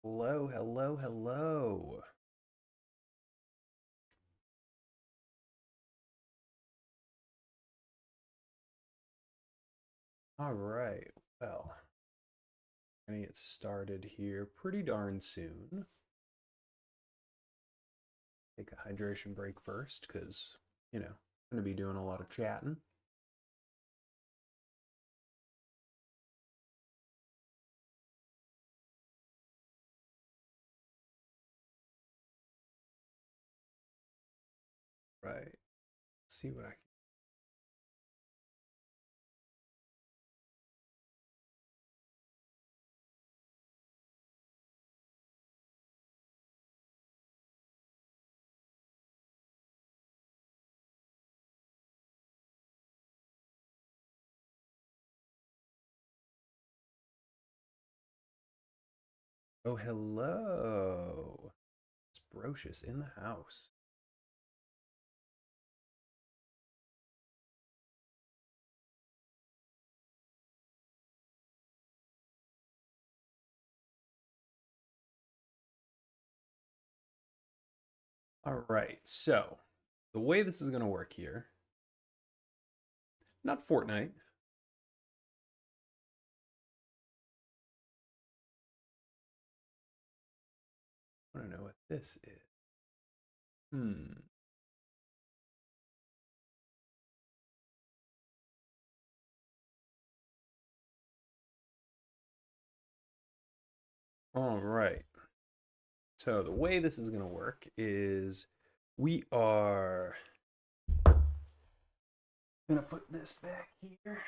Hello, hello, hello. All right, well, I'm gonna get started here pretty darn soon. Take a hydration break first, because, I'm gonna be doing a lot of chatting. Right, let's see what I can. Oh, hello. It's Brocious in the house. All right, so the way this is gonna work here, not Fortnite. I don't know what this is. Hmm. All right. So the way this is going to work is we are going to put this back here.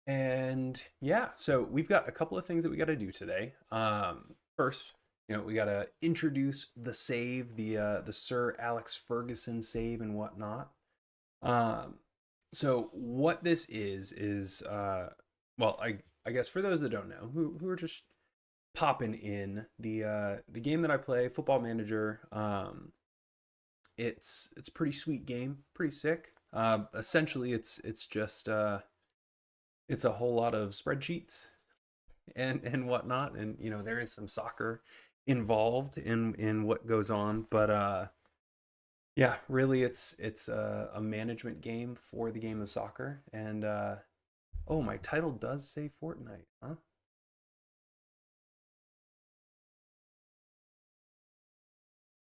And yeah, so we've got a couple of things that we got to do today. First, we got to introduce the save, the Sir Alex Ferguson save and whatnot. Um, so what this is well, I guess for those that don't know, who are just popping in, the game that I play, Football Manager. It's a pretty sweet game, pretty sick. Essentially, it's just it's a whole lot of spreadsheets and whatnot, and there is some soccer involved in what goes on, but yeah, really, it's a management game for the game of soccer, and oh, my title does say Fortnite, huh?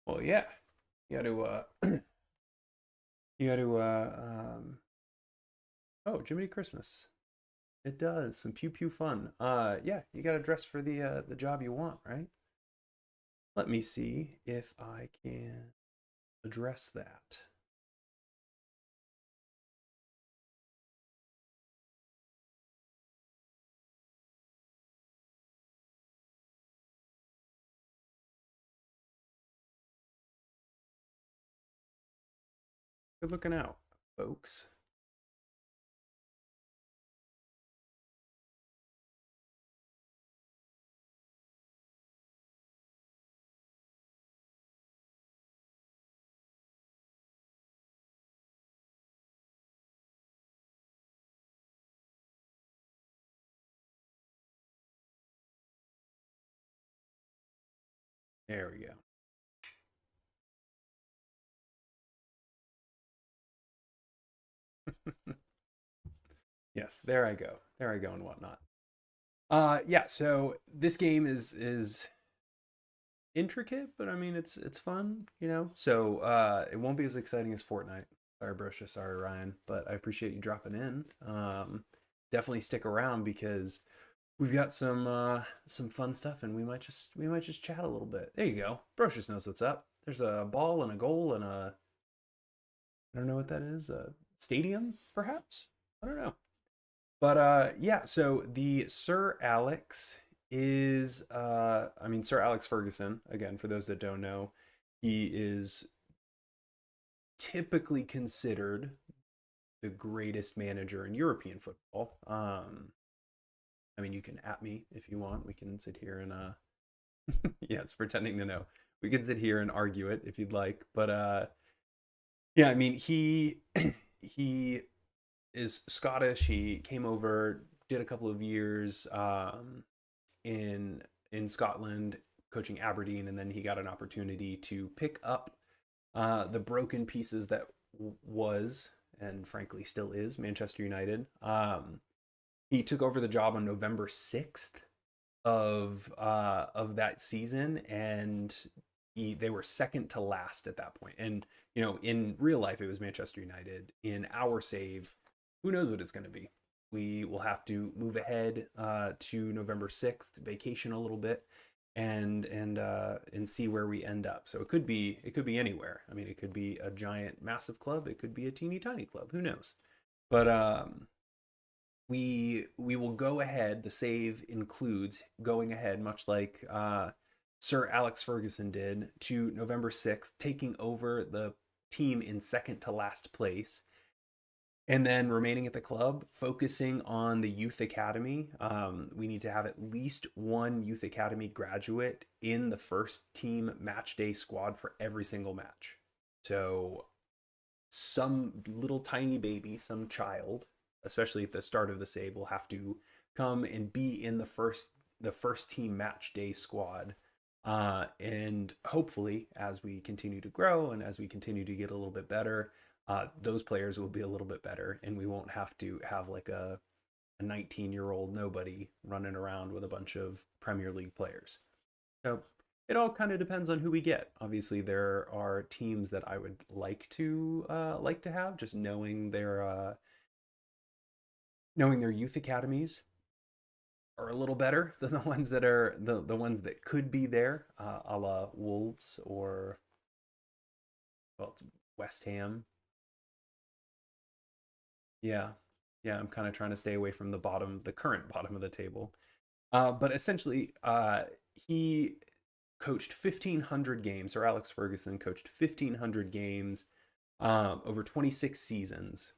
Well, yeah, you got to you got to oh, Jiminy Christmas. It does some pew pew fun. Yeah, you got to dress for the job you want, right? Let me see if I can address that. Good looking out, folks. There we go. Yes, there I go. There I go and whatnot. Yeah, so this game is intricate, but I mean it's fun, So it won't be as exciting as Fortnite. Sorry, Brosha, sorry, Ryan, but I appreciate you dropping in. Definitely stick around because we've got some fun stuff, and we might just chat a little bit. There you go. Brocious knows what's up. There's a ball and a goal and a, I don't know what that is, a stadium perhaps. I don't know. But yeah. So the Sir Alex is I mean, Sir Alex Ferguson, again, for those that don't know, he is typically considered the greatest manager in European football. I mean, you can at me if you want. We can sit here and yes, pretending to know. We can sit here and argue it if you'd like. But yeah, I mean, he is Scottish. He came over, did a couple of years, in Scotland coaching Aberdeen, and then he got an opportunity to pick up the broken pieces that was, and frankly still is, Manchester United. He took over the job on November 6th of that season, and they were second to last at that point. And in real life, it was Manchester United. In our save, who knows what it's going to be? We will have to move ahead to November 6th, vacation a little bit, and see where we end up. So it could be anywhere. I mean, it could be a giant, massive club. It could be a teeny tiny club. Who knows? But we will go ahead. The save includes going ahead, much like Sir Alex Ferguson did, to November 6th, taking over the team in second to last place, and then remaining at the club, focusing on the youth academy. We need to have at least one youth academy graduate in the first team match day squad for every single match. So some little tiny baby, some child, especially at the start of the save, will have to come and be in the first team match day squad. And hopefully, as we continue to grow and as we continue to get a little bit better, those players will be a little bit better, and we won't have to have like a 19-year-old nobody running around with a bunch of Premier League players. So it all kind of depends on who we get. Obviously, there are teams that I would like to have, just knowing their youth academies are a little better than the ones that are the ones that could be there, a la Wolves or, well, it's West Ham. Yeah, yeah, I'm kind of trying to stay away from the current bottom of the table. But essentially, he coached 1,500 games, or Alex Ferguson coached 1,500 games over 26 seasons,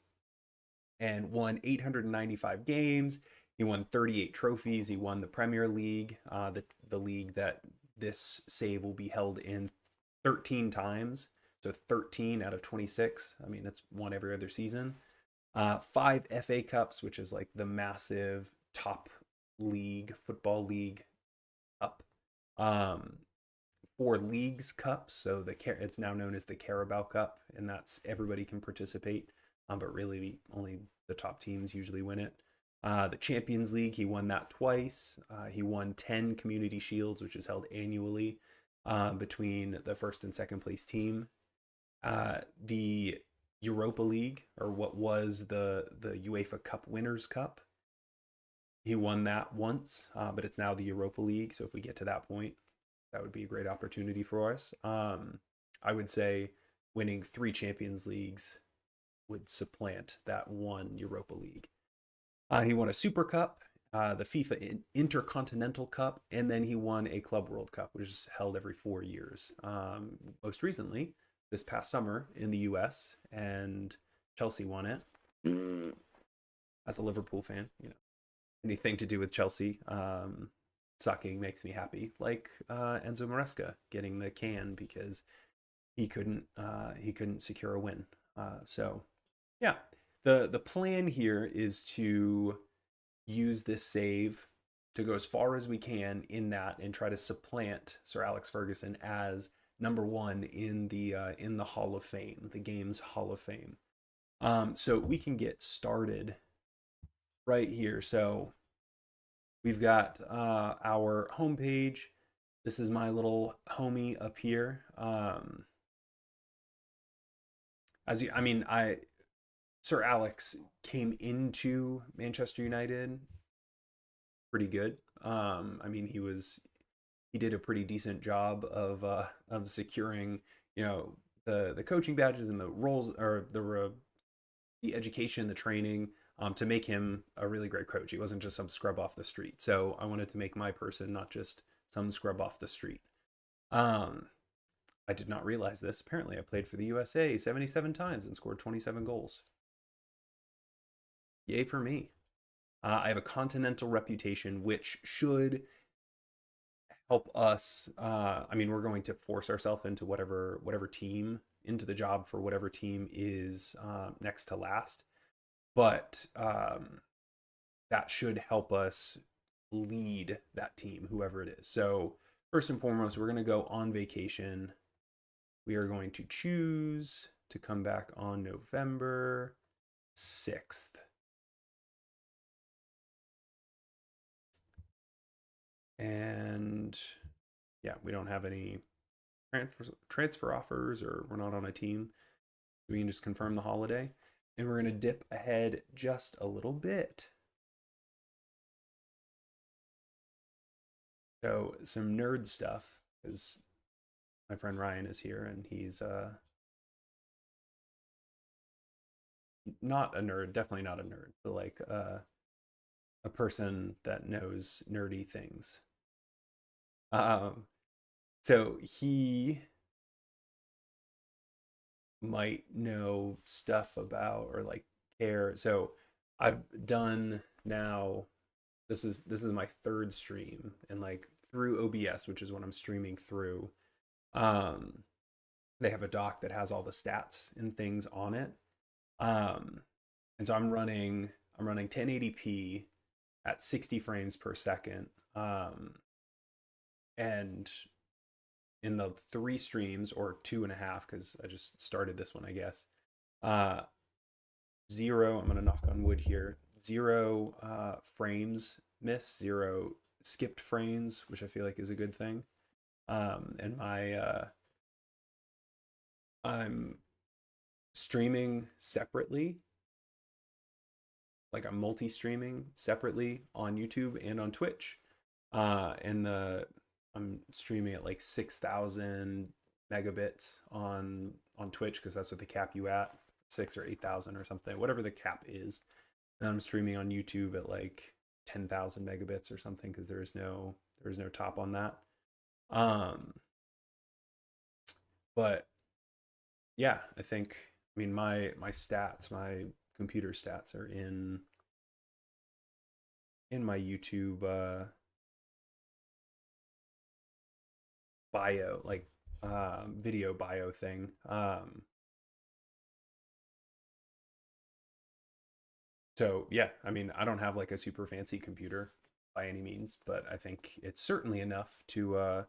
and won 895 games. He won 38 trophies. He won the Premier League, the league that this save will be held in 13 times. So 13 out of 26. I mean, it's won every other season. 5 FA Cups, which is like the massive top league, football league cup. 4 Leagues Cups, so it's now known as the Carabao Cup, and that's everybody can participate, but really only the top teams usually win it. The Champions League, he won that twice. He won 10 Community Shields, which is held annually between the first and second place team. The Europa League, or what was the UEFA Cup Winners' Cup, he won that once, but it's now the Europa League. So if we get to that point, that would be a great opportunity for us. I would say winning 3 Champions Leagues would supplant that one Europa League. He won a Super Cup, the FIFA Intercontinental Cup, and then he won a Club World Cup, which is held every 4 years. Most recently, this past summer in the US, and Chelsea won it. As a Liverpool fan, anything to do with Chelsea sucking makes me happy. Like Enzo Maresca getting the can because he couldn't secure a win. So yeah, the plan here is to use this save to go as far as we can in that and try to supplant Sir Alex Ferguson as number 1 in the Hall of Fame, the game's Hall of Fame. So we can get started right here. So we've got our homepage. This is my little homie up here. Sir Alex came into Manchester United pretty good. He did a pretty decent job of securing, the coaching badges and the roles, or the education, the training, to make him a really great coach. He wasn't just some scrub off the street. So I wanted to make my person not just some scrub off the street. I did not realize this. Apparently, I played for the USA 77 times and scored 27 goals. Yay for me. I have a continental reputation, which should help us. We're going to force ourselves into whatever team, into the job for whatever team is next to last. But that should help us lead that team, whoever it is. So first and foremost, we're going to go on vacation. We are going to choose to come back on November 6th. And yeah, we don't have any transfer offers, or we're not on a team. We can just confirm the holiday. And we're going to dip ahead just a little bit. So some nerd stuff, because my friend Ryan is here and he's not a nerd, definitely not a nerd, but like a person that knows nerdy things. Um, so he might know stuff about, or like care. So I've done now, this is my third stream, and like through OBS, which is what I'm streaming through. Um, they have a doc that has all the stats and things on it. And so I'm running 1080p at 60 frames per second. And in the 3 streams, or 2.5, because I just started this one, I guess. Uh, Zero. I'm gonna knock on wood here. Zero frames miss. Zero skipped frames, which I feel like is a good thing. And I'm streaming separately, like I'm multi-streaming separately on YouTube and on Twitch. And I'm streaming at like 6,000 megabits on Twitch, because that's what they cap you at, 6 or 8,000 or something, whatever the cap is. And I'm streaming on YouTube at like 10,000 megabits or something, because there's no top on that. But yeah, I mean my stats, my computer stats are in my YouTube bio, like video bio thing. So yeah, I mean, I don't have like a super fancy computer by any means, but I think it's certainly enough to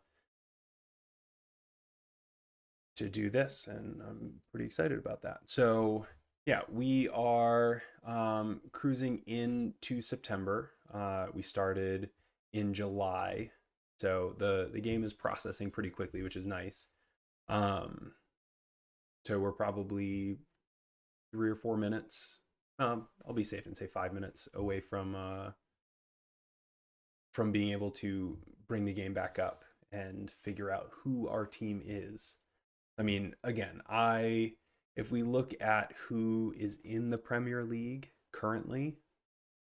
do this, and I'm pretty excited about that. So yeah, we are cruising into September. We started in July, so the game is processing pretty quickly, which is nice. Um, so we're probably 3 or 4 minutes. I'll be safe and say 5 minutes away from being able to bring the game back up and figure out who our team is. I mean, again, if we look at who is in the Premier League currently,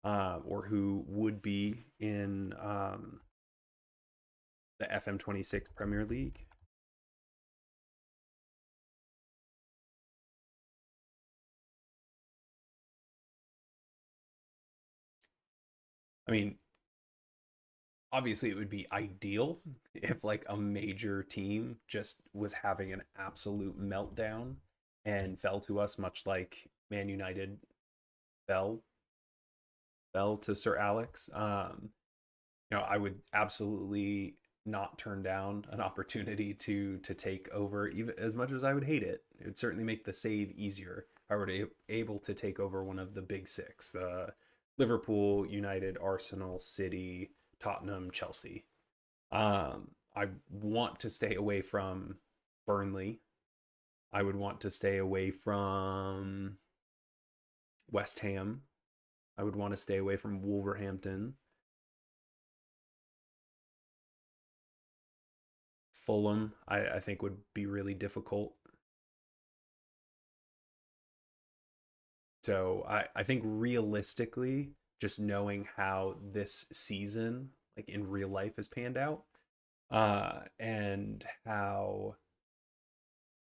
or who would be in the FM26 Premier League. I mean, obviously it would be ideal if like a major team just was having an absolute meltdown and fell to us, much like Man United fell to Sir Alex. I would absolutely not turn down an opportunity to take over, even as much as I would hate it. It would certainly make the save easier if I were able to take over one of the big six: the Liverpool, United, Arsenal, City, Tottenham, Chelsea. I want to stay away from Burnley. I would want to stay away from West Ham. I would want to stay away from Wolverhampton. Fulham, I think would be really difficult. So I think realistically, just knowing how this season, like in real life, has panned out, and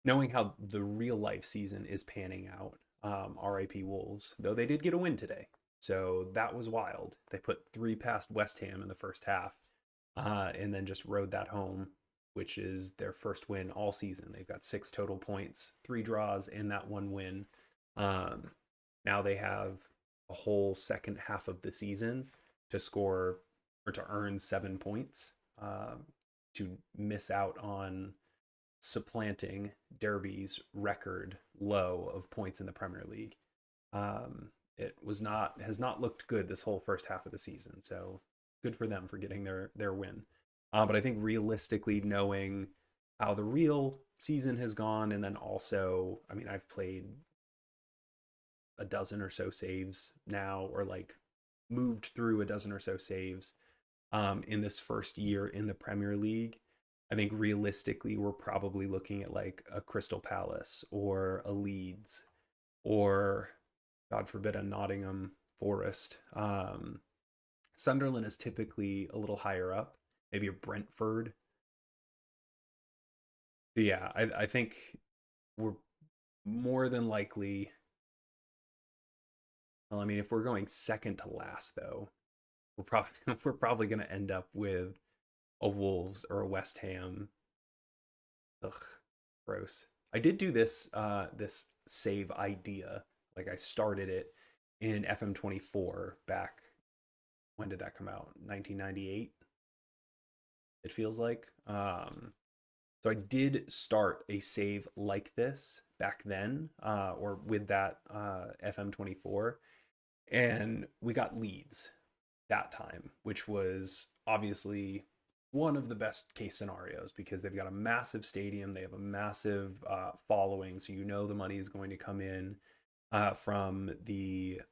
knowing how the real life season is panning out, RIP Wolves, though they did get a win today. So that was wild. They put 3 past West Ham in the first half, and then just rode that home, which is their first win all season. They've got 6 total points, 3 draws, and that 1 win. Now they have a whole second half of the season to score or to earn 7 points to miss out on supplanting Derby's record low of points in the Premier League. It has not looked good this whole first half of the season. So good for them for getting their win. But I think realistically, knowing how the real season has gone, and then also, I mean, I've played a dozen or so saves now, or like moved through a dozen or so saves in this first year in the Premier League. I think realistically, we're probably looking at like a Crystal Palace or a Leeds or, God forbid, a Nottingham Forest. Sunderland is typically a little higher up, maybe a Brentford. But yeah, I think we're more than likely. Well, I mean, if we're going second to last, though, we're probably going to end up with a Wolves or a West Ham. Ugh, gross. I did do this save idea. Like I started it in FM24 back. When did that come out? 1998. It feels like. So I did start a save like this back then, or with that FM24, and we got Leeds that time, which was obviously one of the best case scenarios because they've got a massive stadium, they have a massive following, so you know the money is going to come in from the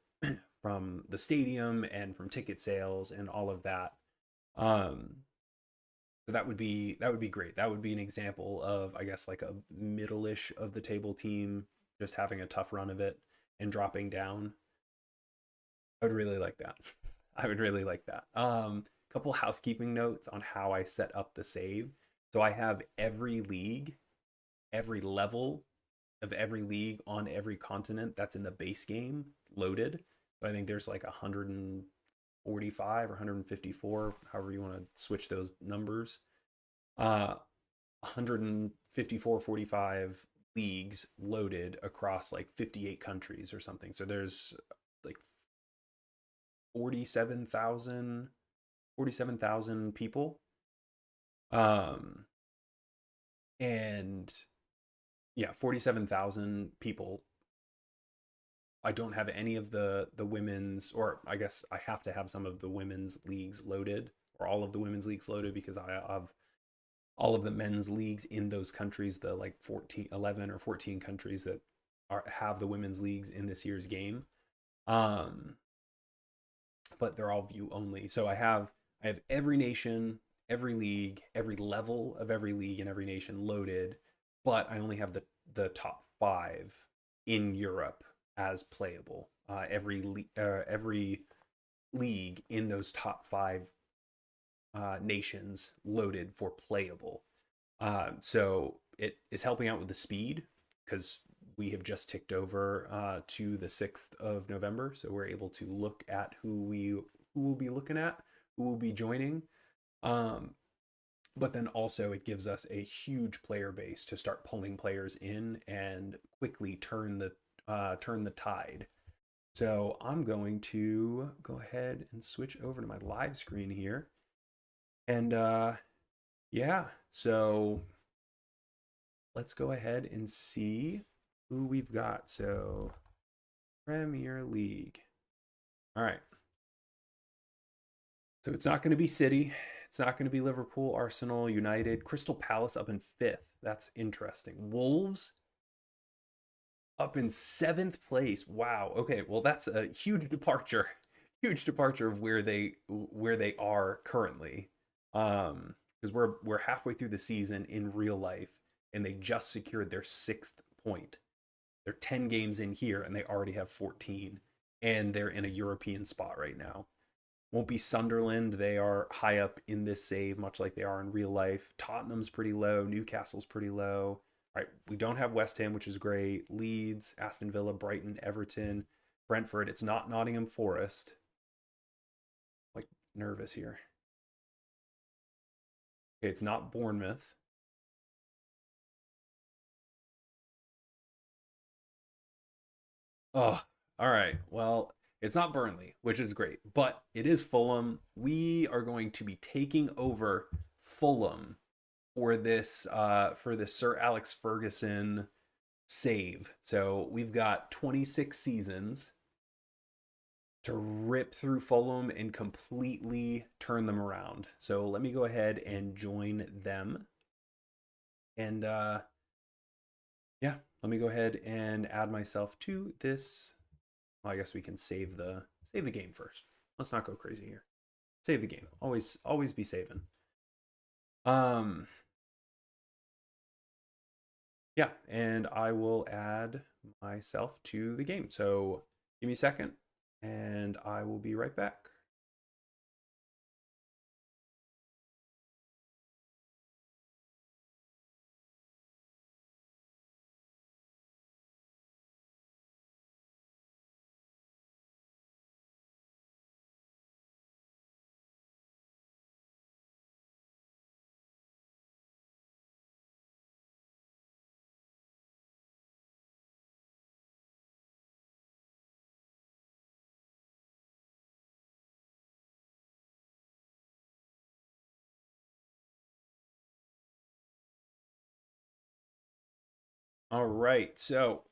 from the stadium and from ticket sales and all of that. So that would be great. That would be an example of, I guess, like a middle-ish of the table team just having a tough run of it and dropping down. I would really like that. I would really like that. Couple housekeeping notes on how I set up the save. So I have every league, every level of every league on every continent that's in the base game loaded. So I think there's like 145 or 154, however you want to switch those numbers. 154, 45 leagues loaded across like 58 countries or something. So there's like 47,000 people. And yeah, 47,000 people. I don't have any of the women's, or I guess I have to have some of the women's leagues loaded, or all of the women's leagues loaded, because I have all of the men's leagues in those countries, the like 11 or 14 countries that have the women's leagues in this year's game. But they're all view only. So I have every nation, every league, every level of every league and every nation loaded, but I only have the top 5 in Europe as playable. Every league in those top 5 nations loaded for playable. So it is helping out with the speed because we have just ticked over to the 6th of November. So we're able to look at who will be looking at, who will be joining. But then also it gives us a huge player base to start pulling players in and quickly turn the tide. So I'm going to go ahead and switch over to my live screen here. And yeah, so let's go ahead and see who we've got. So Premier League. All right. So it's not going to be City. It's not going to be Liverpool, Arsenal, United, Crystal Palace up in 5th. That's interesting. Wolves up in 7th place. Wow. Okay. Well, that's a huge departure. Huge departure of where they are currently. Because we're halfway through the season in real life, and they just secured their 6th point. They're 10 games in here, and they already have 14, and they're in a European spot right now. Won't be Sunderland. They are high up in this save, much like they are in real life. Tottenham's pretty low. Newcastle's pretty low. All right, we don't have West Ham, which is great. Leeds, Aston Villa, Brighton, Everton, Brentford. It's not Nottingham Forest. Like, nervous here. Okay, it's not Bournemouth. Oh, all right. Well, It's not Burnley, which is great, but it is Fulham. We are going to be taking over Fulham for this Sir Alex Ferguson save. So we've got 26 seasons to rip through Fulham and completely turn them around. So let me go ahead and join them. And yeah, let me go ahead and add myself to this. Well, I guess we can save the game first. Let's not go crazy here. Save the game. Always be saving. Yeah, and I will add myself to the game. So give me a second and I will be right back. All right, so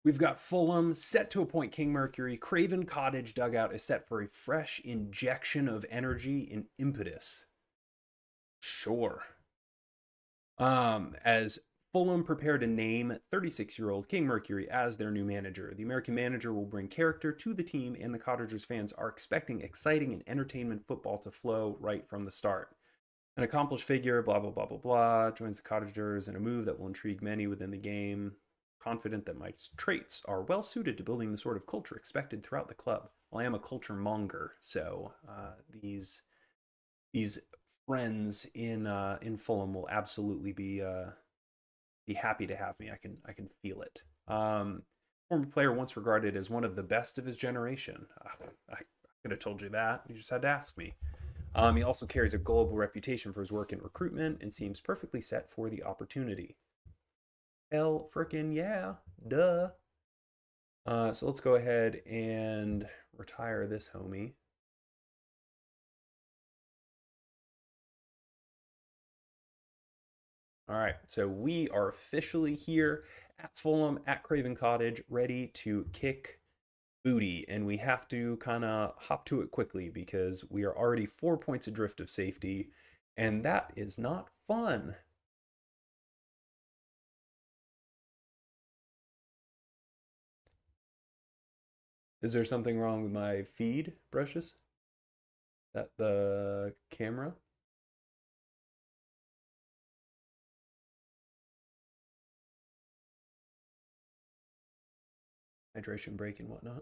we've got Fulham set to appoint King Mercury. Craven Cottage dugout is set for a fresh injection of energy and impetus. Sure. As Fulham prepare to name 36-year-old King Mercury as their new manager. The American manager will bring character to the team, and the Cottagers fans are expecting exciting and entertainment football to flow right from the start. An accomplished figure, blah, blah, blah, blah, blah, joins the Cottagers in a move that will intrigue many within the game. Confident that my traits are well suited to building the sort of culture expected throughout the club. Well, I am a culture monger, so these friends in Fulham will absolutely be happy to have me. I can feel it. Former player once regarded as one of the best of his generation. I could have told you that. You just had to ask me. He also carries a global reputation for his work in recruitment and seems perfectly set for the opportunity. Hell frickin' yeah, duh. So let's go ahead and retire this homie. All right, so we are officially here at Fulham, at Craven Cottage, ready to kick booty. And we have to kind of hop to it quickly because we are already 4 points adrift of safety, and that is not fun. Is there something wrong with my feed, Brocious? That the camera? Hydration break and whatnot.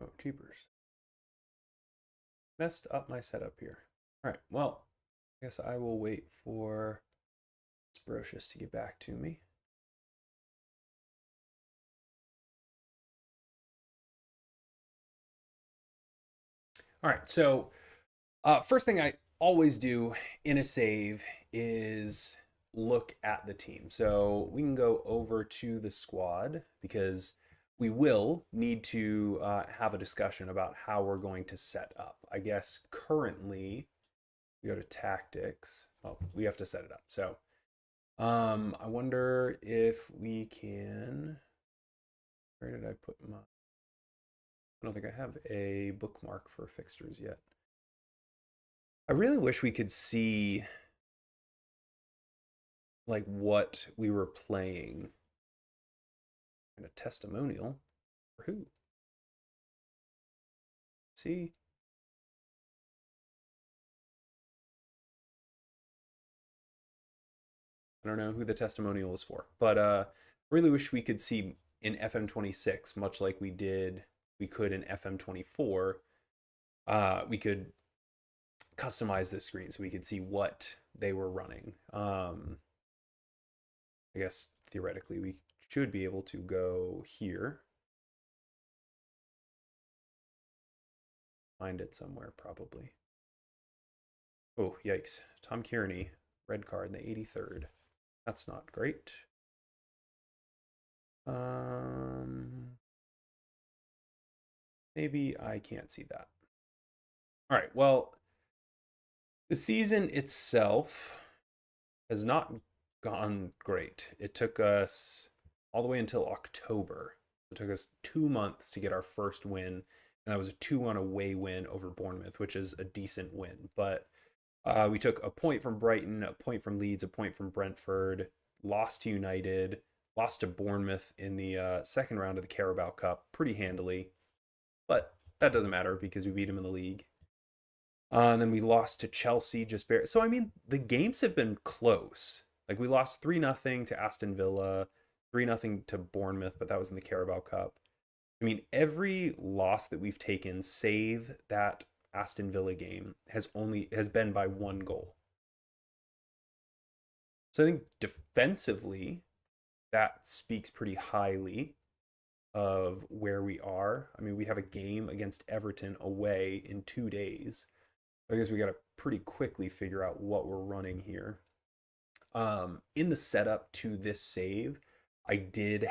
Oh, cheapers. Messed up my setup here. All right, well, I guess I will wait for Brocious to get back to me. All right, so first thing I always do in a save is look at the team. So we can go over to the squad because we will need to have a discussion about how we're going to set up. I guess currently we go to tactics. Oh, we have to set it up. So I wonder if we can. Where did I put my? I don't think I have a bookmark for fixtures yet. I really wish we could see like what we were playing. And a testimonial for who? See? I don't know who the testimonial is for, but really wish we could see in FM26, much like we could in FM24. We could customize this screen so we could see what they were running. I guess theoretically we should be able to go here. Find it somewhere probably. Oh, yikes. Tom Kearney, red card in the 83rd. That's not great. Maybe I can't see that. All right, well, the season itself has not gone great. It took us all the way until October. It took us 2 months to get our first win, and that was a 2-1 away win over Bournemouth, which is a decent win. But we took a point from Brighton, a point from Leeds, a point from Brentford, lost to United, lost to Bournemouth in the second round of the Carabao Cup pretty handily. But that doesn't matter because we beat them in the league. And then we lost to Chelsea just barely. So, I mean, the games have been close. Like, we lost 3-0 to Aston Villa, 3-0 to Bournemouth, but that was in the Carabao Cup. I mean, every loss that we've taken, save that Aston Villa game, has been by 1 goal. So I think defensively, that speaks pretty highly of where we are. I mean, we have a game against Everton away in 2 days. I guess we got to pretty quickly figure out what we're running here. In the setup to this save, I did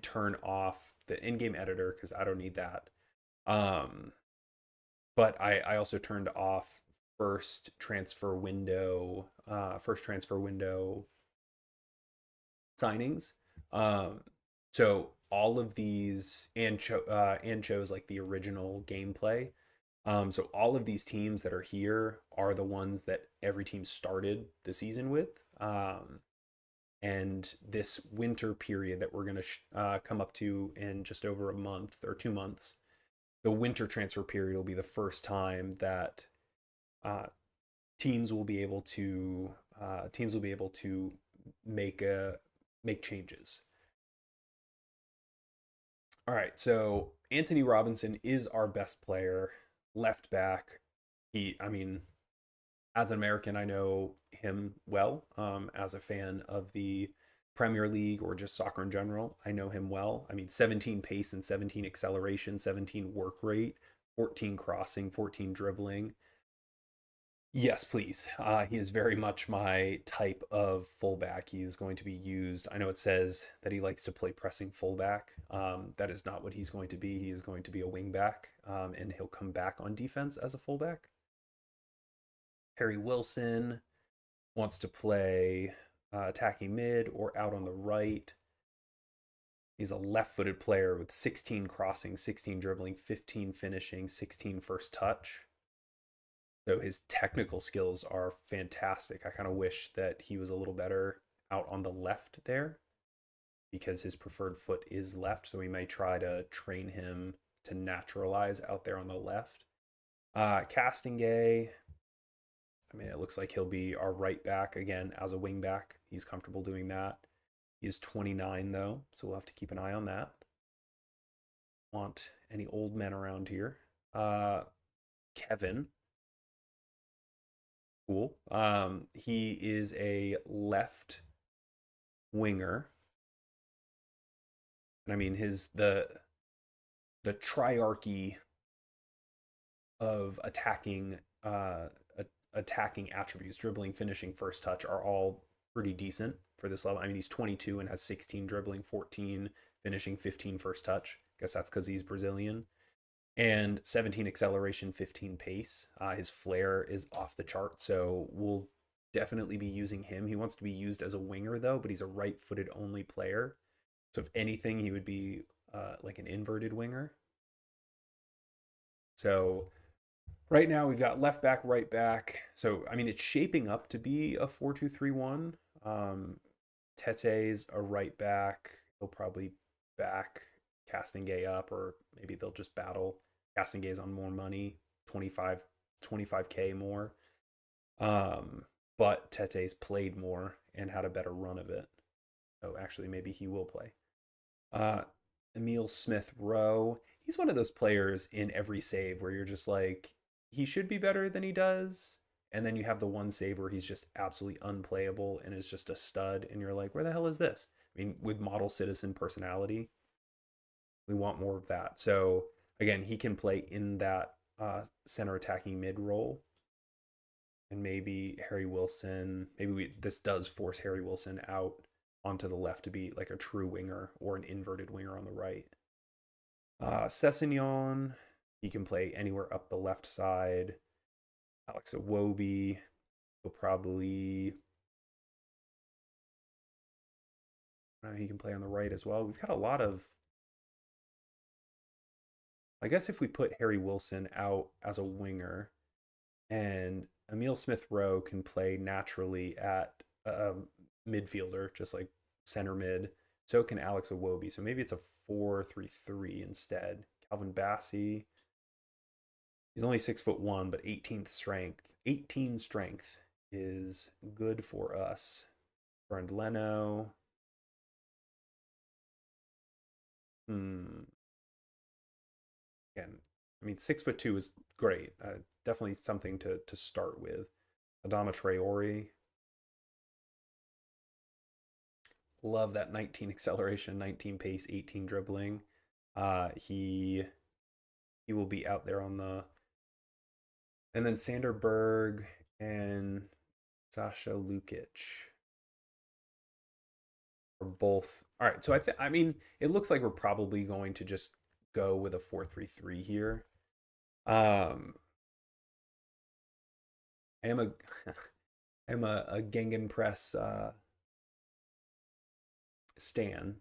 turn off the in-game editor because I don't need that. But I also turned off first transfer window signings. So all of these and chose like the original gameplay. So all of these teams that are here are the ones that every team started the season with. And this winter period that we're going to come up to in just over a month or 2 months, the winter transfer period will be the first time that teams will be able to make changes. All right, so Anthony Robinson is our best player, left back. As an American, I know him well. As a fan of the Premier League or just soccer in general, I know him well. I mean, 17 pace and 17 acceleration, 17 work rate, 14 crossing, 14 dribbling. Yes, please. He is very much my type of fullback. He is going to be used. I know it says that he likes to play pressing fullback. That is not what he's going to be. He is going to be a wingback, and he'll come back on defense as a fullback. Harry Wilson wants to play attacking mid or out on the right. He's a left-footed player with 16 crossing, 16 dribbling, 15 finishing, 16 first touch. So his technical skills are fantastic. I kind of wish that he was a little better out on the left there because his preferred foot is left. So we may try to train him to naturalize out there on the left. Castingay, I mean, it looks like he'll be our right back again as a wing back. He's comfortable doing that. He is 29 though, so we'll have to keep an eye on that. Want any old men around here? Kevin. Cool. He is a left winger. And I mean the triarchy of attacking attributes, dribbling, finishing, first touch, are all pretty decent for this level. I mean, he's 22 and has 16 dribbling, 14 finishing, 15 first touch. I guess that's because he's Brazilian. And 17 acceleration, 15 pace. His flair is off the chart, so we'll definitely be using him. He wants to be used as a winger, though, but he's a right-footed only player. So if anything, he would be like an inverted winger. So right now we've got left back, right back. So, I mean, it's shaping up to be a 4-2-3-1. Tete's a right back. He'll probably back Castingay up, or maybe they'll just battle. Castingay's on more money, 25K more. But Tete's played more and had a better run of it. So actually, maybe he will play. Emil Smith Rowe. He's one of those players in every save where you're just like, he should be better than he does. And then you have the one save where he's just absolutely unplayable and is just a stud. And you're like, where the hell is this? I mean, with model citizen personality, we want more of that. So again, he can play in that center attacking mid role. And maybe Harry Wilson, this does force Harry Wilson out onto the left to be like a true winger or an inverted winger on the right. Sessegnon, he can play anywhere up the left side. Alex Iwobi will probably, he can play on the right as well. We've got a lot of, I guess if we put Harry Wilson out as a winger and Emil Smith Rowe can play naturally at midfielder, just like center mid, so can Alex Iwobi. So maybe it's a 4-3-3 instead. Calvin Bassey, he's only 6'1", but 18th strength. 18 strength is good for us. Bernd Leno. Again, I mean, 6'2" is great. Definitely something to start with. Adama Traore. Love that 19 acceleration, 19 pace, 18 dribbling. He will be out there on the, and then Sander Berg and Sasha Lukic are both. All right, so I mean, it looks like we're probably going to just go with a 4-3-3 here. I am a I'm a Gegenpress stan,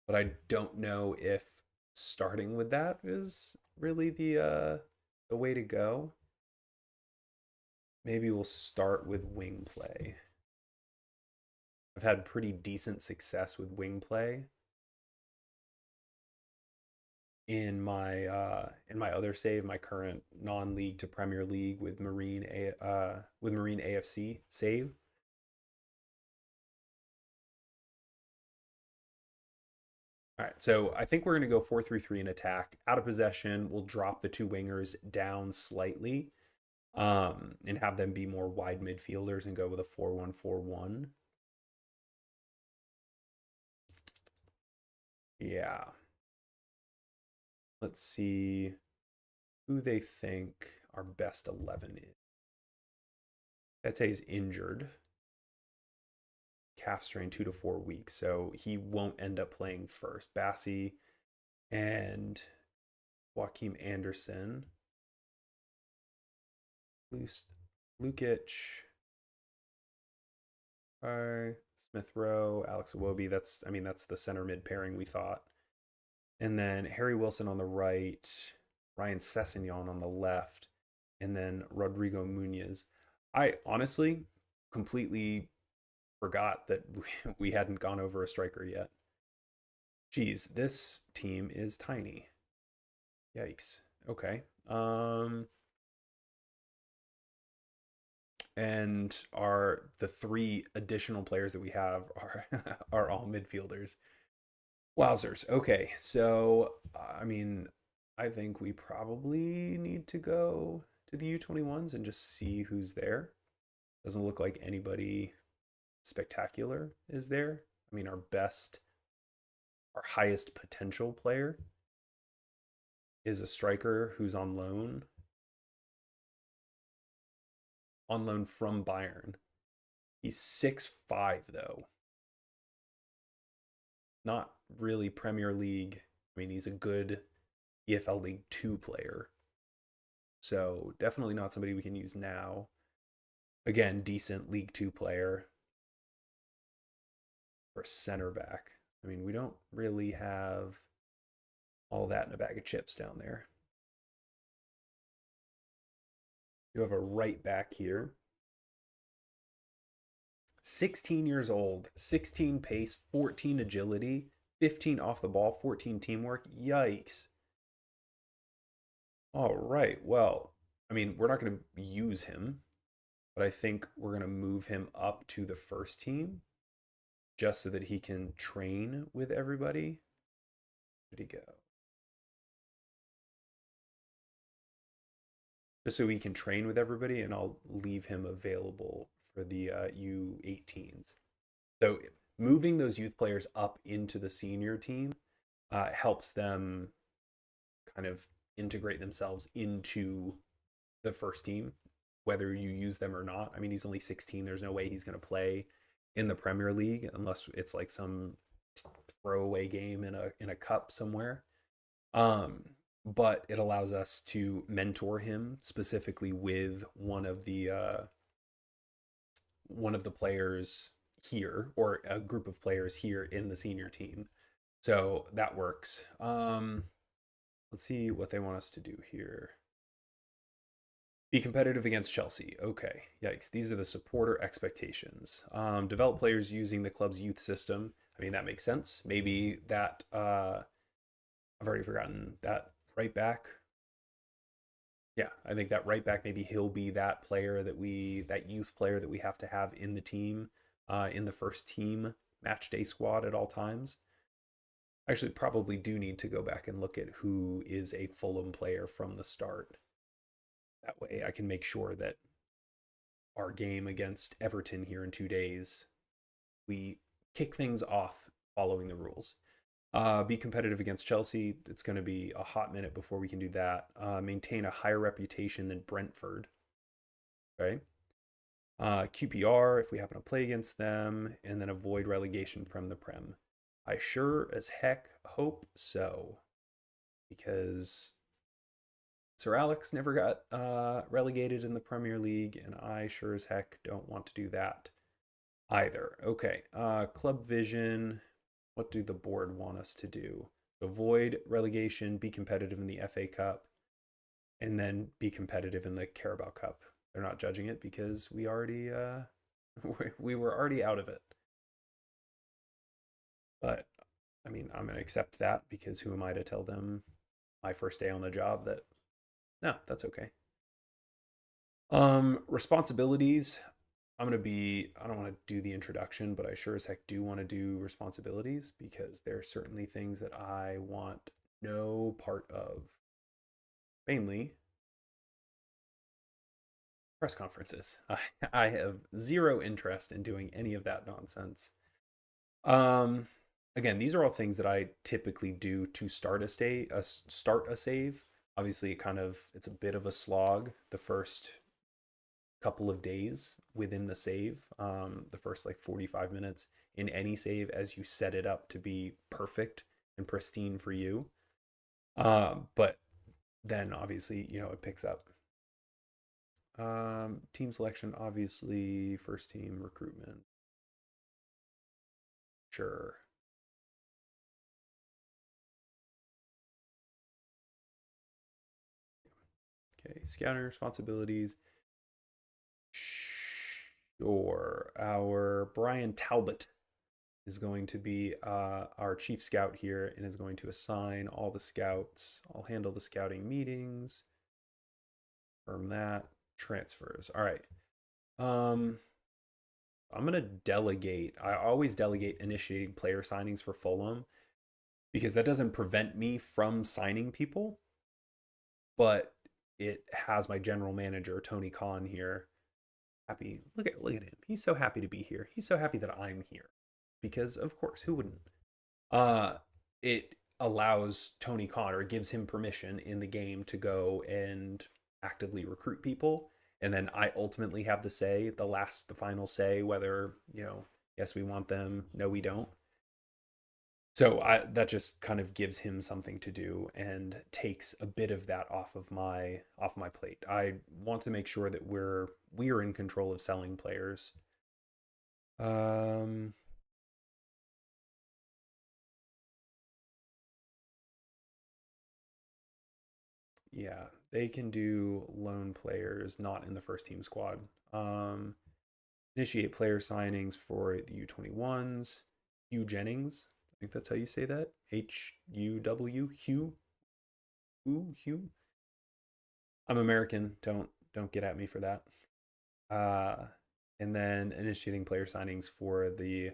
but I don't know if starting with that is really the way to go. Maybe we'll start with wing play. I've had pretty decent success with wing play in my other save, my current non-league to Premier League with Marine AFC save. All right, so I think we're going to go 4-3-3 in attack. Out of possession, we'll drop the two wingers down slightly and have them be more wide midfielders and go with a 4-1-4-1. Yeah. Let's see who they think our best 11 is. Tete's injured. Calf strain 2 to 4 weeks, so he won't end up playing first. Bassey and Joachim Anderson. Lukic. Smith Rowe, Alex Iwobi. That's the center mid pairing we thought. And then Harry Wilson on the right, Ryan Sessegnon on the left, and then Rodrigo Munoz. I honestly completely forgot that we hadn't gone over a striker yet. Geez, this team is tiny. Yikes. Okay. And the three additional players that we have are all midfielders. Wowzers. Okay, so I mean, I think we probably need to go to the U21s and just see who's there. Doesn't look like anybody spectacular is there. I mean, our highest potential player is a striker who's on loan from Bayern. He's 6'5" though. Not really Premier League. I mean, he's a good EFL League 2 player. So definitely not somebody we can use now. Again, decent League 2 player for center back. I mean, we don't really have all that in a bag of chips down there. You have a right back here. 16 years old, 16 pace, 14 agility, 15 off the ball, 14 teamwork. Yikes. All right. Well, I mean, we're not going to use him, but I think we're going to move him up to the first team just so that he can train with everybody. Where'd he go? just so he can train with everybody, and I'll leave him available for the U18s. So moving those youth players up into the senior team helps them kind of integrate themselves into the first team, whether you use them or not. I mean, he's only 16. There's no way he's going to play in the Premier League unless it's like some throwaway game in a cup somewhere. Um, but it allows us to mentor him specifically with one of the players here, or a group of players here in the senior team. So that works. Let's see what they want us to do here. Be competitive against Chelsea. Okay, yikes. These are the supporter expectations. Develop players using the club's youth system. I mean, that makes sense. Maybe that, I've already forgotten that right back. Yeah, I think that right back, maybe he'll be that player that youth player that we have to have in the team, in the first team match day squad at all times. I actually probably do need to go back and look at who is a Fulham player from the start. That way I can make sure that our game against Everton here in 2 days, we kick things off following the rules. Be competitive against Chelsea. It's going to be a hot minute before we can do that. Maintain a higher reputation than Brentford. Okay. QPR if we happen to play against them, and then avoid relegation from the Prem. I sure as heck hope so, because Sir Alex never got relegated in the Premier League, and I sure as heck don't want to do that either. Okay, club vision. What do the board want us to do? Avoid relegation, be competitive in the FA Cup, and then be competitive in the Carabao Cup. They're not judging it because we already we were already out of it. But I mean, I'm going to accept that because who am I to tell them my first day on the job that no, that's okay. Responsibilities. I don't want to do the introduction, but I sure as heck do want to do responsibilities because there are certainly things that I want no part of. Mainly press conferences. I have zero interest in doing any of that nonsense. Um, Again, these are all things that I typically do to start a save. Obviously, it's a bit of a slog the first couple of days within the save, the first like 45 minutes in any save as you set it up to be perfect and pristine for you. But then obviously, it picks up. Team selection, obviously, first team recruitment. Sure. Okay, scouting responsibilities. Sure. Our Brian Talbot is going to be our chief scout here and is going to assign all the scouts. I'll handle the scouting meetings. From that, transfers. All right. I'm gonna delegate. I always delegate initiating player signings for Fulham because that doesn't prevent me from signing people, but it has my general manager Tony Khan here happy. Look at him. He's so happy to be here. He's so happy that I'm here because of course, who wouldn't? Uh, it allows Tony Khan, or gives him permission in the game to go and actively recruit people, and then I ultimately have the final say, whether yes we want them, no we don't. So that just kind of gives him something to do and takes a bit of that off my plate. I want to make sure that we are in control of selling players. Um, yeah, they can do loan players not in the first team squad. Um, Initiate player signings for the U21s. Hugh Jennings, I think that's how you say that. Huw. Hugh. Ooh, Hugh. I'm American. Don't get at me for that. Uh, and then initiating player signings for the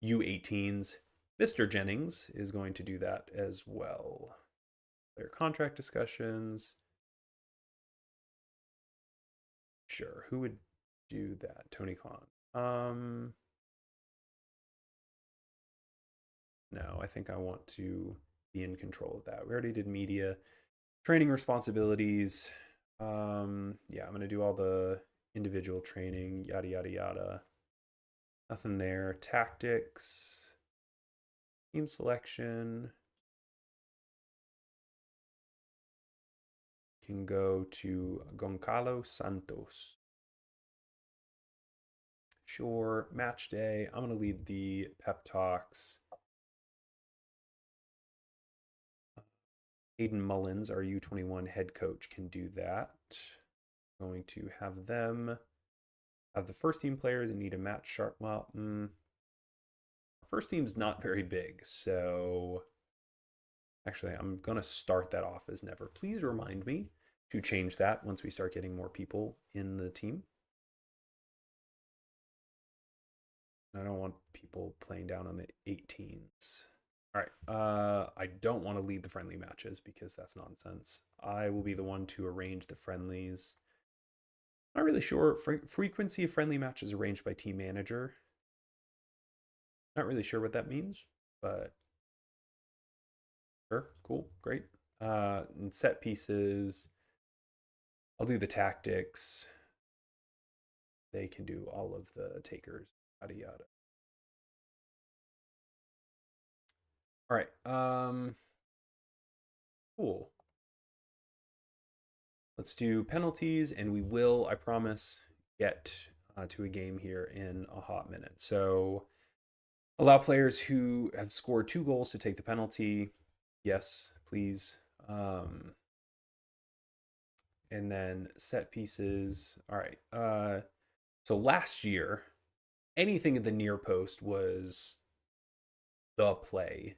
U18s. Mr. Jennings is going to do that as well. Player contract discussions. Sure. Who would do that? Tony Khan. No, I think I want to be in control of that. We already did media, training responsibilities. Yeah, I'm gonna do all the individual training, yada yada yada. Nothing there. Tactics, team selection. Can go to Goncalo Santos. Sure, match day. I'm gonna lead the pep talks. Aiden Mullins, our U21 head coach, can do that. Going to have them have the first team players and need a match sharp. Well, first team's not very big, so actually, I'm gonna start that off as never. Please remind me to change that once we start getting more people in the team. I don't want people playing down on the 18s. All right. I don't want to lead the friendly matches because that's nonsense. I will be the one to arrange the friendlies. Not really sure. Frequency of friendly matches arranged by team manager. Not really sure what that means, but sure. Cool. Great. And set pieces. I'll do the tactics. They can do all of the takers. Yada yada. All right. Cool. Let's do penalties, and we will, I promise, get to a game here in a hot minute. So allow players who have scored 2 goals to take the penalty. Yes, please. And then set pieces. All right. So last year, anything in the near post was the play.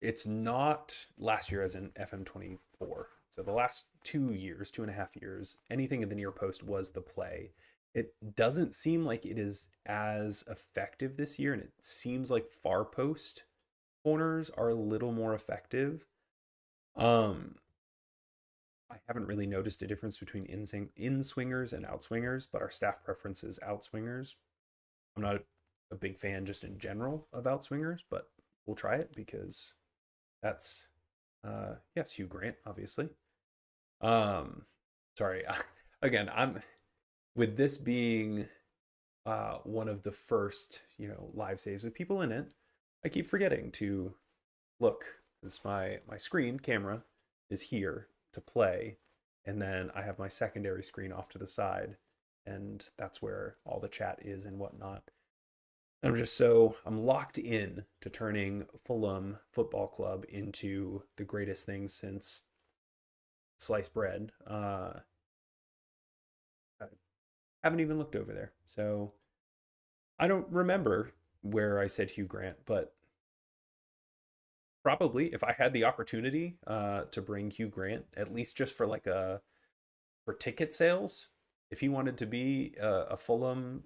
It's not last year as in FM24. So the last 2 years, 2.5 years, anything in the near post was the play. It doesn't seem like it is as effective this year, and it seems like far post corners are a little more effective. I haven't really noticed a difference between in swingers and out swingers, but our staff preference is out swingers. I'm not a big fan just in general of out swingers, but we'll try it because that's yes, Hugh Grant, obviously. Sorry. Again, I'm with this being one of the first, live saves with people in it, I keep forgetting to look, because my screen camera is here to play, and then I have my secondary screen off to the side, and that's where all the chat is and whatnot. I'm locked in to turning Fulham Football Club into the greatest thing since sliced bread. I haven't even looked over there, so I don't remember where I said Hugh Grant, but probably if I had the opportunity to bring Hugh Grant, at least just for for ticket sales, if he wanted to be a Fulham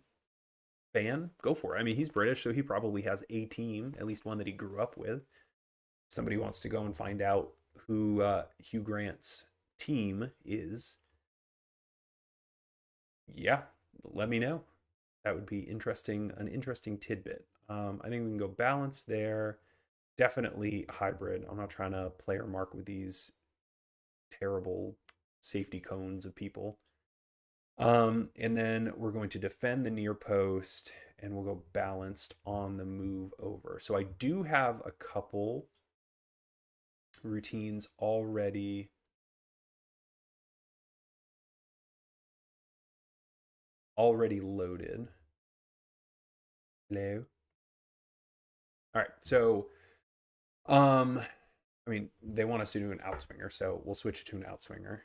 fan, go for it. I mean, he's British, so he probably has a team, at least one that he grew up with. If somebody wants to go and find out who Hugh Grant's team is, yeah, let me know. That would be interesting, an interesting tidbit. I think we can go balance there. Definitely hybrid. I'm not trying to player mark with these terrible safety cones of people. And then we're going to defend the near post, and we'll go balanced on the move over. So I do have a couple routines already loaded. Hello. All right. So, I mean, they want us to do an outswinger, so we'll switch to an outswinger.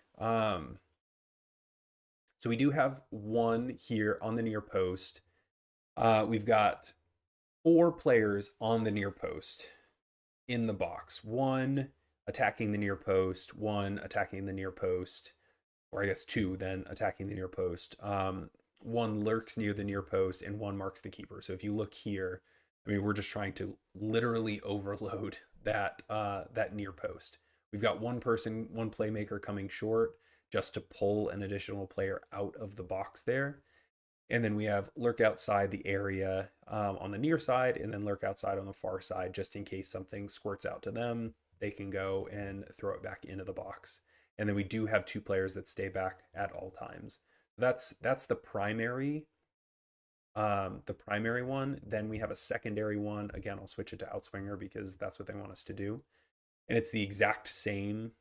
So we do have one here on the near post. We've got 4 players on the near post in the box. One attacking the near post, one attacking the near post, or I guess 2 then attacking the near post. One lurks near the near post, and one marks the keeper. So if you look here, I mean, we're just trying to literally overload that near post. We've got one person, one playmaker coming short, just to pull an additional player out of the box there. And then we have lurk outside the area on the near side, and then lurk outside on the far side, just in case something squirts out to them. They can go and throw it back into the box. And then we do have 2 players that stay back at all times. That's the primary one. Then we have a secondary one. Again, I'll switch it to Outswinger because that's what they want us to do. And it's the exact same.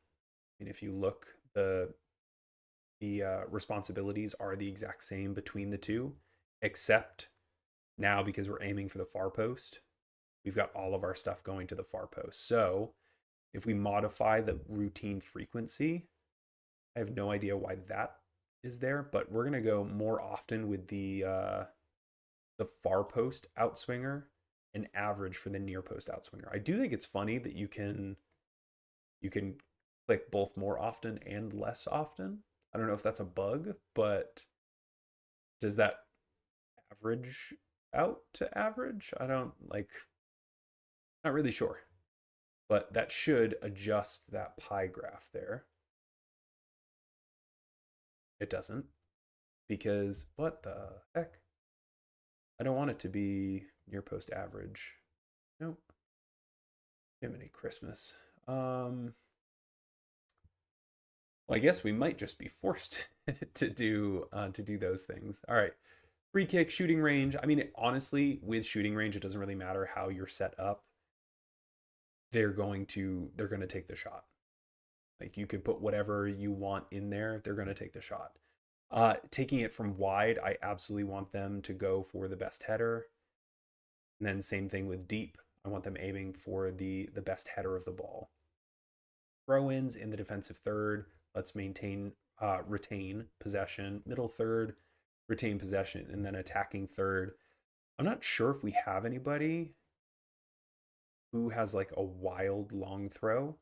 And if you look, the responsibilities are the exact same between the two, except now because we're aiming for the far post, we've got all of our stuff going to the far post. So if we modify the routine frequency, I have no idea why that is there, but we're going to go more often with the far post outswinger and average for the near post outswinger. I do think it's funny that you can click both more often and less often. I don't know if that's a bug, but does that average out to average? I don't not really sure, but that should adjust that pie graph there. It doesn't, because what the heck? I don't want it to be near post average. Nope. Jiminy Christmas. Well, I guess we might just be forced to do those things. All right, free kick, shooting range. I mean, honestly, with shooting range, it doesn't really matter how you're set up. They're going to take the shot. Like, you could put whatever you want in there. They're going to take the shot. Taking it from wide, I absolutely want them to go for the best header. And then same thing with deep. I want them aiming for the best header of the ball. Throw-ins in the defensive third. Let's retain possession. Middle third, retain possession. And then attacking third. I'm not sure if we have anybody who has like a wild long throw.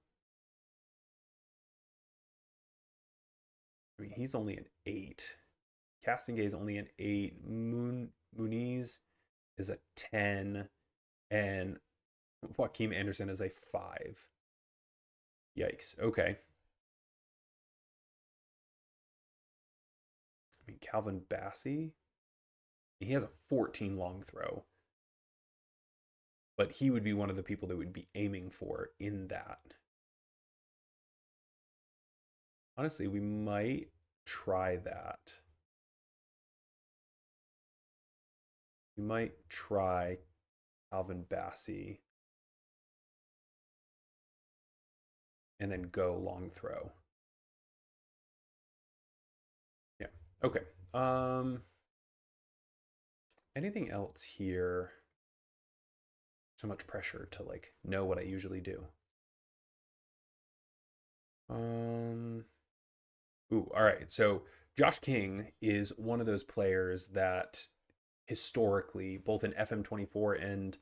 I mean, he's only an 8. Castingay is only an 8. Muniz is a 10. And Joaquim Anderson is a 5. Yikes. Okay. I mean, Calvin Bassey, he has a 14 long throw. But he would be one of the people that would be aiming for in that. Honestly, we might try that. We might try Calvin Bassey and then go long throw. Yeah. Okay. Anything else here? So much pressure to like know what I usually do. Ooh, all right. So Josh King is one of those players that historically, both in FM24 and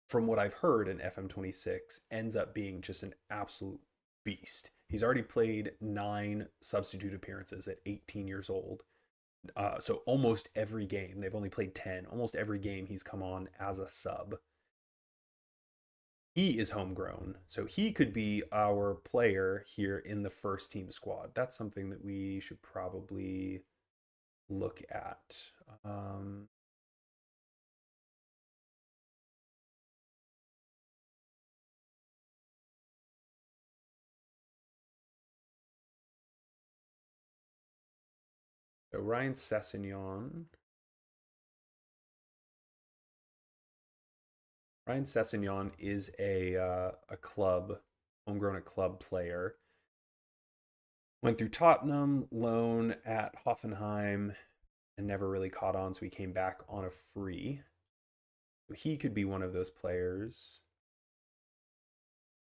from what I've heard in FM26, ends up being just an absolute beast. He's already played 9 substitute appearances at 18 years old. So almost every game, they've only played 10. Almost every game he's come on as a sub. He is homegrown, so he could be our player here in the first team squad. That's something that we should probably look at. So Ryan Sessegnon. Ryan Sessegnon is a club, homegrown at club player. Went through Tottenham, loan at Hoffenheim, and never really caught on, so he came back on a free. So he could be one of those players.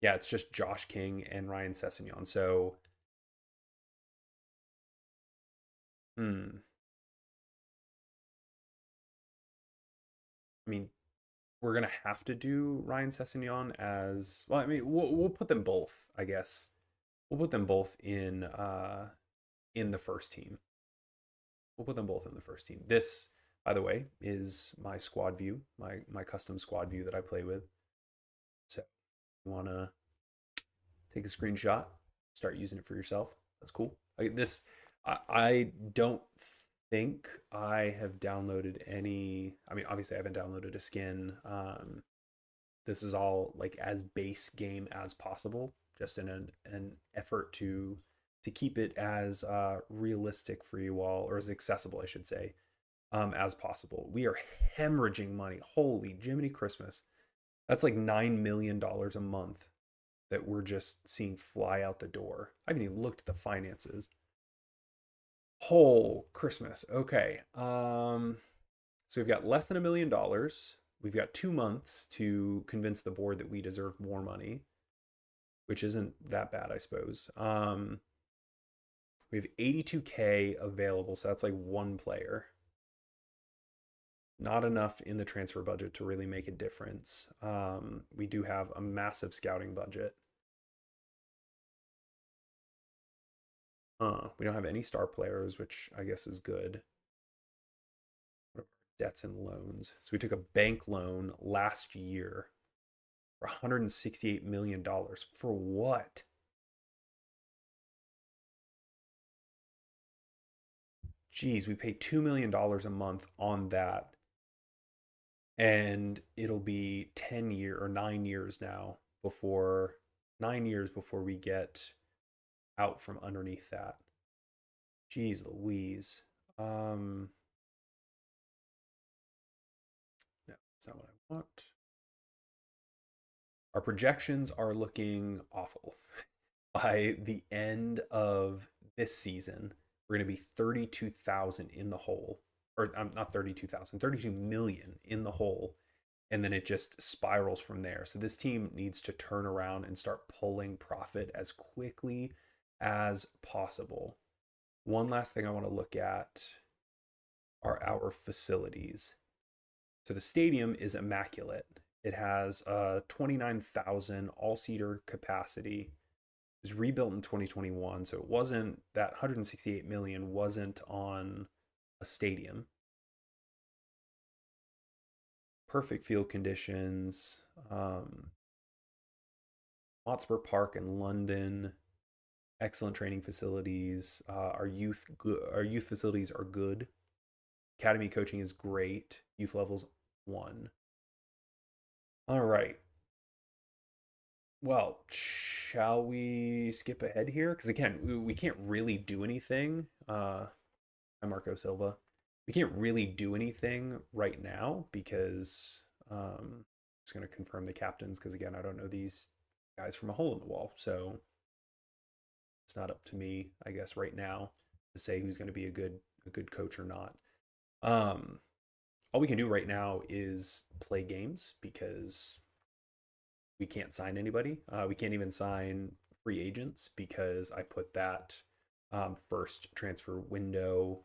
Yeah, it's just Josh King and Ryan Sessegnon. So, I mean, we're gonna have to do Ryan Sessegnon as well. I mean, we'll put them both, I guess. We'll put them both in the first team. We'll put them both in the first team. This, by the way, is my squad view, my custom squad view that I play with. So, if you wanna take a screenshot, start using it for yourself. That's cool. Like this, I don't think I have downloaded any. I mean, obviously, I haven't downloaded a skin. This is all like as base game as possible, just in an effort to keep it as realistic for you all, or as accessible, I should say, as possible. We are hemorrhaging money. Holy Jiminy Christmas! That's like $9 million a month that we're just seeing fly out the door. I haven't even looked at the finances. Whole Christmas. Okay. So we've got less than $1 million. We've got 2 months to convince the board that we deserve more money, which isn't that bad, I suppose. We have 82K available, so that's like one player. Not enough in the transfer budget to really make a difference. We do have a massive scouting budget. We don't have any star players, which I guess is good. What are our debts and loans? So we took a bank loan last year for $168 million. For what? Geez, we pay $2 million a month on that. And it'll be 9 years now before 9 years before we get out from underneath that. Jeez Louise. No, that's not what I want. Our projections are looking awful. By the end of this season, we're going to be 32,000 in the hole. Or not 32,000, 32 million in the hole. And then it just spirals from there. So this team needs to turn around and start pulling profit as quickly as possible. One last thing I want to look at are our facilities. So the stadium is immaculate. It has a 29,000 all-seater capacity. It was rebuilt in 2021, so it wasn't that 168 million wasn't on a stadium. Perfect field conditions. Hotspur Park in London. Excellent training facilities. Our youth facilities are good. Academy coaching is great. Youth levels 1. All right. Well, shall we skip ahead here? Because again, we can't really do anything. I'm Marco Silva. We can't really do anything right now because I'm just going to confirm the captains because again, I don't know these guys from a hole in the wall. So it's not up to me, I guess, right now to say who's going to be a good coach or not. All we can do right now is play games because we can't sign anybody. We can't even sign free agents because I put that first transfer window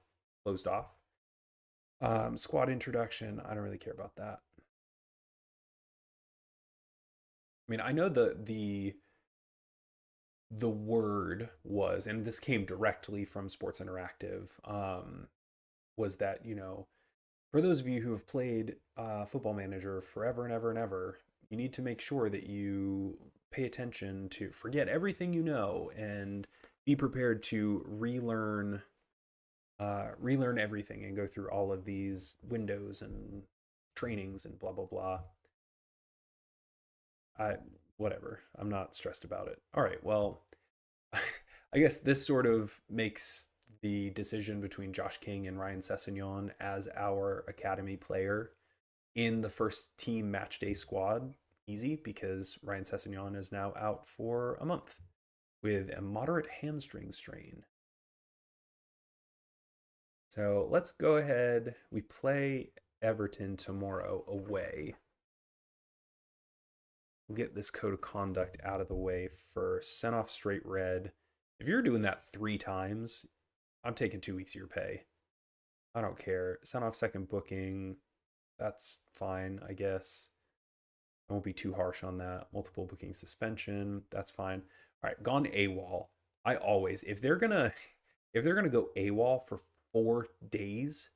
closed off. Squad introduction, I don't really care about that. I mean, I know the word was, and this came directly from Sports Interactive, was that, for those of you who have played Football Manager forever and ever and ever, you need to make sure that you pay attention to forget everything you know and be prepared to relearn everything and go through all of these windows and trainings and blah blah blah. I Whatever. I'm not stressed about it. All right. Well, I guess this sort of makes the decision between Josh King and Ryan Sessegnon as our academy player in the first team match day squad easy because Ryan Sessegnon is now out for a month with a moderate hamstring strain. So let's go ahead. We play Everton tomorrow away. We'll get this code of conduct out of the way first. Sent off straight red. If you're doing that 3 times, I'm taking 2 weeks of your pay. I don't care. Sent off second booking. That's fine, I guess. I won't be too harsh on that. Multiple booking suspension. That's fine. All right, gone AWOL. I always, if they're gonna go AWOL for 4 days,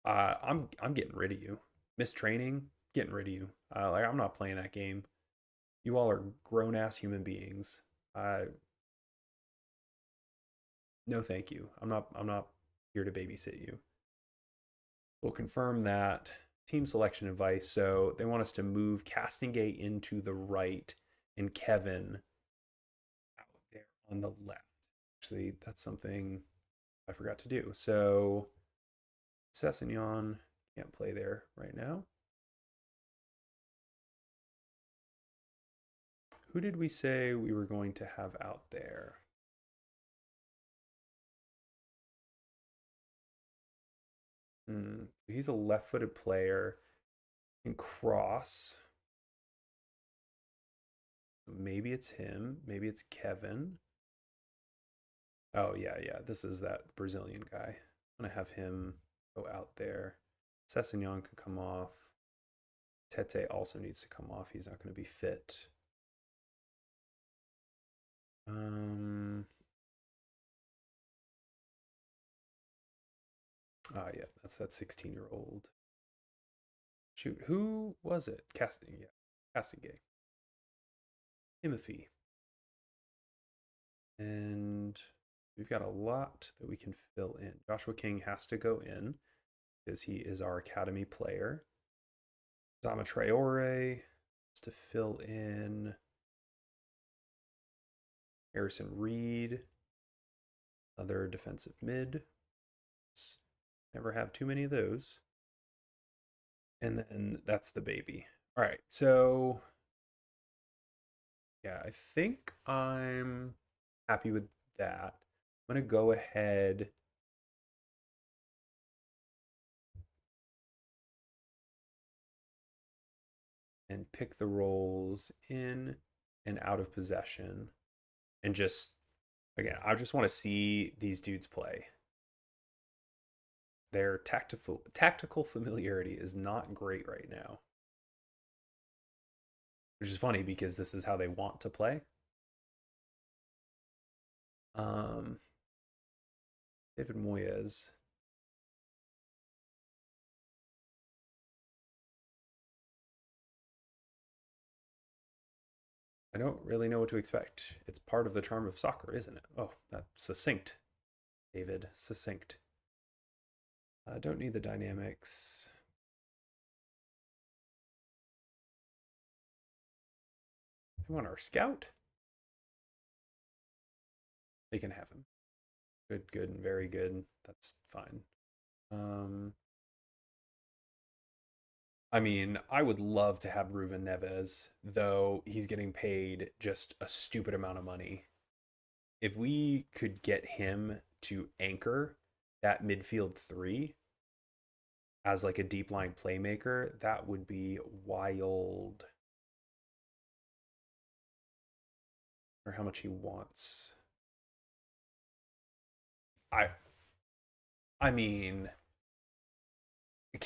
I'm getting rid of you. Missed training, getting rid of you. Like I'm not playing that game. You all are grown ass human beings. No, thank you. I'm not here to babysit you. We'll confirm that team selection advice. So they want us to move Castingate into the right and Kevin out there on the left. Actually, that's something I forgot to do. So Sessignon can't play there right now. Who did we say we were going to have out there? He's a left-footed player in cross. Maybe it's him. Maybe it's Kevin. Oh, yeah, yeah. This is that Brazilian guy. I'm going to have him go out there. Sessignon can come off. Tete also needs to come off. He's not going to be fit. Yeah, that's that 16-year-old. Shoot, who was it? Castingay. Timothy. And we've got a lot that we can fill in. Joshua King has to go in because he is our academy player. Dama Traore has to fill in. Harrison Reed, other defensive mid. Never have too many of those. And then that's the baby. All right, so yeah, I think I'm happy with that. I'm going to go ahead and pick the roles in and out of possession. And just, again, I just want to see these dudes play. Their tactical familiarity is not great right now. Which is funny because this is how they want to play. David Moyes. I don't really know what to expect. It's part of the charm of soccer, isn't it? Oh, that's succinct. David, succinct. I don't need the dynamics. They want our scout? They can have him. Good, good, and very good. That's fine. I mean, I would love to have Ruben Neves, though he's getting paid just a stupid amount of money. If we could get him to anchor that midfield three as like a deep line playmaker, that would be wild. Or how much he wants. I I mean, a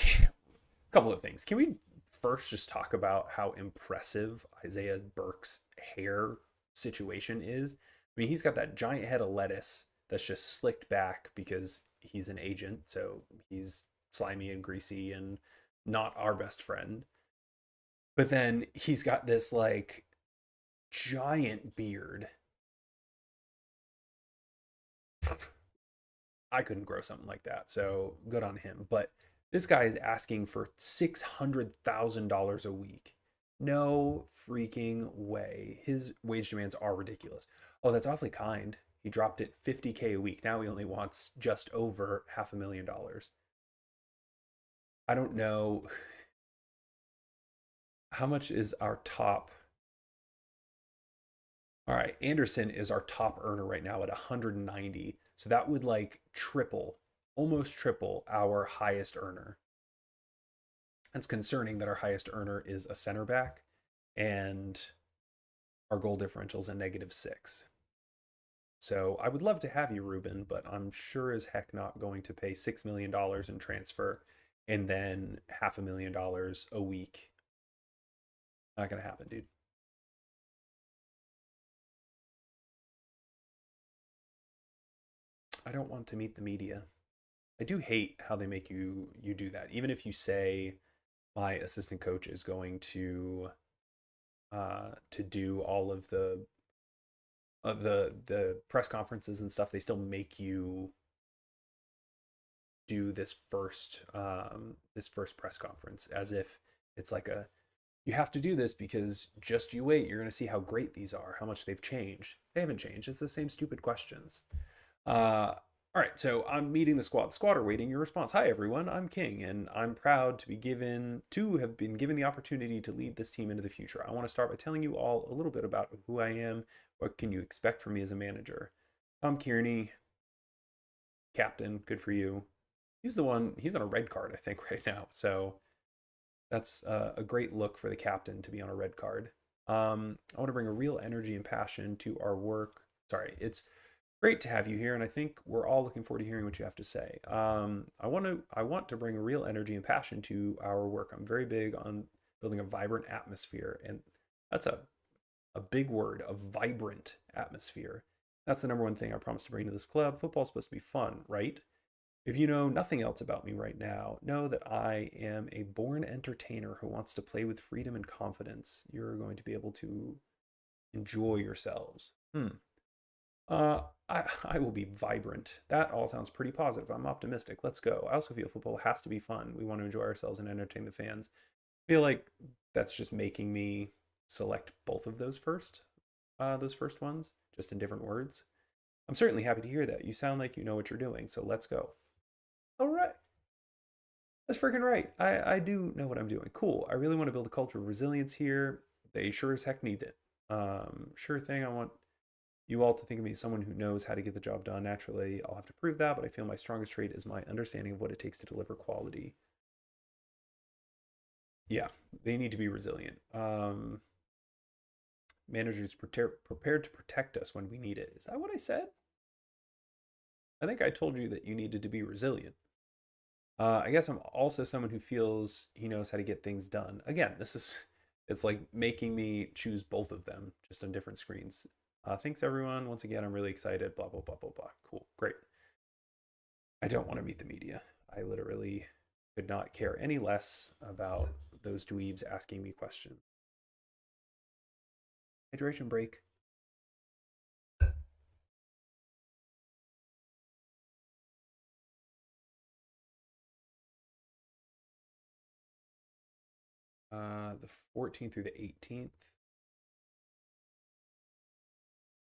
couple of things. Can we first just talk about how impressive Isaiah Burke's hair situation is? I mean, he's got that giant head of lettuce that's just slicked back because he's an agent, so he's slimy and greasy and not our best friend. But then he's got this like giant beard. I couldn't grow something like that, so good on him. But this guy is asking for $600,000 a week. No freaking way. His wage demands are ridiculous. Oh, that's awfully kind. He dropped it 50K a week. Now he only wants just over $500,000. I don't know how much is our top. All right, Anderson is our top earner right now at 190. So that would like triple, almost triple our highest earner. It's concerning that our highest earner is a center back and our goal differential is a -6. So I would love to have you, Ruben, but I'm sure as heck not going to pay $6 million in transfer and then $500,000 a week. Not going to happen, dude. I don't want to meet the media. I do hate how they make you do that. Even if you say my assistant coach is going to do all of the the press conferences and stuff, they still make you do this first press conference as if it's like a you have to do this because just you wait, you're going to see how great these are, how much they've changed. They haven't changed. It's the same stupid questions. All right, so I'm meeting the squad. The squad are waiting your response. Hi everyone, I'm King, and I'm proud to have been given the opportunity to lead this team into the future. I want to start by telling you all a little bit about who I am. What can you expect from me as a manager? Tom Kearney, captain, good for you. He's the one. He's on a red card, I think, right now. So that's a great look for the captain to be on a red card. I want to bring a real energy and passion to our work. Sorry, it's great to have you here, and I think we're all looking forward to hearing what you have to say. I want to bring a real energy and passion to our work. I'm very big on building a vibrant atmosphere, and that's a big word, a vibrant atmosphere. That's the number one thing I promise to bring to this club. Football's supposed to be fun, right? If you know nothing else about me right now, know that I am a born entertainer who wants to play with freedom and confidence. You're going to be able to enjoy yourselves. I will be vibrant. That all sounds pretty positive. I'm optimistic. Let's go. I also feel football has to be fun. We want to enjoy ourselves and entertain the fans. I feel like that's just making me select both of those first ones, just in different words. I'm certainly happy to hear that. You sound like you know what you're doing, so let's go. All right. That's freaking right. I do know what I'm doing. Cool. I really want to build a culture of resilience here. They sure as heck need it. Sure thing. I want you all to think of me as someone who knows how to get the job done. Naturally, I'll have to prove that, but I feel my strongest trait is my understanding of what it takes to deliver quality. Yeah, they need to be resilient. Managers prepared to protect us when we need it. Is that what I said? I think I told you that you needed to be resilient. I guess I'm also someone who feels he knows how to get things done. Again, it's like making me choose both of them just on different screens. Thanks everyone. Once again, I'm really excited. Blah, blah, blah, blah, blah. Cool. Great. I don't want to meet the media. I literally could not care any less about those dweebs asking me questions. Hydration break. The 14th through the 18th.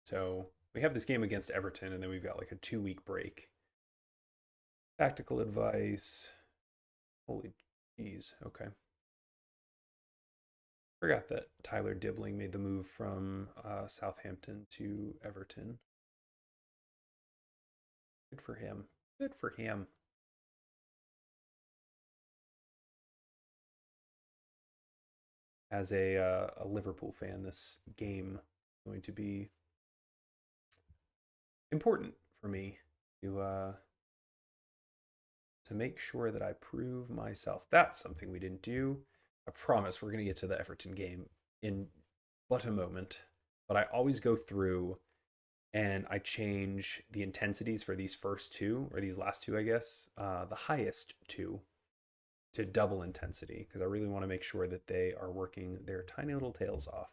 So we have this game against Everton, and then we've got like a 2-week break. Tactical advice. Holy jeez. Okay. Forgot that Tyler Dibbling made the move from Southampton to Everton. Good for him. Good for him. As a Liverpool fan, this game is going to be important for me to make sure that I prove myself. That's something we didn't do. I promise we're going to get to the Everton game in but a moment. But I always go through and I change the intensities for these first two, or these last two, I guess, the highest two, to double intensity, because I really want to make sure that they are working their tiny little tails off.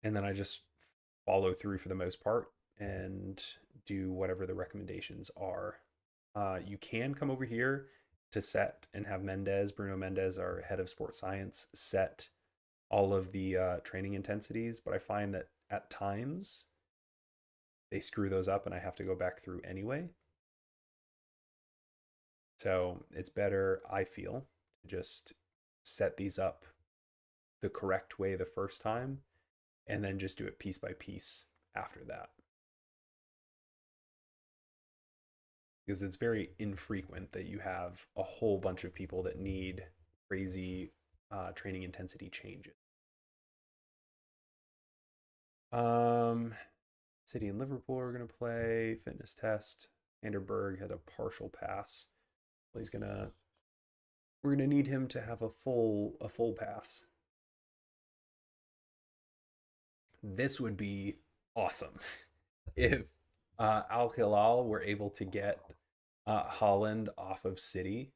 And then I just follow through for the most part and do whatever the recommendations are. You can come over here to set and have Bruno Mendez, our head of sports science, set all of the training intensities, but I find that at times they screw those up and I have to go back through anyway. So it's better, I feel, to just set these up the correct way the first time and then just do it piece by piece after that. Because it's very infrequent that you have a whole bunch of people that need crazy training intensity changes. City and Liverpool are going to play fitness test. Vanderberg had a partial pass. We're gonna need him to have a full pass. This would be awesome if Al Hilal were able to get Holland off of City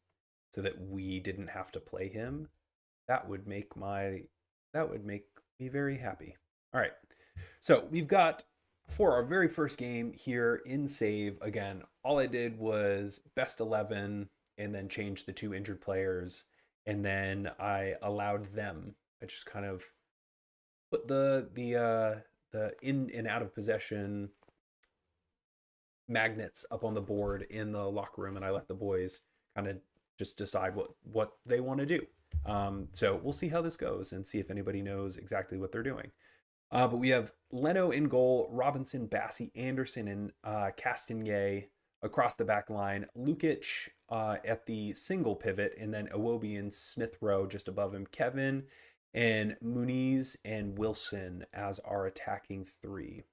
so that we didn't have to play him. That would make me very happy. All right. So we've got for our very first game here in save. Again, all I did was best 11 and then change the two injured players. And then I allowed them. I just kind of put the in and out of possession magnets up on the board in the locker room, and I let the boys kind of just decide what they want to do. So we'll see how this goes and see if anybody knows exactly what they're doing. But we have Leno in goal, Robinson, Bassi, Anderson, and Castagnier across the back line. Lukic at the single pivot, and then Iwobi and Smith Rowe just above him. Kevin and Muniz and Wilson as our attacking three.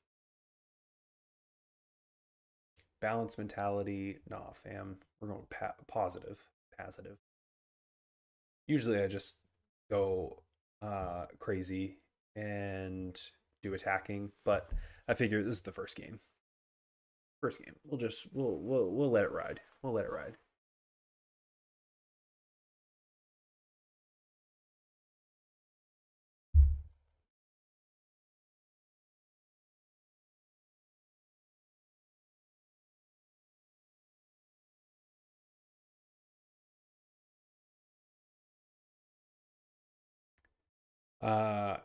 Balance mentality. Nah, fam. We're going positive. Usually I just go crazy and do attacking, but I figure this is the first game. We'll let it ride. We'll let it ride.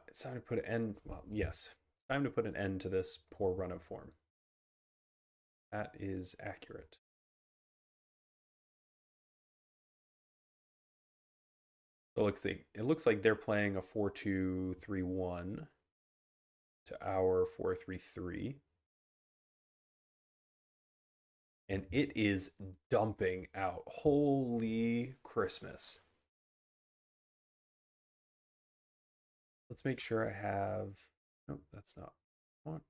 It's time to put an end. Well, yes, it's time to put an end to this poor run of form. That is accurate. It looks like they're playing a 4-2-3-1 to our 4-3-3. And it is dumping out. Holy Christmas. Let's make sure I have. Nope, that's not what.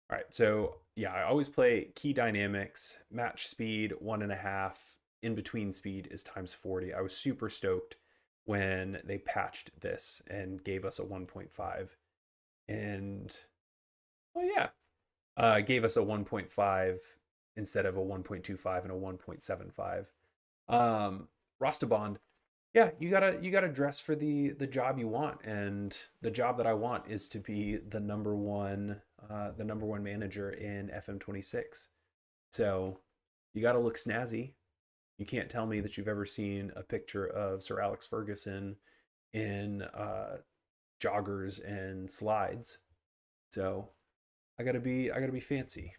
All right, so yeah, I always play key dynamics, match speed 1.5, in between speed is times 40. I was super stoked when they patched this and gave us a 1.5. And oh yeah, gave us a 1.5 instead of a 1.25 and a 1.75. Rostabond, yeah, you gotta dress for the job you want, and the job that I want is to be the number one manager in FM26. So you gotta look snazzy. You can't tell me that you've ever seen a picture of Sir Alex Ferguson in joggers and slides. So I gotta be fancy.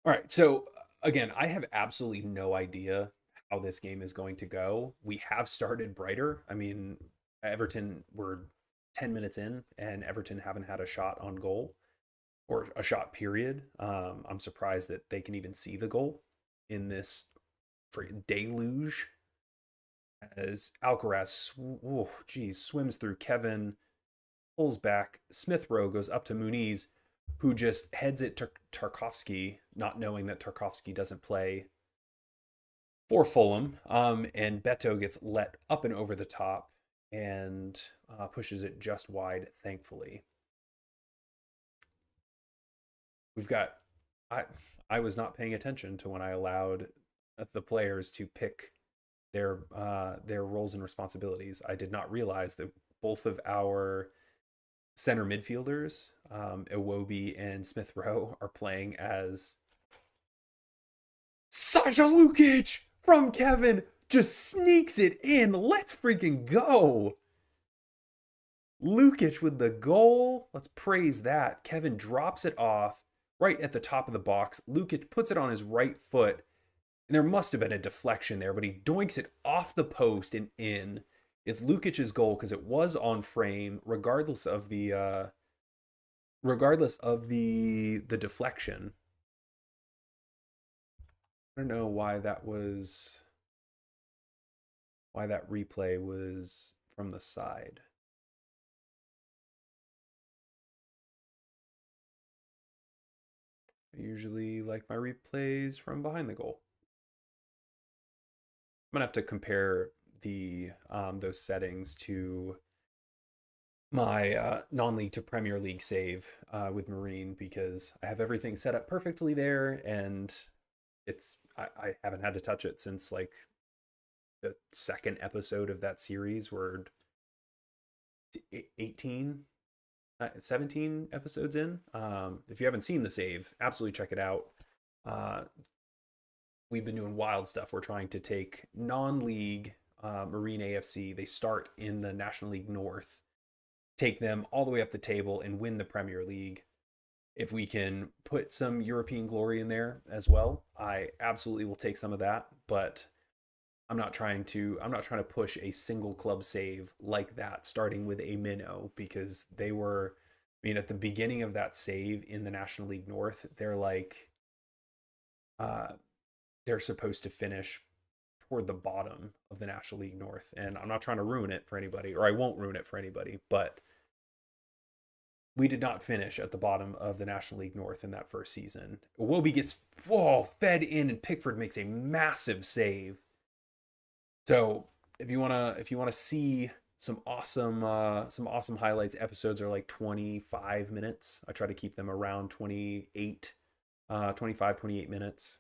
All right, so again, I have absolutely no idea how this game is going to go. We have started brighter. I mean, Everton were 10 minutes in, and Everton haven't had a shot on goal or a shot period. I'm surprised that they can even see the goal in this deluge as Alcaraz, oh, geez, swims through Kevin, pulls back. Smith Rowe goes up to Muniz, who just heads it to Tarkovsky, not knowing that Tarkovsky doesn't play for Fulham. And Beto gets let up and over the top and pushes it just wide, thankfully. We've got. I I was not paying attention to when I allowed the players to pick their roles and responsibilities. I did not realize that both of our center midfielders, Iwobi and Smith Rowe, are playing as Sasha Lukic from Kevin. Just sneaks it in. Let's freaking go. Lukic with the goal. Let's praise that. Kevin drops it off right at the top of the box. Lukic puts it on his right foot. And there must have been a deflection there, but he doinks it off the post and in. It's Lukic's goal because it was on frame, regardless of the deflection. I don't know why that replay was from the side. I usually like my replays from behind the goal. I'm gonna have to compare the those settings to my non-league to Premier League save with Marine, because I have everything set up perfectly there, and I haven't had to touch it since like the second episode of that series. We're 18, 17 episodes in. If you haven't seen the save, absolutely check it out. We've been doing wild stuff. We're trying to take non-league Marine AFC. They start in the National League North, take them all the way up the table and win the Premier League. If we can put some European glory in there as well, I absolutely will take some of that. But I'm not trying to push a single club save like that, starting with a minnow, because they were, I mean, at the beginning of that save in the National League North, they're like, they're supposed to finish toward the bottom of the National League North. And I'm not trying to ruin it for anybody, or I won't ruin it for anybody, but we did not finish at the bottom of the National League North in that first season. Iwobi gets fed in, and Pickford makes a massive save. So if you wanna see some awesome highlights, episodes are like 25 minutes. I try to keep them around 28 minutes.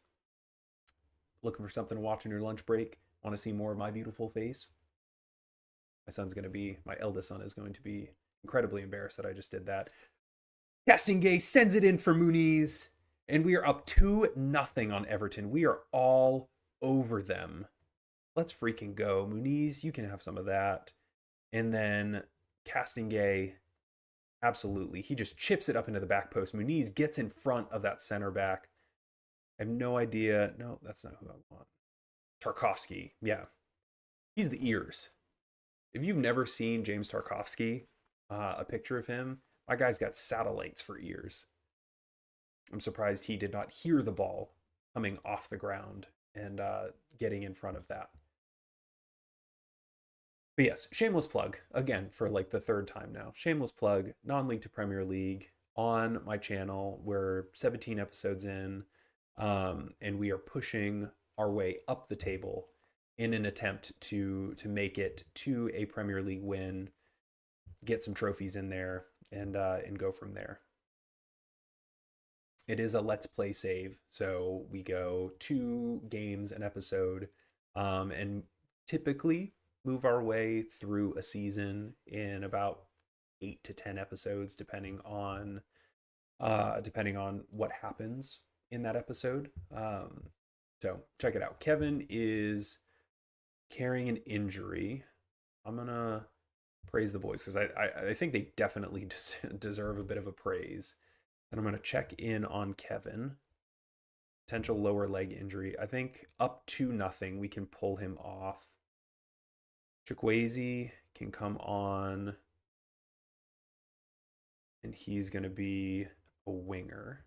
Looking for something to watch on your lunch break? Want to see more of my beautiful face? My eldest son is going to be incredibly embarrassed that I just did that. Castingay sends it in for Muniz, and we are up 2-0 on Everton. We are all over them. Let's freaking go. Muniz, you can have some of that. And then Castingay, absolutely. He just chips it up into the back post. Muniz gets in front of that center back. I have no idea. No, that's not who I want. Tarkovsky. Yeah. He's the ears. If you've never seen James Tarkovsky, a picture of him, my guy's got satellites for ears. I'm surprised he did not hear the ball coming off the ground and getting in front of that. But yes, shameless plug, again, for like the third time now. Shameless plug, non-league to Premier League on my channel. We're 17 episodes in. And we are pushing our way up the table in an attempt to make it to a Premier League win, get some trophies in there, and go from there. It is a let's play save, so we go 2 games an episode, and typically move our way through a season in about 8 to 10 episodes, depending on what happens in that episode. So check it out. Kevin is carrying an injury. I'm gonna praise the boys because I think they definitely deserve a bit of a praise. And I'm gonna check in on Kevin. Potential lower leg injury. I think up 2-0 we can pull him off. Chukwueze can come on, and he's gonna be a winger.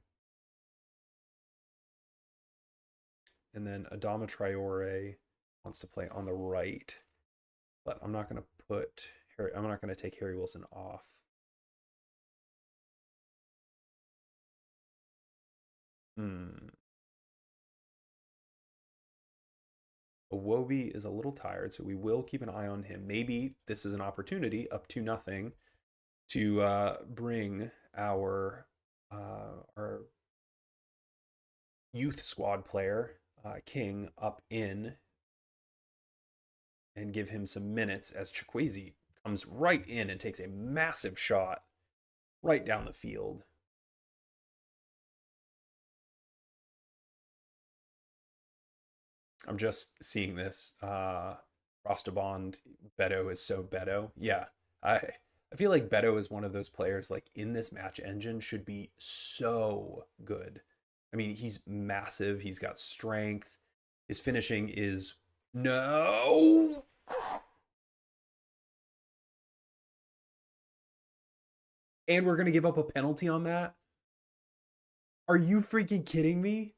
And then Adama Traore wants to play on the right, but I'm not going to take Harry Wilson off. Iwobi is a little tired, so we will keep an eye on him. Maybe this is an opportunity, up 2-0, to bring our youth squad player, King, up in and give him some minutes as Chukwueze comes right in and takes a massive shot right down the field. I'm just seeing this. Rostabond, Beto is so Beto. Yeah, I feel like Beto is one of those players like in this match engine should be so good. I mean, he's massive. He's got strength. His finishing is no. And we're going to give up a penalty on that? Are you freaking kidding me?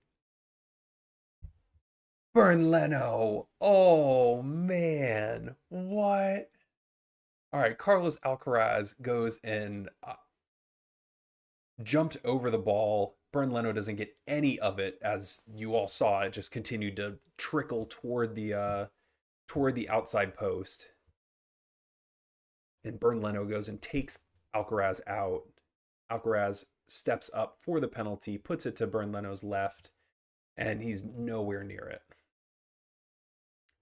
Burn Leno. Oh, man. What? All right, Carlos Alcaraz goes and jumped over the ball. Burn Leno doesn't get any of it, as you all saw. It just continued to trickle toward the outside post. And Burn Leno goes and takes Alcaraz out. Alcaraz steps up for the penalty, puts it to Burn Leno's left, and he's nowhere near it.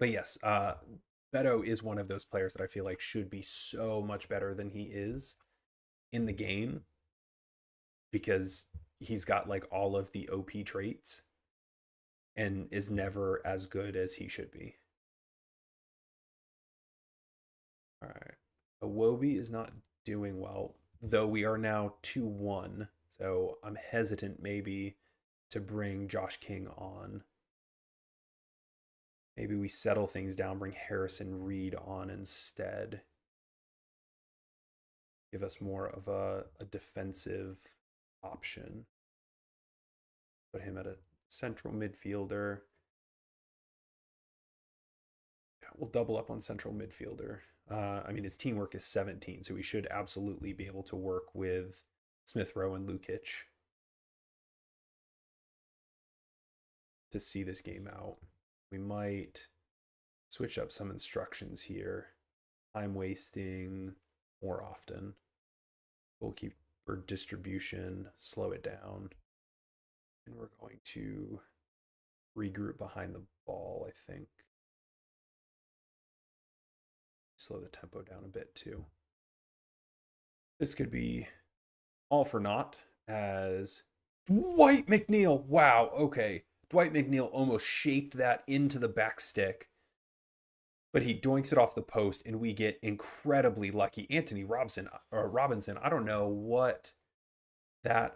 But yes, Beto is one of those players that I feel like should be so much better than he is in the game because he's got like all of the OP traits and is never as good as he should be. All right. Awobi is not doing well, though we are now 2-1. So I'm hesitant maybe to bring Josh King on. Maybe we settle things down, bring Harrison Reed on instead. Give us more of a defensive option. Put him at a central midfielder. We'll double up on central midfielder. I mean, his teamwork is 17, so we should absolutely be able to work with Smith Rowe and Lukic to see this game out. We might switch up some instructions here. Time wasting more often. Goalkeeper distribution, slow it down. And we're going to regroup behind the ball, I think. Slow the tempo down a bit too. This could be all for naught as Dwight McNeil. Wow, okay. Dwight McNeil almost shaped that into the back stick, but he doinks it off the post, and we get incredibly lucky. Anthony Robinson, I don't know what that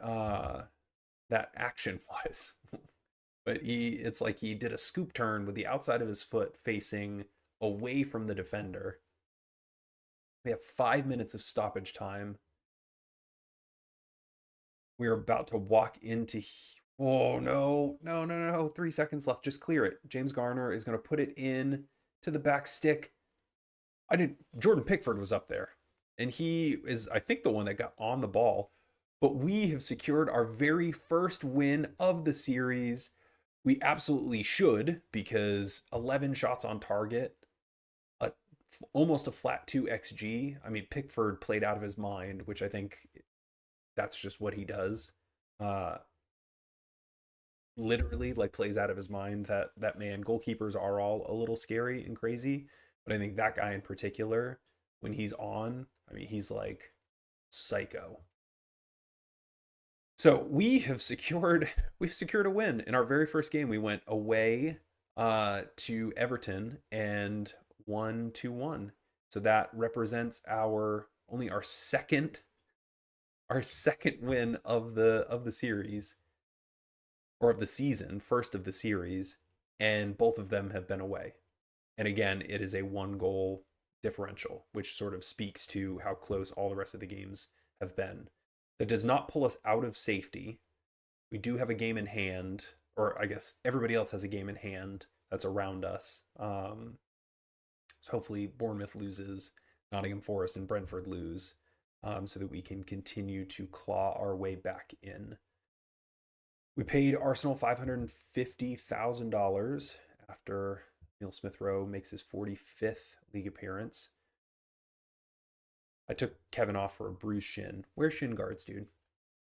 that action was, but it's like he did a scoop turn with the outside of his foot facing away from the defender. We have 5 minutes of stoppage time. We're about to walk into. Oh, no. 3 seconds left. Just clear it. James Garner is going to put it in to the back stick. Jordan Pickford was up there, and he is, I think, the one that got on the ball. But we have secured our very first win of the series. We absolutely should, because 11 shots on target, almost a flat 2 XG. I mean, Pickford played out of his mind, which I think that's just what he does. Literally, like, plays out of his mind. That man. Goalkeepers are all a little scary and crazy, but I think that guy in particular, when he's on, I mean, he's like psycho. So we've secured a win in our very first game. We went away to Everton and won 2-1. So that represents our second win of the series, or of the season, first of the series, and both of them have been away. And again, it is a 1-goal differential, which sort of speaks to how close all the rest of the games have been. That does not pull us out of safety. We do have a game in hand, or I guess everybody else has a game in hand that's around us. So hopefully Bournemouth loses, Nottingham Forest and Brentford lose, so that we can continue to claw our way back in. We paid Arsenal $550,000 after Neil Smith Rowe makes his 45th league appearance. I took Kevin off for a bruised shin. Wear shin guards, dude.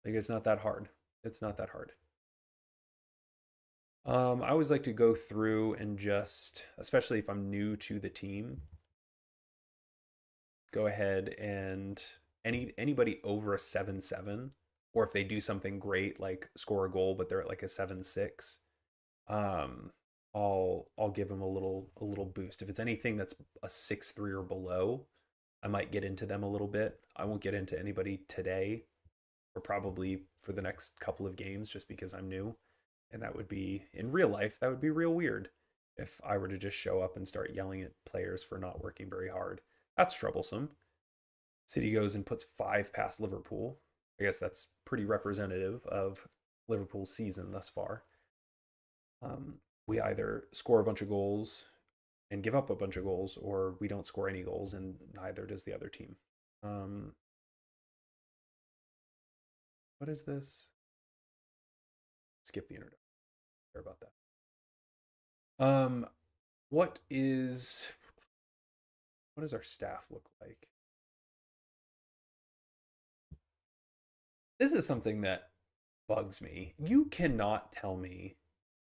Like, it's not that hard. It's not that hard. I always like to go through and just, especially if I'm new to the team, go ahead and anybody over a 7-7, or if they do something great like score a goal but they're at like a 7-6, I'll give them a little boost. If it's anything that's a 6-3 or below, I might get into them a little bit. I won't get into anybody today, or probably for the next couple of games, just because I'm new. And that would be, in real life, that would be real weird if I were to just show up and start yelling at players for not working very hard. That's troublesome. City goes and puts 5 past Liverpool. I guess that's pretty representative of Liverpool's season thus far. We either score a bunch of goals and give up a bunch of goals, or we don't score any goals, and neither does the other team. What is this? Skip the introduction. Care about that. What does our staff look like? This is something that bugs me. You cannot tell me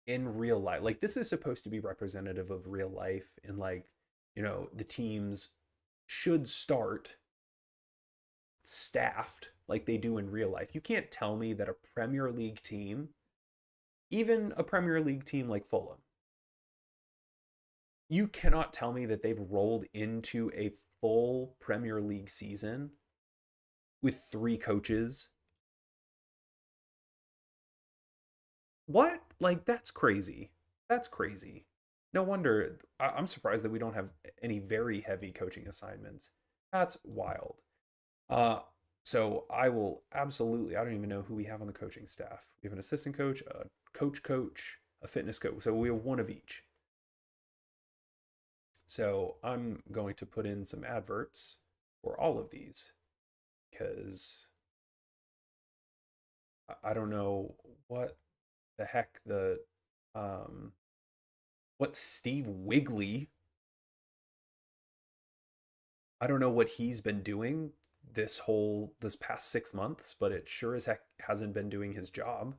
in real life. Like this is supposed to be representative of real life, and like, the teams should start staffed like they do in real life. You can't tell me that a Premier League team, even a Premier League team like Fulham, you cannot tell me that they've rolled into a full Premier League season with 3 coaches. What? Like, that's crazy. That's crazy. No wonder. I'm surprised that we don't have any very heavy coaching assignments. That's wild. Uh, so I will absolutely, I don't even know who we have on the coaching staff. We have an assistant coach, a coach, a fitness coach. So we have one of each. So I'm going to put in some adverts for all of these because I don't know what the heck um what Steve Wigley, I don't know what he's been doing this past 6 months, but it sure as heck hasn't been doing his job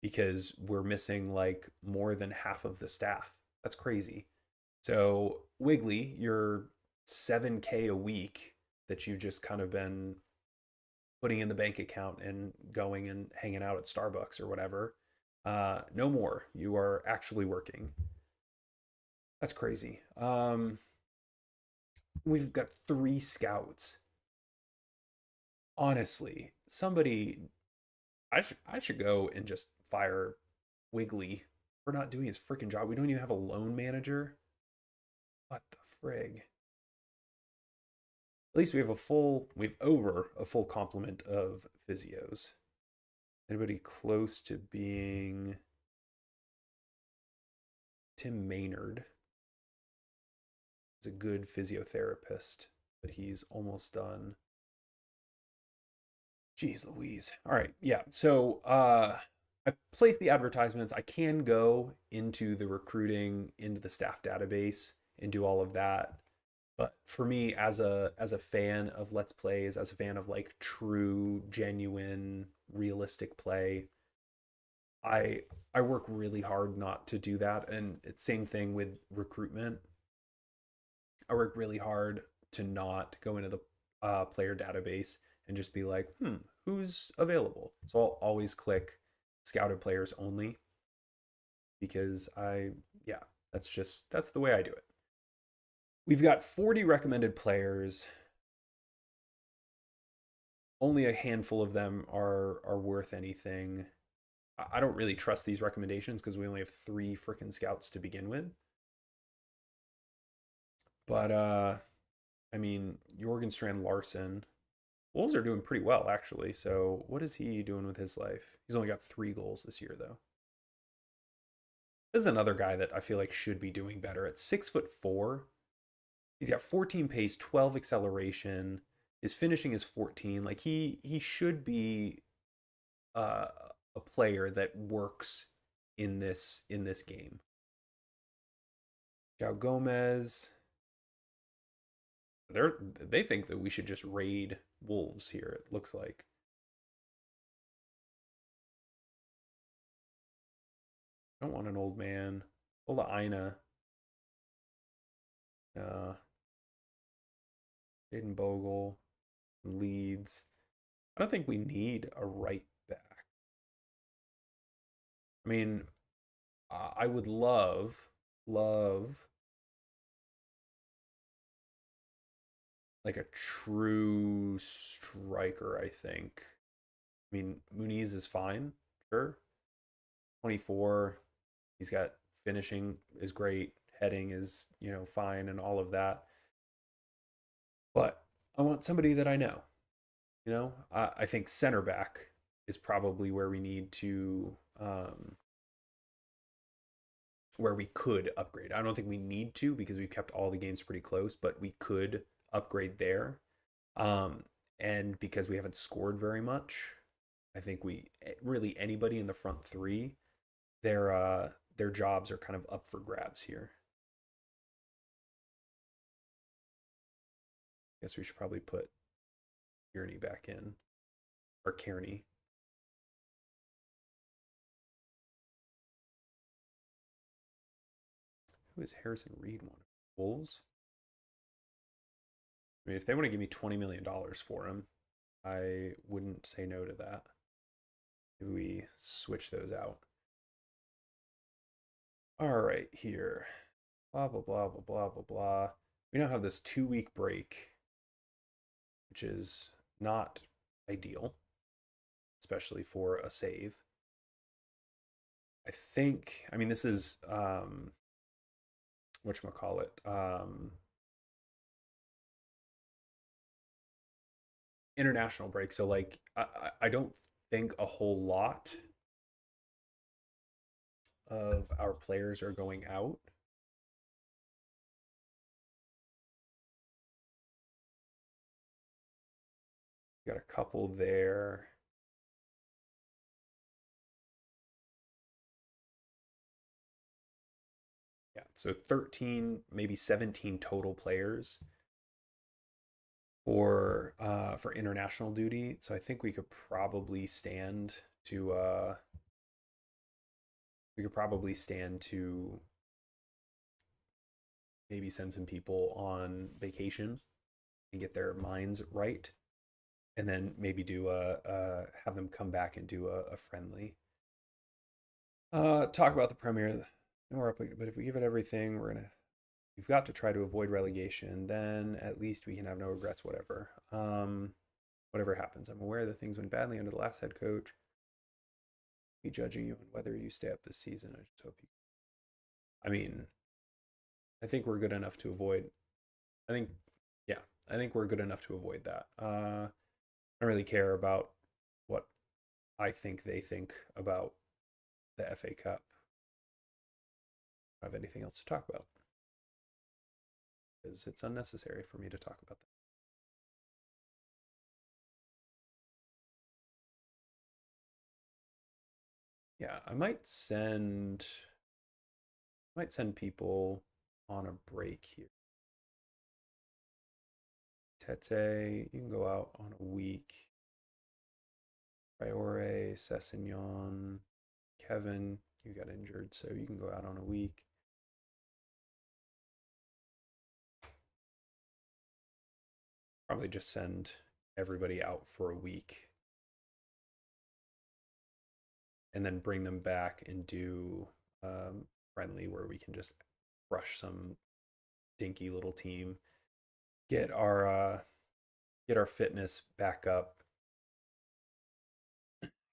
because we're missing like more than half of the staff. That's crazy. So Wigley, your 7K a week that you've just kind of been putting in the bank account and going and hanging out at Starbucks or whatever. No more. You are actually working. That's crazy. We've got 3 scouts. Honestly, somebody, I should go and just fire Wigley for not doing his freaking job. We don't even have a loan manager. What the frig? At least we've over a full complement of physios. Anybody close to being Tim Maynard? He's a good physiotherapist, but he's almost done. Jeez Louise. All right. Yeah. So I placed the advertisements. I can go into the recruiting, into the staff database and do all of that. But for me, as a fan of Let's Plays, as a fan of like true, genuine, realistic play, I I work really hard not to do that. And it's same thing with recruitment. I work really hard to not go into the player database and just be like, who's available? So I'll always click scouted players only because yeah, that's the way I do it. We've got 40 recommended players. Only a handful of them are worth anything. I don't really trust these recommendations because we only have 3 freaking scouts to begin with. But I mean, Jorgen Strand Larson. Wolves are doing pretty well, actually. So, what is he doing with his life? He's only got 3 goals this year, though. This is another guy that I feel like should be doing better. At 6'4", he's got 14 pace, 12 acceleration. His finishing is 14. Like he should be uh, a player that works in this game. João Gomez. They think that we should just raid Wolves here. It looks like. I don't want an old man. Ola Aina. Uh, Jaden Bogle. Leeds. I don't think we need a right back. I mean, I would love like a true striker, I think. I mean, Muniz is fine, sure. 24, he's got finishing is great, heading is, fine and all of that. But I want somebody that I know. I think center back is probably where we need to where we could upgrade. I don't think we need to because we've kept all the games pretty close, but we could upgrade there. Um, and because we haven't scored very much, I think we really anybody in the front 3, their jobs are kind of up for grabs here. Guess we should probably put Kearney back in or Kearney. Who is Harrison Reed one? Wolves? I mean, if they want to give me $20 million for him, I wouldn't say no to that. Maybe we switch those out. All right, here. Blah, blah, blah, blah, blah, blah, blah. We now have this 2-week break, which is not ideal, especially for a save. I think, I mean, this is, whatchamacallit, international break. So, like, I don't think a whole lot of our players are going out. Got a couple there. Yeah, so 13, maybe 17 total players for international duty. So I think we could probably stand to maybe send some people on vacation and get their minds right, and then maybe do have them come back and do a friendly. Talk about the Premier. No more update, but if we give it everything, we've got to try to avoid relegation. Then at least we can have no regrets. Whatever happens. I'm aware that things went badly under the last head coach. Be judging you on whether you stay up this season. I just hope you. I mean, I think we're good enough to avoid. I think we're good enough to avoid that. I don't really care about what I think they think about the FA Cup. I don't have anything else to talk about because it's unnecessary for me to talk about that. Yeah, I might send people on a break here. Tete, you can go out on a week. Priore, Sessignon, Kevin, you got injured, so you can go out on a week. Probably just send everybody out for a week and then bring them back and do friendly where we can just crush some dinky little team, get our fitness back up,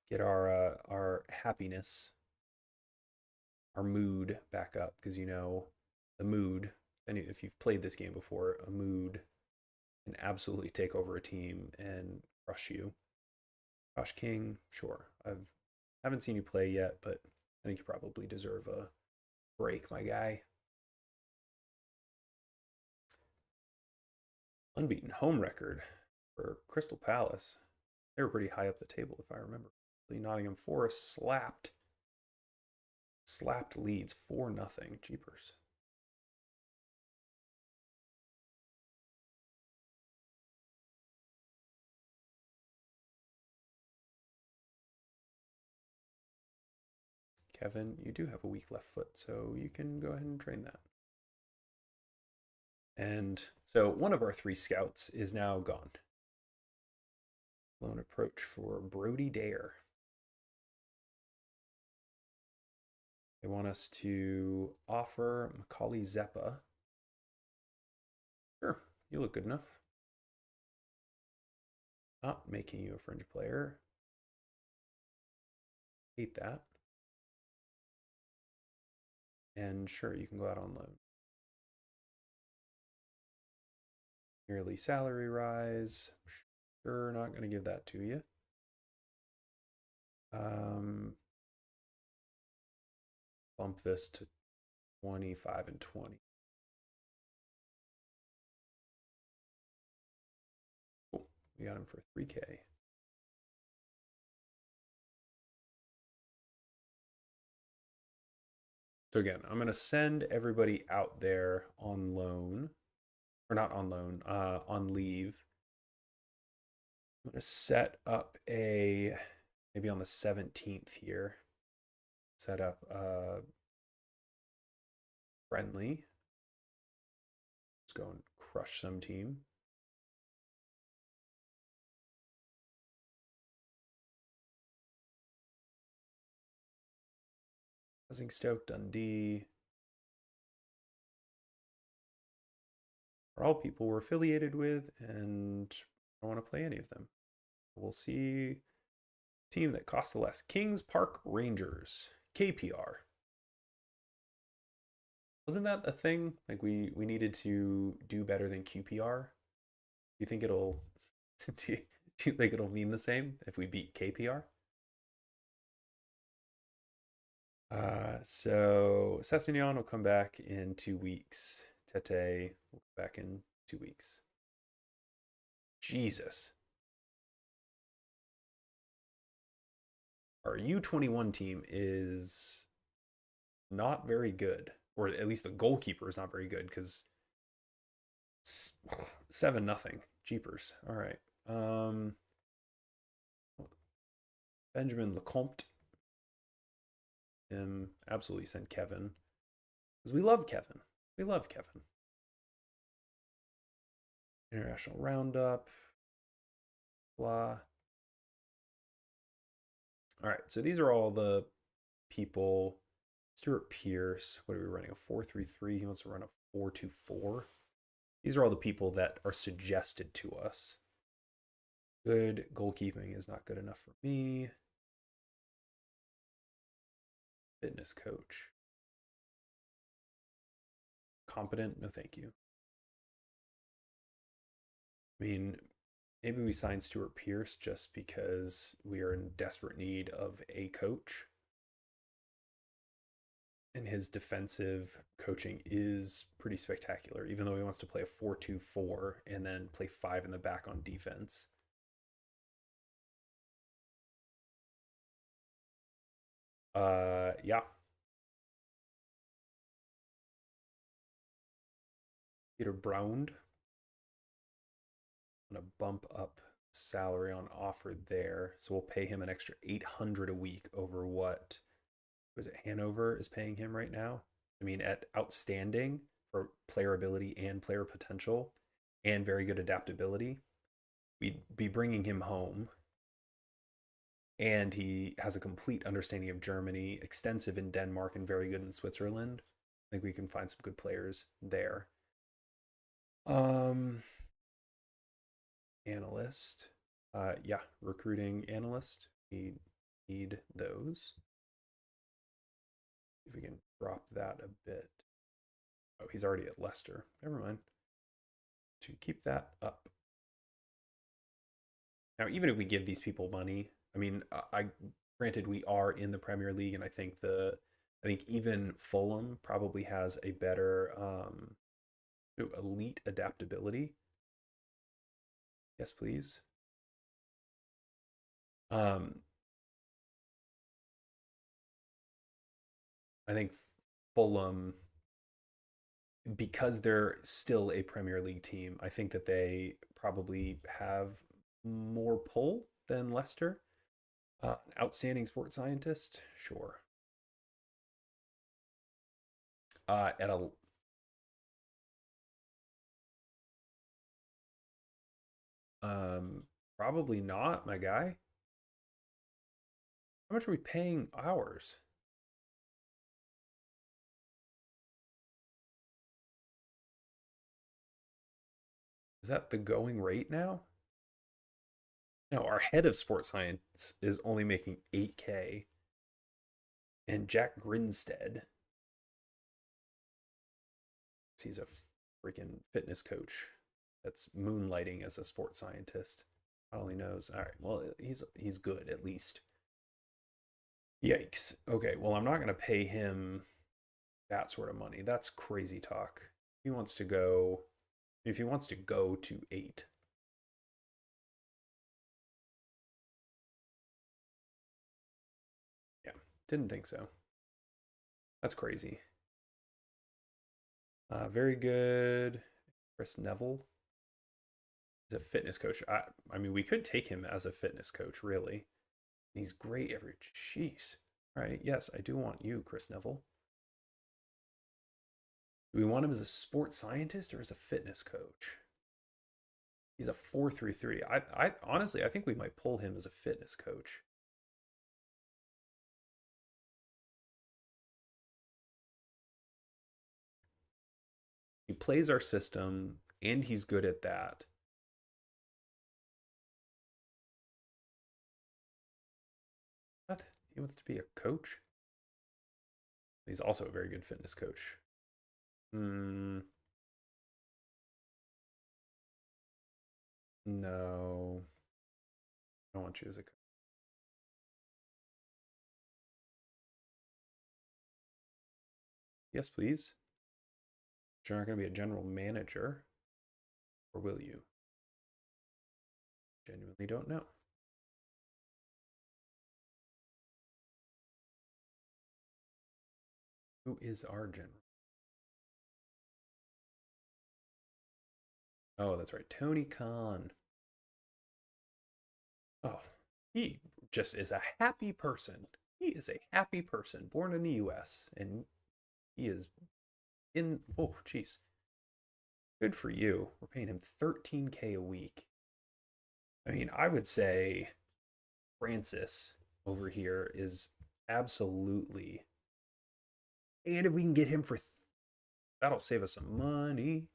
get our happiness, our mood back up, because the mood, and if you've played this game before, a mood can absolutely take over a team and crush you. Josh King, sure. I haven't seen you play yet, but I think you probably deserve a break, my guy. Unbeaten home record for Crystal Palace. They were pretty high up the table, if I remember. Nottingham Forest slapped Leeds 4-0. Jeepers. Kevin, you do have a weak left foot, so you can go ahead and train that. And so one of our 3 scouts is now gone. Lone approach for Brody Dare. They want us to offer Macaulay Zeppa. Sure, you look good enough. Not making you a fringe player. Hate that. And sure, you can go out on loan. Yearly salary rise. Sure, not going to give that to you. Bump this to 25 and 20. Cool. We got him for 3K. So again, I'm going to send everybody out there on loan, or not on loan, on leave. I'm going to set up maybe on the 17th here, set up a friendly. Let's go and crush some team. Basingstoke, Dundee. Are all people we're affiliated with, and I don't want to play any of them. We'll see. Team that costs the less. Kings Park Rangers, KPR. Wasn't that a thing? Like we needed to do better than QPR. Do you think it'll do you think it'll mean the same if we beat KPR? So Sessignon will come back in 2 weeks. Tete will come back in 2 weeks. Jesus. Our U21 team is not very good, or at least the goalkeeper is not very good because 7-0. Jeepers. All right. Benjamin Lecomte. Absolutely send Kevin because we love Kevin. We love Kevin. International Roundup. Blah. All right. So these are all the people. Stuart Pierce. What are we running? A 4-3-3. He wants to run a 4-2-4. These are all the people that are suggested to us. Good goalkeeping is not good enough for me. Fitness coach. Competent? No, thank you. I mean, maybe we sign Stuart Pierce just because we are in desperate need of a coach. And his defensive coaching is pretty spectacular, even though he wants to play a 4-2-4 and then play 5 in the back on defense. Yeah. Peter Brown. I'm gonna bump up salary on offer there, so we'll pay him an extra 800 a week over what was it Hanover is paying him right now. I mean, at outstanding for player ability and player potential and very good adaptability, we'd be bringing him home. And he has a complete understanding of Germany, extensive in Denmark, and very good in Switzerland. I think we can find some good players there. Analyst. Yeah, recruiting analyst. We need those. If we can drop that a bit. Oh, he's already at Leicester. Never mind. To keep that up. Now, even if we give these people money, I mean, I granted we are in the Premier League, and I think even Fulham probably has a better elite adaptability. Yes, please. I think Fulham, because they're still a Premier League team, I think that they probably have more pull than Leicester. An outstanding sports scientist, sure. At a probably not, my guy. How much are we paying hours? Is that the going rate now? No, our head of sports science is only making 8K. And Jack Grinstead, he's a freaking fitness coach that's moonlighting as a sports scientist. God only knows. All right, well, he's good at least. Yikes. Okay, well, I'm not going to pay him that sort of money. That's crazy talk. He wants to go, if he wants to go to 8. Yeah, didn't think so. That's crazy. Very good. Chris Neville is a fitness coach. I mean, we could take him as a fitness coach, really. He's great every. Jeez. All right. Yes, I do want you, Chris Neville. Do we want him as a sports scientist or as a fitness coach? He's a 4-3-3. I honestly, I think we might pull him as a fitness coach. He plays our system and he's good at that. What? He wants to be a coach? He's also a very good fitness coach. No. I don't want you as a coach. Yes, please. But you're not going to be a general manager. Or will you? Genuinely don't know. Who is our general? Oh, that's right. Tony Khan. Oh, he just is a happy person. He is a happy person born in the US. And he is in. Oh, jeez. Good for you. We're paying him 13K a week. I mean, I would say Francis over here is absolutely. And if we can get him for. That'll save us some money.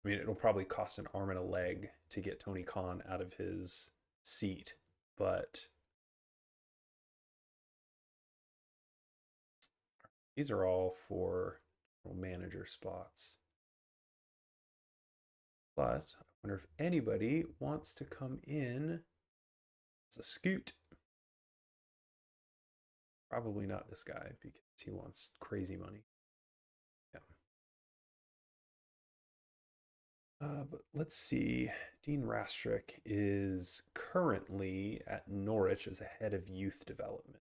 I mean, it'll probably cost an arm and a leg to get Tony Khan out of his seat, but these are all for manager spots. But I wonder if anybody wants to come in as a scoot. Probably not this guy because he wants crazy money. Yeah. But let's see. Dean Rastrick is currently at Norwich as a head of youth development.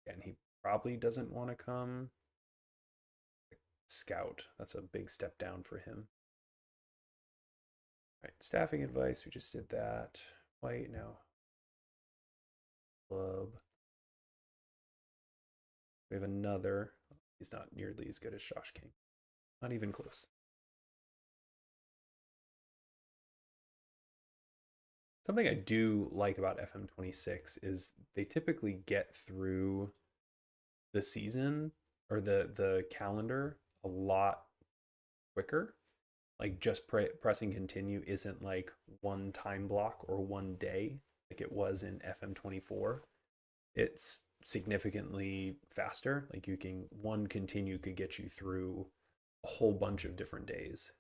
And he probably doesn't want to come scout. That's a big step down for him. All right, staffing advice. We just did that. White now. Club. We have another. He's not nearly as good as Josh King. Not even close. Something I do like about FM26 is they typically get through the season or the calendar a lot quicker. Like just pressing continue isn't like one time block or one day like it was in FM24. It's significantly faster. Like you can one continue could get you through a whole bunch of different days.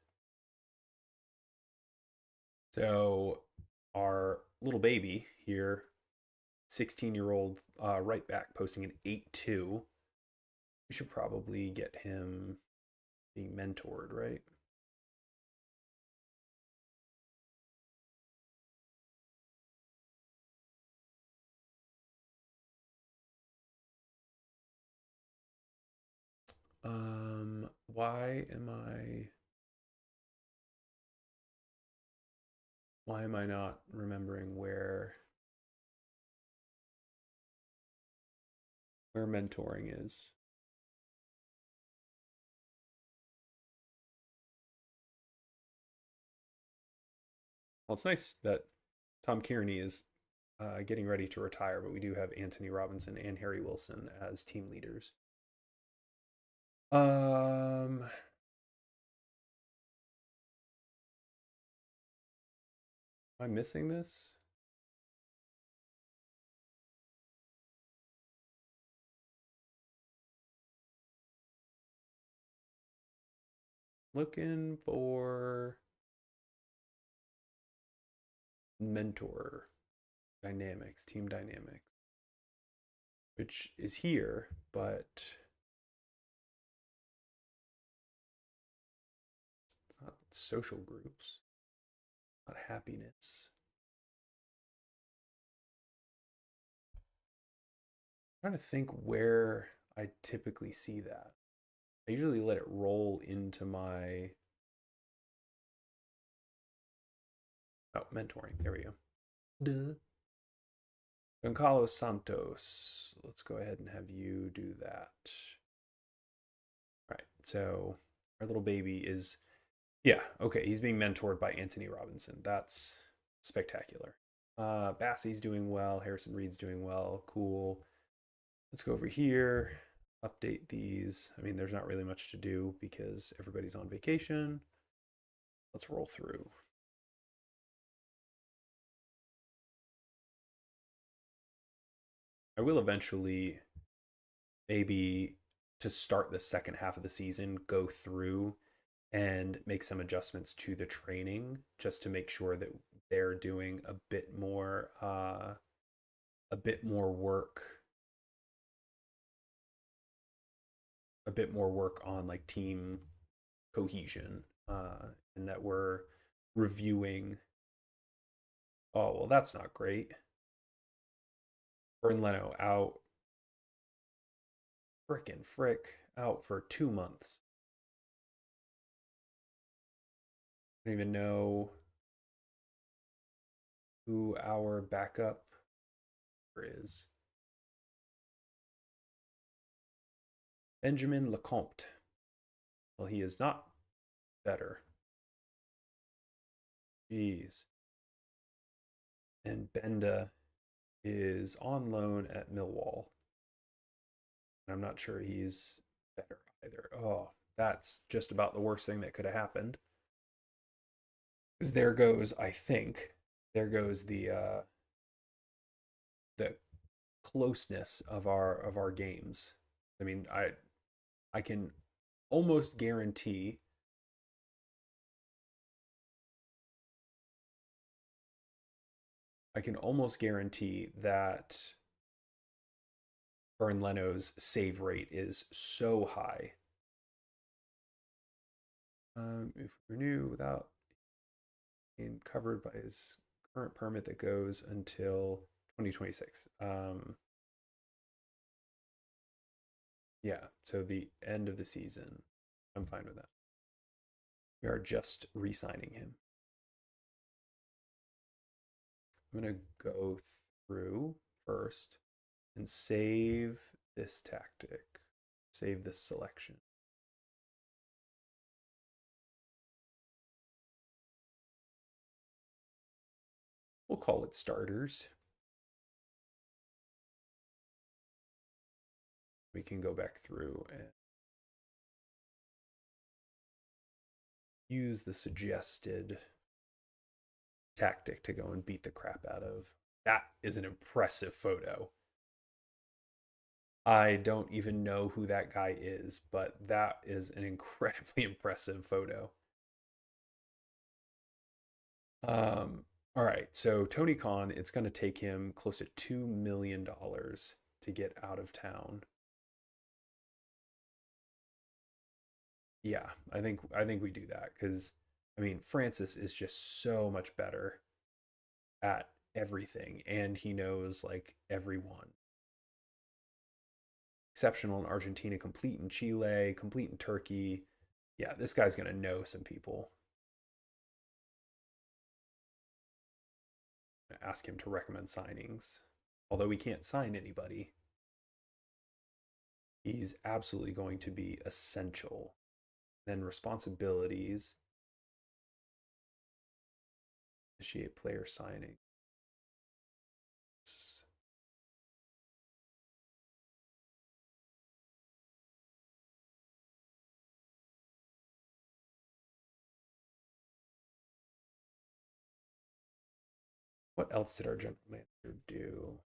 So our little baby here, 16-year-old right back posting an 8.2. We should probably get him being mentored, right? Why am I not remembering where mentoring is? Well, it's nice that Tom Kearney is getting ready to retire, but we do have Anthony Robinson and Harry Wilson as team leaders. Am I missing this? Looking for mentor dynamics, team dynamics, which is here, but it's not social groups, not happiness. I'm trying to think where I typically see that. I usually let it roll into my mentoring. There we go. Duh. Goncalo Santos. Let's go ahead and have you do that. All right. So our little baby is, yeah, okay. He's being mentored by Anthony Robinson. That's spectacular. Bassey's doing well. Harrison Reed's doing well. Cool. Let's go over here, update these. I mean, there's not really much to do because everybody's on vacation. Let's roll through. I will eventually, maybe to start the second half of the season, go through and make some adjustments to the training just to make sure that they're doing a bit more work, on like team cohesion, and that we're reviewing. Oh, well, that's not great. Burn Leno out. Frickin' frick out for 2 months. I don't even know who our backup is. Benjamin Lecomte. Well, he is not better. Jeez. And Benda is on loan at Millwall. And I'm not sure he's better either. Oh, that's just about the worst thing that could have happened. Because there goes, I think, there goes the closeness of our games. I mean, I can almost guarantee that Burn Leno's save rate is so high. If renew without being covered by his current permit that goes until 2026. Yeah, so the end of the season. I'm fine with that. We are just re-signing him. I'm going to go through first and save this tactic, save this selection. We'll call it starters. We can go back through and use the suggested tactic to go and beat the crap out of. That is an impressive photo. I don't even know who that guy is, but that is an incredibly impressive photo. All right, so Tony Khan, it's going to take him close to $2 million to get out of town. Yeah, I think we do that because I mean Francis is just so much better at everything, and he knows like everyone. Exceptional in Argentina, complete in Chile, complete in Turkey. Yeah, this guy's gonna know some people. Ask him to recommend signings. Although we can't sign anybody, he's absolutely going to be essential. Then responsibilities. Initiate player signing. What else did our general manager do?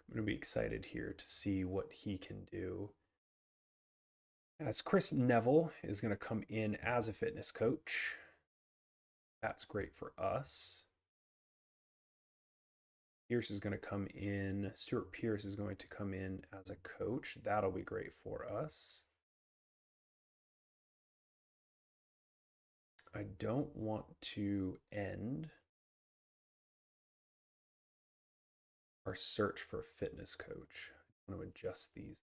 I'm going to be excited here to see what he can do. As Chris Neville is going to come in as a fitness coach. That's great for us. Pierce is going to come in. Stuart Pierce is going to come in as a coach. That'll be great for us. I don't want to end our search for a fitness coach. I want to adjust these.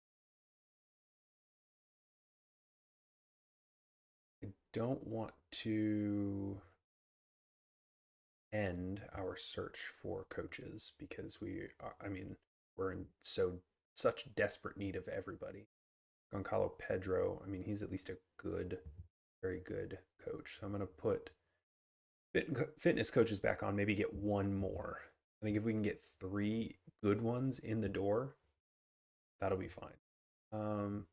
I don't want to end our search for coaches because we're in such desperate need of everybody. Goncalo Pedro, I mean, he's at least a good, very good coach. So I'm going to put fitness coaches back on, maybe get one more. I think if we can get 3 good ones in the door, that'll be fine. And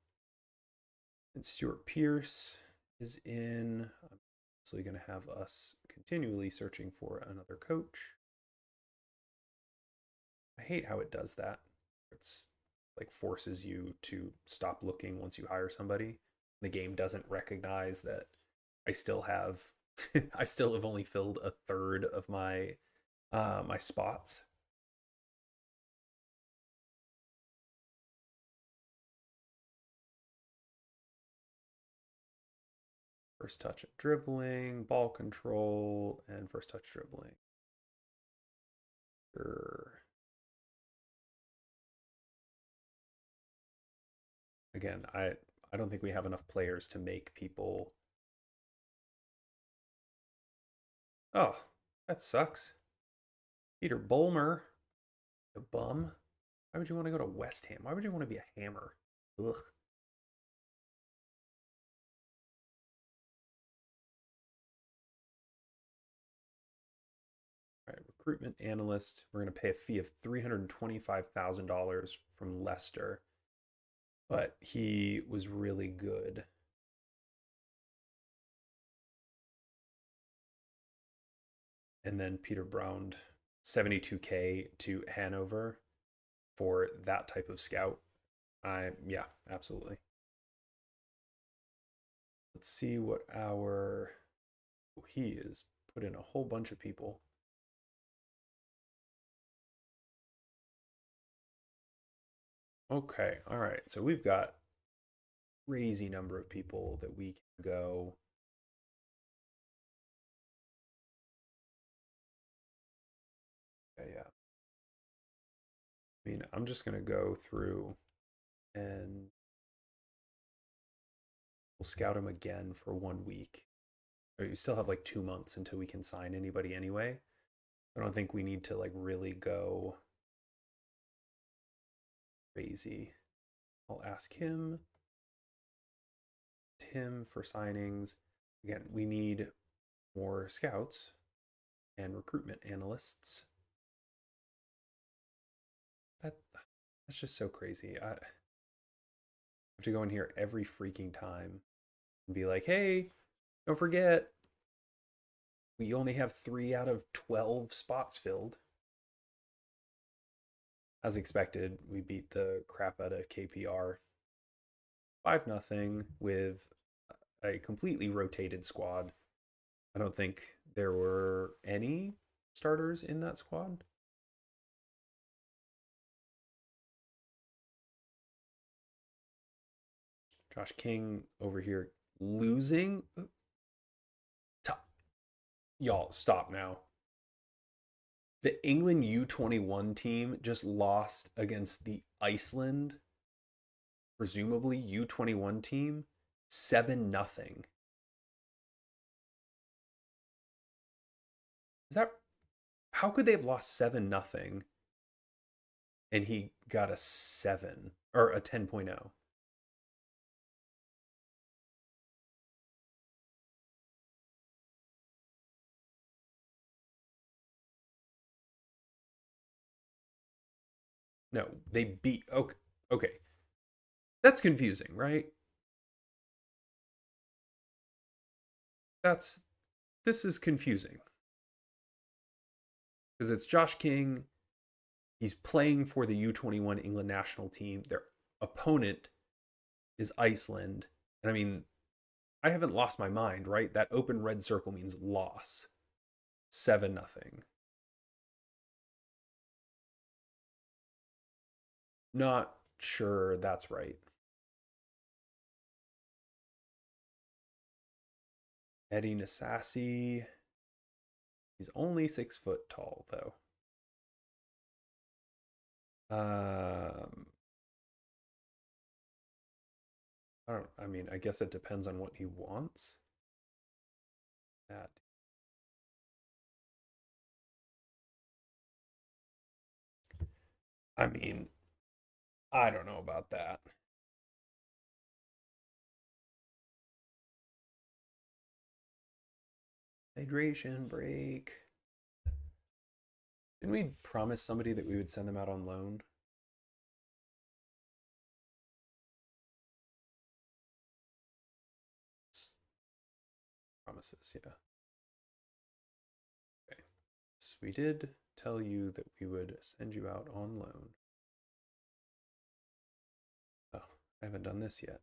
Stuart Pierce is in. I'm actually going to have us continually searching for another coach. I hate how it does that. It's like forces you to stop looking once you hire somebody. The game doesn't recognize that I still have I still have only filled a third of my my spots. First touch at dribbling, ball control, and first touch dribbling. Sure. Again, I don't think we have enough players to make people. Oh, that sucks. Peter Bulmer, the bum. Why would you want to go to West Ham? Why would you want to be a hammer? Ugh. All right, recruitment analyst. We're going to pay a fee of $325,000 from Leicester, but he was really good. And then Peter Brown, 72K to Hanover for that type of scout. Yeah, absolutely. Let's see what our he is put in a whole bunch of people. Okay, all right. So we've got crazy number of people that we can go. Yeah. I mean, I'm just gonna go through and we'll scout them again for 1 week. Or you still have like 2 months until we can sign anybody anyway. I don't think we need to like really go crazy. I'll ask him for signings. Again, we need more scouts and recruitment analysts. That's just so crazy. I have to go in here every freaking time and be like, hey, don't forget, we only have 3 out of 12 spots filled. As expected, we beat the crap out of KPR 5-0 with a completely rotated squad. I don't think there were any starters in that squad. Josh King over here losing. Y'all, stop now. The England U21 team just lost against the Iceland, presumably U21 team, 7-0. Is that how could they have lost 7-0 and he got a 7 or a 10.0? No, they beat. Okay, okay, that's confusing, right? That's this is confusing because it's Josh King. He's playing for the U21 England national team. Their opponent is Iceland, and I mean, I haven't lost my mind, right? That open red circle means loss. 7-0. Not sure that's right. Eddie Nasasi. He's only 6 foot tall, though. I mean, I guess it depends on what he wants. That. I mean, I don't know about that. Hydration break. Didn't we promise somebody that we would send them out on loan? Promises, yeah. Okay. So we did tell you that we would send you out on loan. Oh, I haven't done this yet.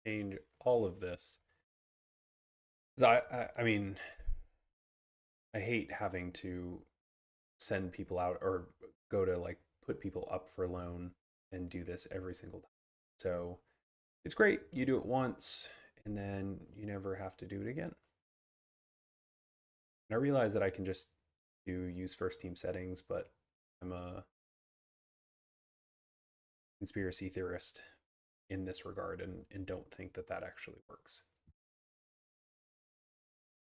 Change all of this. I mean, I hate having to send people out or go to like put people up for loan and do this every single time. So it's great. You do it once and then you never have to do it again. And I realize that I can just use first team settings, but I'm a conspiracy theorist in this regard and don't think that that actually works.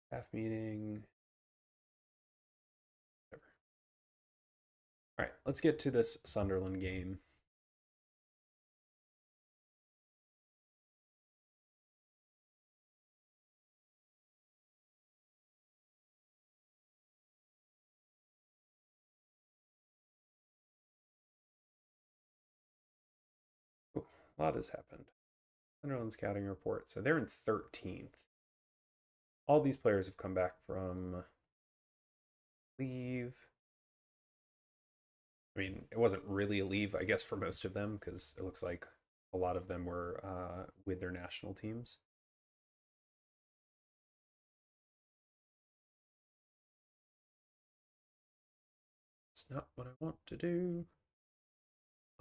Staff meeting. Whatever. All right, let's get to this Sunderland game. Ooh, a lot has happened. Sunderland scouting report. So they're in 13th. All these players have come back from leave. I mean, it wasn't really a leave, I guess, for most of them, because it looks like a lot of them were with their national teams. It's not what I want to do.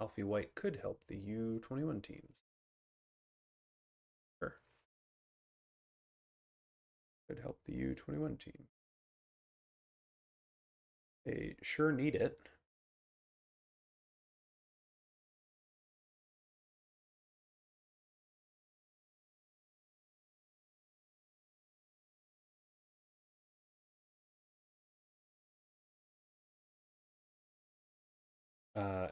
Alfie White could help the U21 teams. Sure. Could help the U21 team. They sure need it.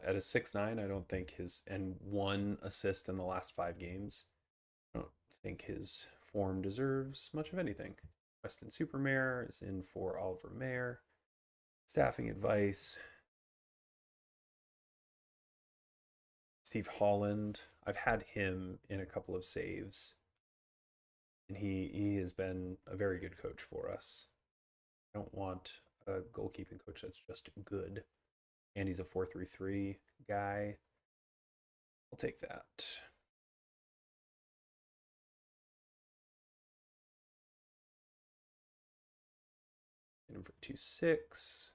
At a 6'9", I don't think and 1 assist in the last 5 games. I don't think his form deserves much of anything. Weston Supermare is in for Oliver Mayer. Staffing advice. Steve Holland. I've had him in a couple of saves. And he has been a very good coach for us. I don't want a goalkeeping coach that's just good. And he's a 4-3-3 guy. I'll take that. Get him for 2-6.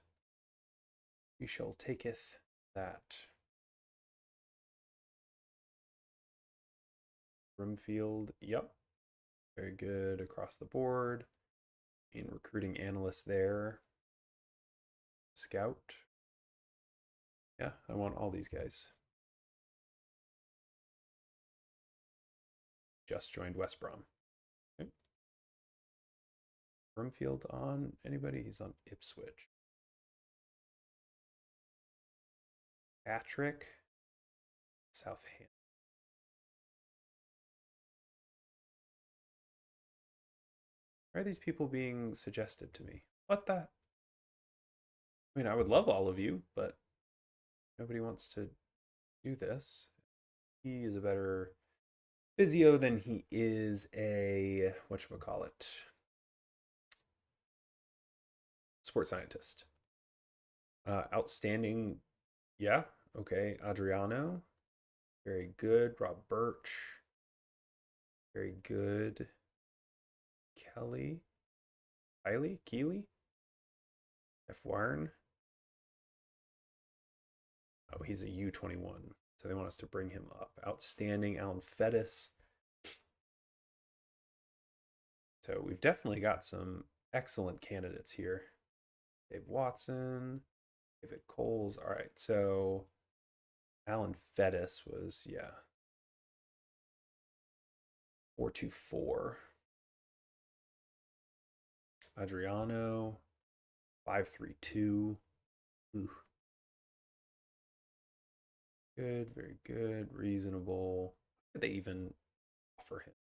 We shall taketh that. Broomfield, yep. Very good across the board. In recruiting analyst there. Scout. Yeah, I want all these guys. Just joined West Brom. Okay. Broomfield on anybody? He's on Ipswich. Patrick. Southampton. Why are these people being suggested to me? What the? I mean, I would love all of you, but nobody wants to do this. He is a better physio than he is a whatchamacallit. sports scientist. Outstanding, yeah, okay. Adriano, very good. Rob Birch, very good. Keeley, F. Warren. Oh, he's a U21, so they want us to bring him up. Outstanding, Alan Fettis. So we've definitely got some excellent candidates here. Dave Watson, David Coles. All right, so Alan Fettis was, yeah, 424. Adriano, 532. Ooh. Good, very good, reasonable. What did they even offer him?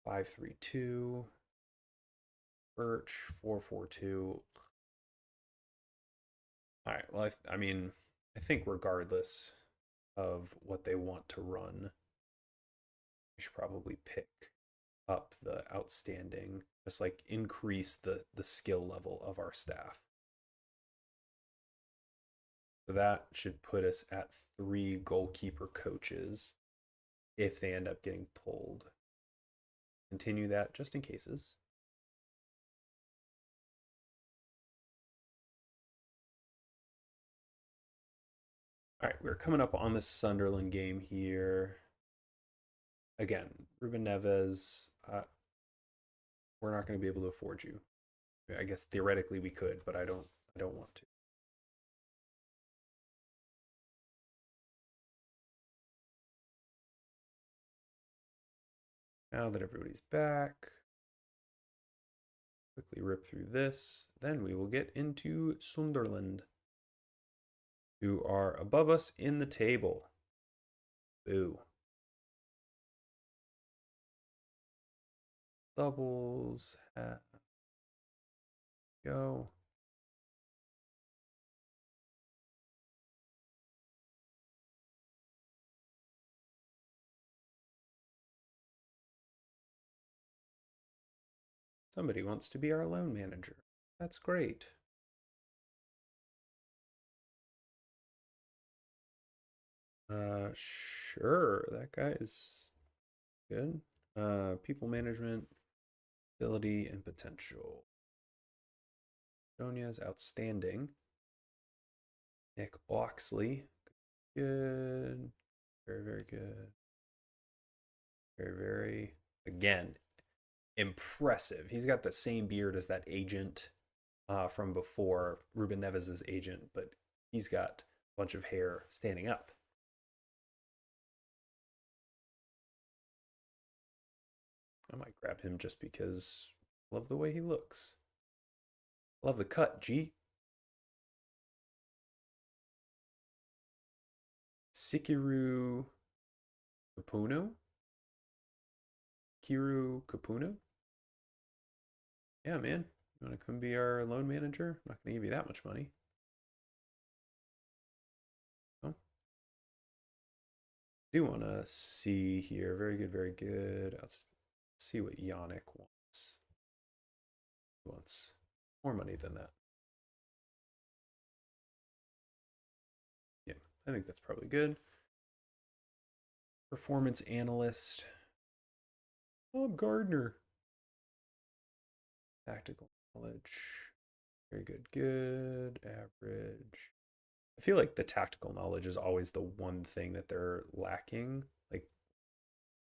532. Birch, 442. All right, well, I mean, I think regardless of what they want to run, we should probably pick up the outstanding, just like increase the skill level of our staff. So that should put us at 3 goalkeeper coaches if they end up getting pulled. Continue that just in cases. All right, we're coming up on the Sunderland game here. Again, Ruben Neves, we're not going to be able to afford you. I guess theoretically we could, but I don't want to. Now that everybody's back, quickly rip through this. Then we will get into Sunderland, who are above us in the table. Boo. Doubles. Go. Somebody wants to be our loan manager. That's great. Sure. That guy is good. People management, ability, and potential. Sonia's outstanding. Nick Oxley, good. Very, very good. Very, very, again, impressive. He's got the same beard as that agent from before, Ruben Neves' agent, but he's got a bunch of hair standing up. I might grab him just because I love the way he looks. Love the cut, G. Sikiru Kapuno? Kiru Kapuno? Yeah, man. You want to come be our loan manager? I'm not going to give you that much money. Oh. I do want to see here. Very good, very good. Let's see what Yannick wants. He wants more money than that. Yeah, I think that's probably good. Performance analyst. Oh, Gardner. Tactical knowledge. Very good, good, average. I feel like the tactical knowledge is always the one thing that they're lacking. Like,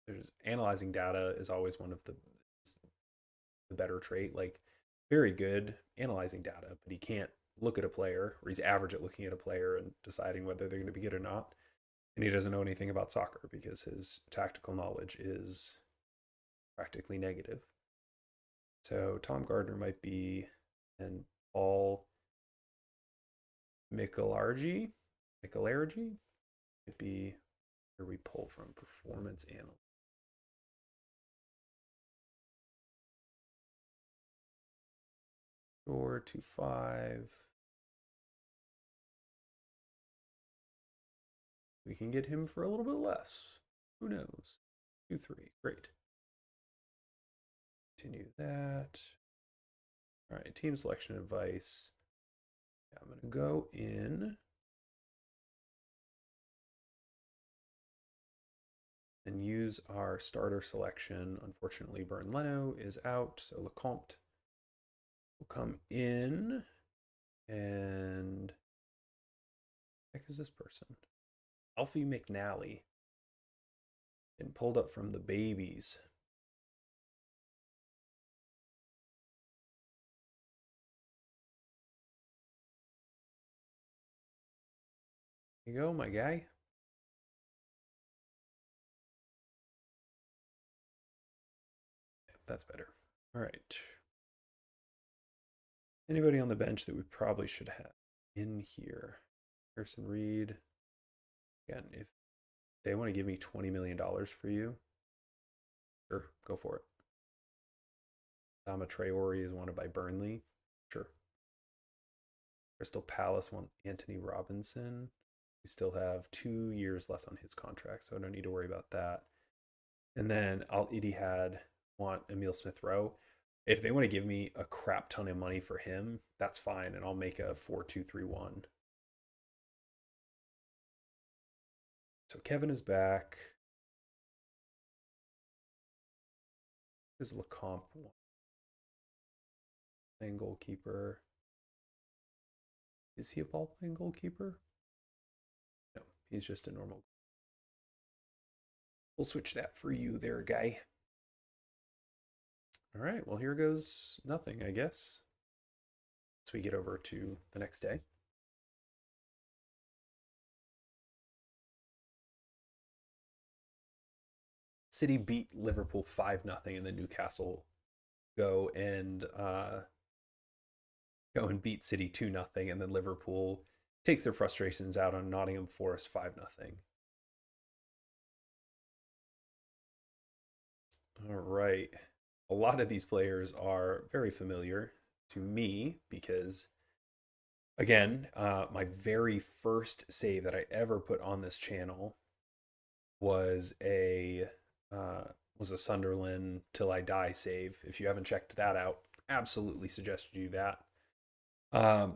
there's analyzing data is always one of the better trait. Like, very good analyzing data, but he can't look at a player, or he's average at looking at a player and deciding whether they're going to be good or not. And he doesn't know anything about soccer because his tactical knowledge is practically negative. So Tom Gardner might be an all Michelargy might be where we pull from performance analyst. 425. We can get him for a little bit less. Who knows? 2-3. Great. Continue that. All right, team selection advice. I'm going to go in and use our starter selection. Unfortunately, Burn Leno is out, so Lecomte will come in. And what is this person? Alfie McNally. And pulled up from the babies. Here you go, my guy. That's better. All right. Anybody on the bench that we probably should have in here? Harrison Reed. Again, if they want to give me $20 million for you, sure, go for it. Dama Traore is wanted by Burnley. Sure. Crystal Palace want Anthony Robinson. We still have 2 years left on his contract, so I don't need to worry about that. And then Al Ittihad want Emil Smith Rowe. If they want to give me a crap ton of money for him, that's fine, and I'll make a 4-2-3-1. So Kevin is back. Is Lecomte playing goalkeeper? Is he a ball playing goalkeeper? No, he's just a normal. We'll switch that for you there, guy. All right, well, here goes nothing, I guess. So we get over to the next day. City beat Liverpool 5-0, and then Newcastle go and beat City 2-0, and then Liverpool takes their frustrations out on Nottingham Forest 5-0. All right. A lot of these players are very familiar to me because, again, my very first save that I ever put on this channel was a Sunderland Till I Die save. If you haven't checked that out, absolutely suggest you do that.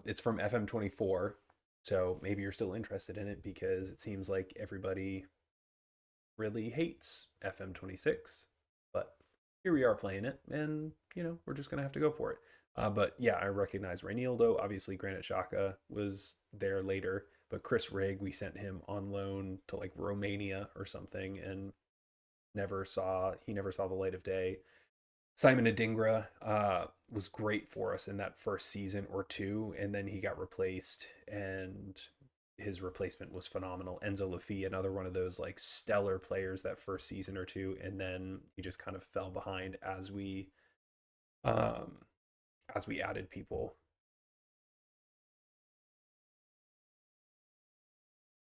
It's from FM24, so maybe you're still interested in it because it seems like everybody really hates FM26, but here we are playing it, and we're just gonna have to go for it. But yeah, I recognize Reinildo. Obviously, Granit Xhaka was there later, but Chris Rigg, we sent him on loan to like Romania or something, and never saw the light of day. Simon Adingra was great for us in that first season or two, and then he got replaced, and his replacement was phenomenal. Enzo Lafi, another one of those like stellar players that first season or two, and then he just kind of fell behind as we added people.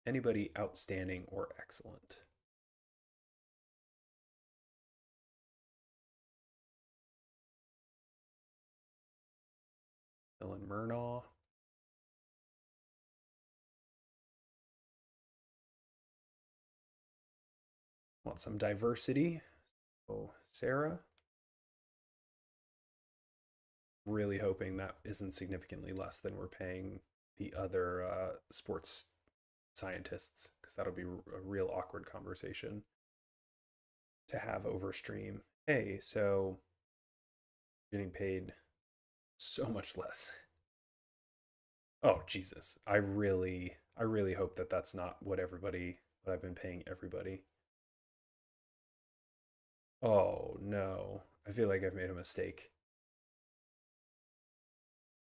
Anybody outstanding or excellent? Dylan Murnaugh. Want some diversity? Oh, Sarah. Really hoping that isn't significantly less than we're paying the other sports scientists, because that'll be a real awkward conversation to have over stream. Hey, so you're getting paid so much less. Oh, Jesus. I really hope that that's not what I've been paying everybody. Oh, no. I feel like I've made a mistake.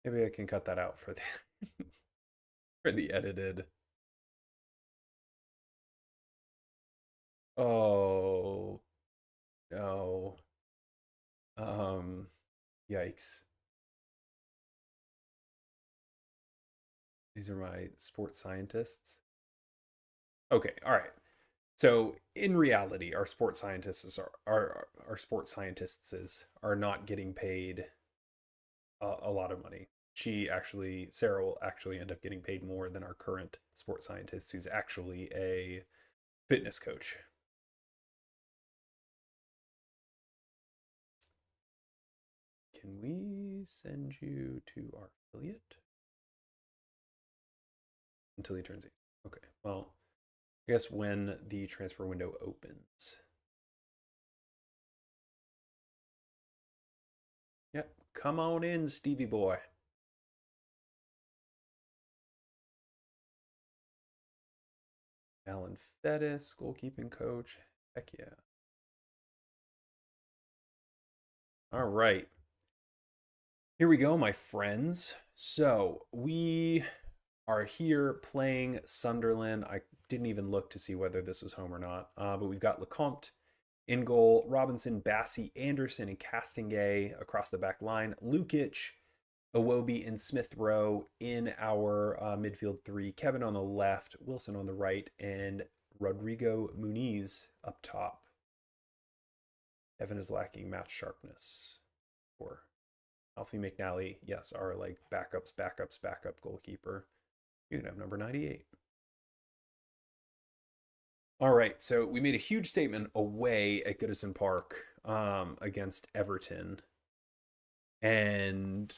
Maybe I can cut that out for the for the edited. Oh, no. Um, Yikes. These are my sports scientists. Okay, all right. So in reality, our sports scientists are not getting paid a lot of money. Sarah will actually end up getting paid more than our current sports scientist, who's actually a fitness coach. can we send you to our affiliate? Until he turns 8. Okay, well, I guess when the transfer window opens. Yep, come on in, Stevie boy. Alan Fettis, goalkeeping coach. Heck yeah. All right. Here we go, my friends. So we are here playing Sunderland. I didn't even look to see whether this was home or not, but we've got Lecomte in goal, Robinson, Bassey, Anderson, and Castingay across the back line, Lukic, Iwobi, and Smith Rowe in our midfield three, Kevin on the left, Wilson on the right, and Rodrigo Muniz up top. Evan is lacking match sharpness. Or Alfie McNally, yes, our like backup goalkeeper. You can have number 98. All right, so we made a huge statement away at Goodison Park against Everton. And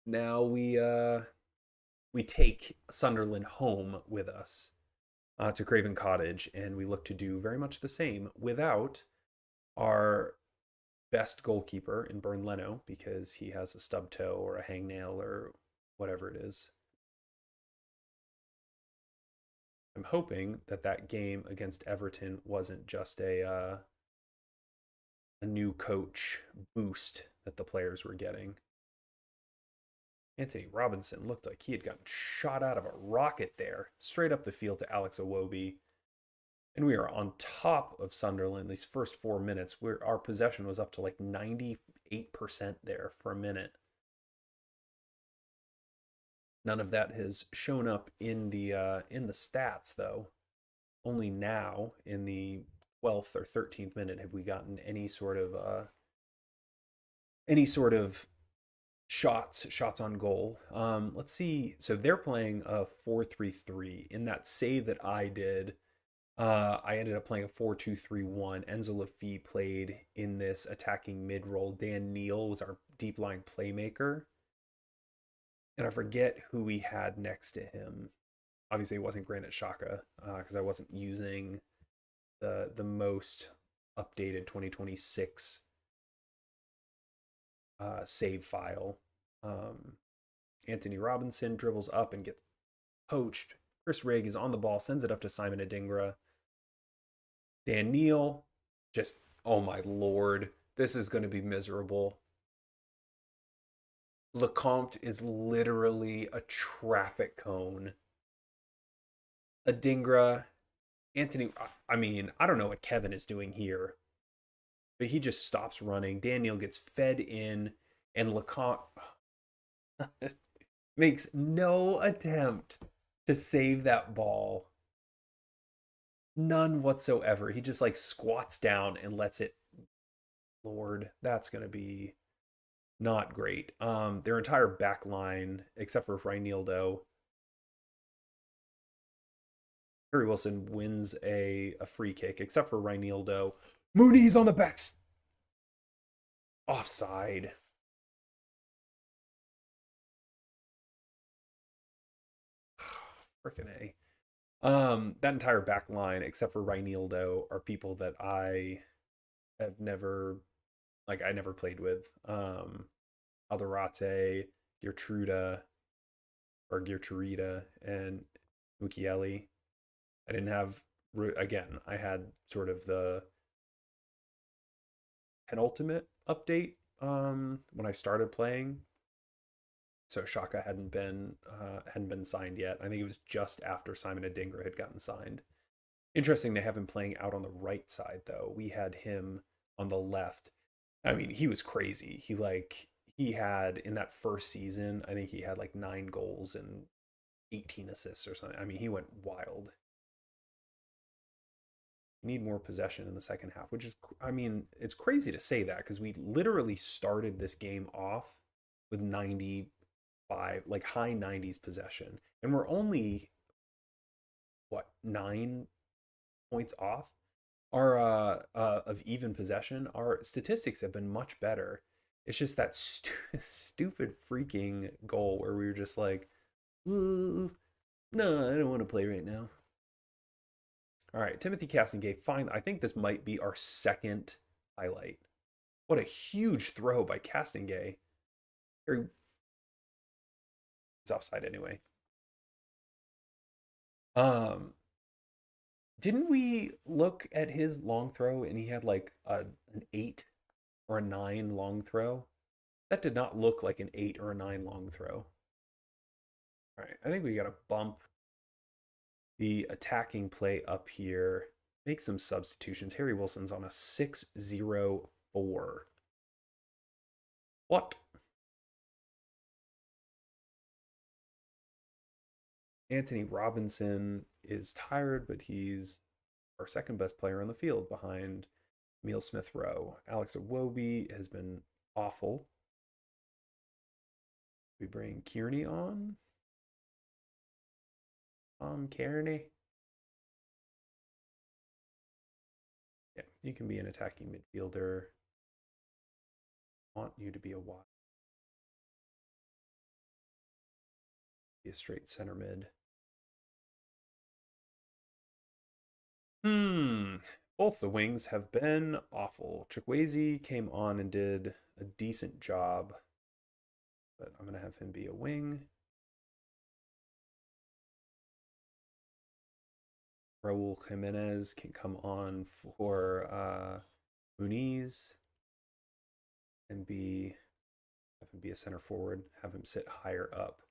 now we take Sunderland home with us to Craven Cottage, and we look to do very much the same without our best goalkeeper in Bernd Leno because he has a stub toe or a hangnail or whatever it is. I'm hoping that that game against Everton wasn't just a new coach boost that the players were getting. Anthony Robinson looked like he had gotten shot out of a rocket there, straight up the field to Alex Iwobi. And we are on top of Sunderland these first 4 minutes, where our possession was up to like 98% there for a minute. None of that has shown up in the stats though. Only now in the 12th or 13th minute have we gotten any sort of shots on goal. Let's see. So they're playing a 4-3-3. In that save that I did, I ended up playing a 4-2-3-1. Enzo Lafie played in this attacking mid role. Dan Neal was our deep line playmaker. And I forget who we had next to him. Obviously, it wasn't Granit Xhaka because I wasn't using the most updated 2026 save file. Anthony Robinson dribbles up and gets poached. Chris Rigg is on the ball, sends it up to Simon Adingra. Dan Neal, just, oh my lord, this is going to be miserable. Lecomte is literally a traffic cone. Adingra, Anthony, I mean, I don't know what Kevin is doing here, but he just stops running. Daniel gets fed in, and Lecomte makes no attempt to save that ball. None whatsoever. He just like squats down and lets it. Lord, that's going to be not great. Their entire back line, except for Reinildo. Harry Wilson wins a free kick, except for Reinildo. Mooney's on the backs. Offside. Frickin' A. That entire back line, except for Reinildo, are people that I have never, like, I never played with. Alderate, Gertruda, and Mukiele. I didn't have, again, I had sort of the penultimate update when I started playing. So Xhaka hadn't been signed yet. I think it was just after Simon Adingra had gotten signed. Interesting, they have him playing out on the right side though. We had him on the left. I mean, he was crazy. He had in that first season, I think he had like 9 goals and 18 assists or something. I mean, he went wild. We need more possession in the second half, which is, I mean, it's crazy to say that because we literally started this game off with 95, like high 90s possession, and we're only what, 9 points off. our of even possession, our statistics have been much better. It's just that stupid freaking goal where we were just like, ooh, no, I don't want to play right now. All right, Timothy Castlegate, fine. I think this might be our second highlight. What a huge throw by Castlegate. It's offside anyway. Um, didn't we look at his long throw and he had like an 8 or a 9 long throw? That did not look like an 8 or a 9 long throw. All right, I think we got to bump the attacking play up here. Make some substitutions. Harry Wilson's on a 6-0-4. What? Anthony Robinson is tired, but he's our second best player on the field behind Emil Smith Rowe. Alex Iwobi has been awful. We bring Kearney on. Kearney. Yeah, you can be an attacking midfielder. I want you to be a wide. Be a straight center mid. Both the wings have been awful. Chukwueze came on and did a decent job, but I'm going to have him be a wing. Raul Jimenez can come on for Muniz and have him be a center forward, have him sit higher up.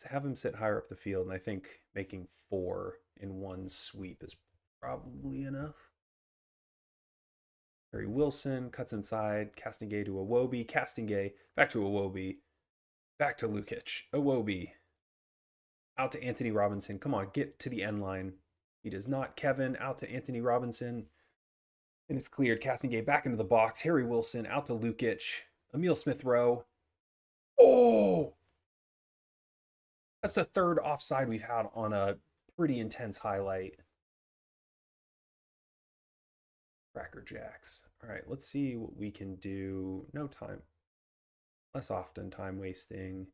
Have him sit higher up the field, and I think making 4 in one sweep is probably enough. Harry Wilson cuts inside, Castlegate to Iwobi, Castlegate back to Iwobi, back to Lukic, Iwobi, out to Anthony Robinson. Come on, get to the end line. He does not. Kevin out to Anthony Robinson, and it's cleared. Castlegate back into the box. Harry Wilson out to Lukic, Emil Smith Rowe. Oh! That's the third offside we've had on a pretty intense highlight. Cracker Jacks. All right, let's see what we can do. No time. Less often time wasting.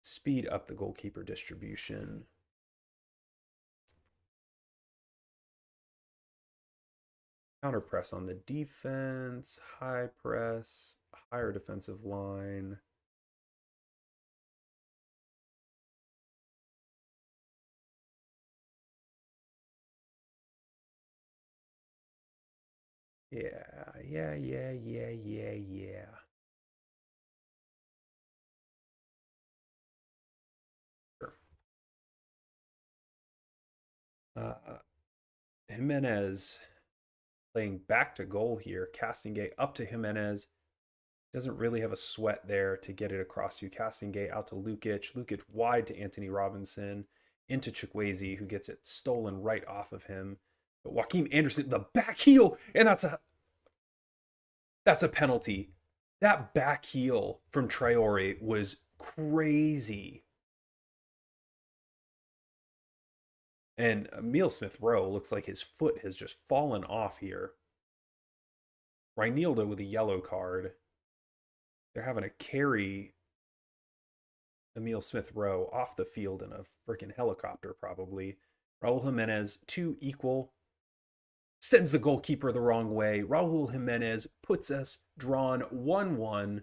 Speed up the goalkeeper distribution. Counter press on the defense. High press. Higher defensive line. Yeah. Sure. Jimenez playing back to goal here. Castlegate up to Jimenez. Doesn't really have a sweat there to get it across to Castlegate out to Lukic. Lukic wide to Anthony Robinson. Into Chukwueze, who gets it stolen right off of him. But Joaquim Anderson, the back heel, and that's a penalty. That back heel from Traore was crazy. And Emil Smith Rowe looks like his foot has just fallen off here. Reinildo with a yellow card. They're having to carry Emil Smith Rowe off the field in a freaking helicopter, probably. Raul Jimenez, 2 equal. Sends the goalkeeper the wrong way. Raul Jimenez puts us drawn 1-1.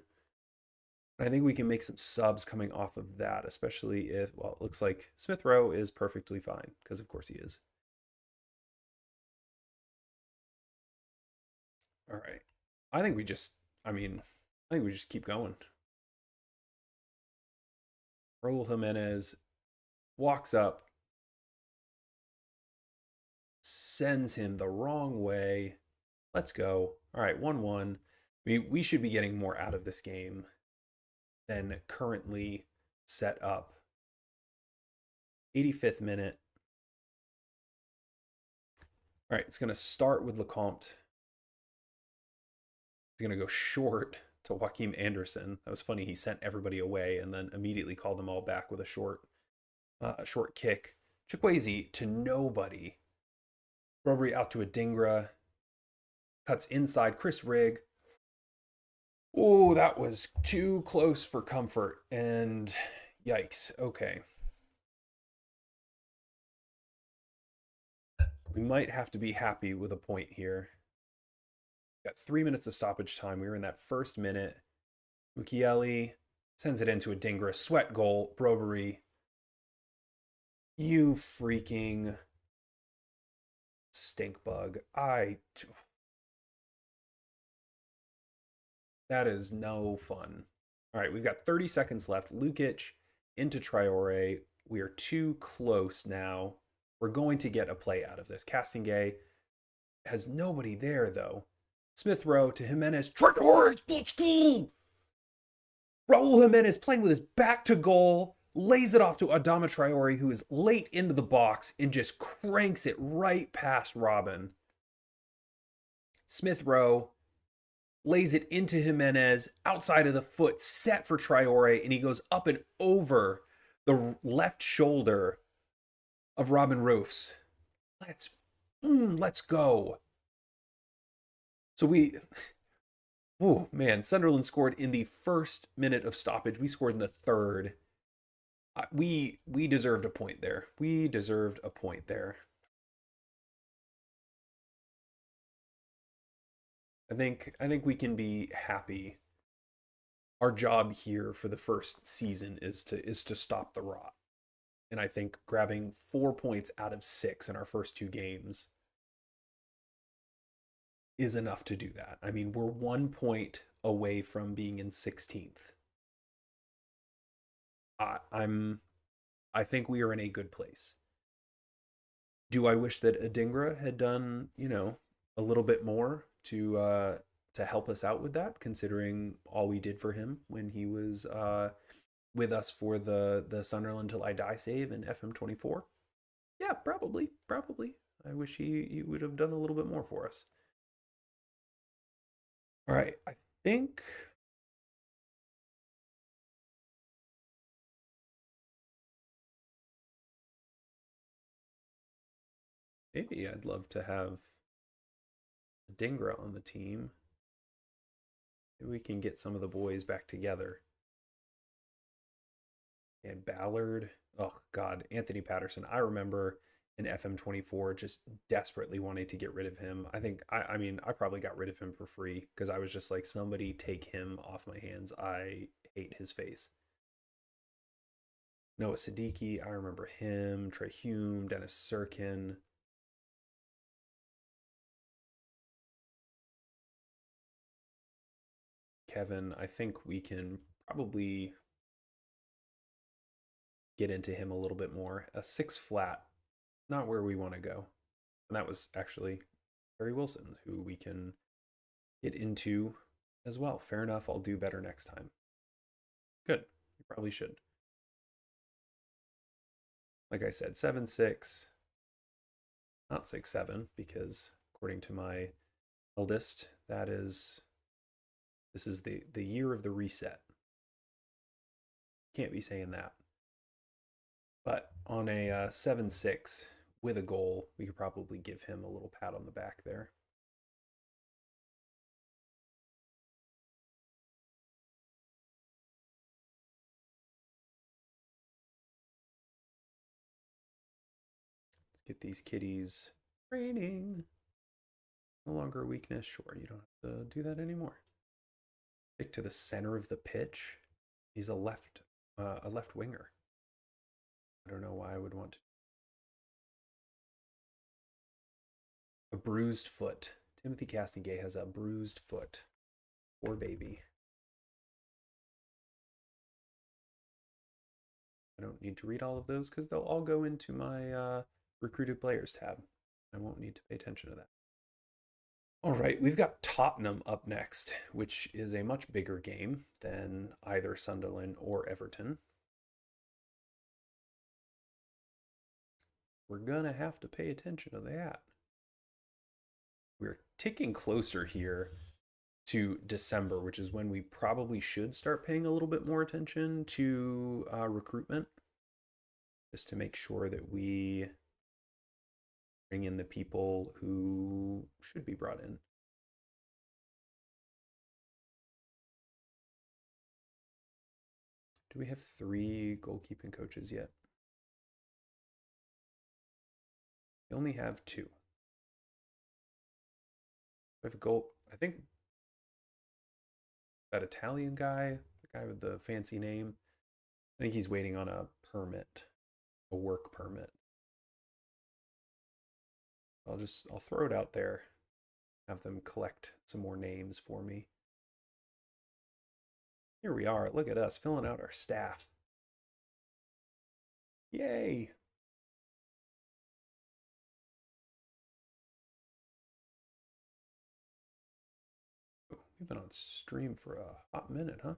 I think we can make some subs coming off of that, especially if, well, it looks like Smith Rowe is perfectly fine, because of course he is. All right. I think we just keep going. Raul Jimenez walks up, sends him the wrong way. Let's go. All right, 1-1. We should be getting more out of this game than currently set up. 85th minute. All right, it's going to start with Lecomte. He's going to go short to Joaquim Anderson. That was funny. He sent everybody away and then immediately called them all back with a short kick. Chukwueze to nobody. Robbery out to Adingra. Cuts inside. Chris Rigg. Oh, that was too close for comfort. And yikes. Okay. We might have to be happy with a point here. Got 3 minutes of stoppage time. We were in that first minute. Mukiele sends it into Adingra. Sweat goal. Brobery. You freaking stink bug. That is no fun. All right, we've got 30 seconds left. Lukic into Traore. We are too close now. We're going to get a play out of this. Castingay has nobody there, though. Smith Rowe to Jimenez. Traore, let's go! Raul Jimenez playing with his back to goal. Lays it off to Adama Traore, who is late into the box and just cranks it right past Robin. Smith Rowe lays it into Jimenez, outside of the foot, set for Traore, and he goes up and over the left shoulder of Robin Roofs. Let's go. So oh man, Sunderland scored in the first minute of stoppage. We scored in the third. We deserved a point there. We deserved a point there. I think we can be happy. Our job here for the first season is to stop the rot. And I think grabbing 4 points out of 6 in our first 2 games is enough to do that. I mean, we're 1 point away from being in 16th. I think we are in a good place. Do I wish that Adingra had done, a little bit more to help us out with that, considering all we did for him when he was with us for the Sunderland Till I Die save in FM24? Yeah, probably. I wish he would have done a little bit more for us. All right, I think maybe I'd love to have Dingra on the team. Maybe we can get some of the boys back together. And Ballard. Oh, God. Anthony Patterson. I remember in FM24 just desperately wanting to get rid of him. I mean, I probably got rid of him for free because I was just like, somebody take him off my hands. I hate his face. Noah Siddiqui. I remember him. Trey Hume. Dennis Sirkin. Kevin, I think we can probably get into him a little bit more. A 6 flat, not where we want to go. And that was actually Barry Wilson, who we can get into as well. Fair enough, I'll do better next time. Good, you probably should. Like I said, 7-6, not 6-7, because according to my eldest, this is the year of the reset. Can't be saying that. But on a 7-6 with a goal, we could probably give him a little pat on the back there. Let's get these kitties training. No longer a weakness. Sure, you don't have to do that anymore. Stick to the center of the pitch. He's a left winger. I don't know why I would want to. A bruised foot. Timothy Castingay has a bruised foot. Poor baby. I don't need to read all of those because they'll all go into my recruited players tab. I won't need to pay attention to that. All right, we've got Tottenham up next, which is a much bigger game than either Sunderland or Everton. We're going to have to pay attention to that. We're ticking closer here to December, which is when we probably should start paying a little bit more attention to recruitment, just to make sure that we bring in the people who should be brought in. Do we have 3 goalkeeping coaches yet? We only have 2. We have a goal. I think that Italian guy, the guy with the fancy name, I think he's waiting on a permit, a work permit. I'll throw it out there, have them collect some more names for me. Here we are. Look at us filling out our staff. Yay. We've been on stream for a hot minute, huh?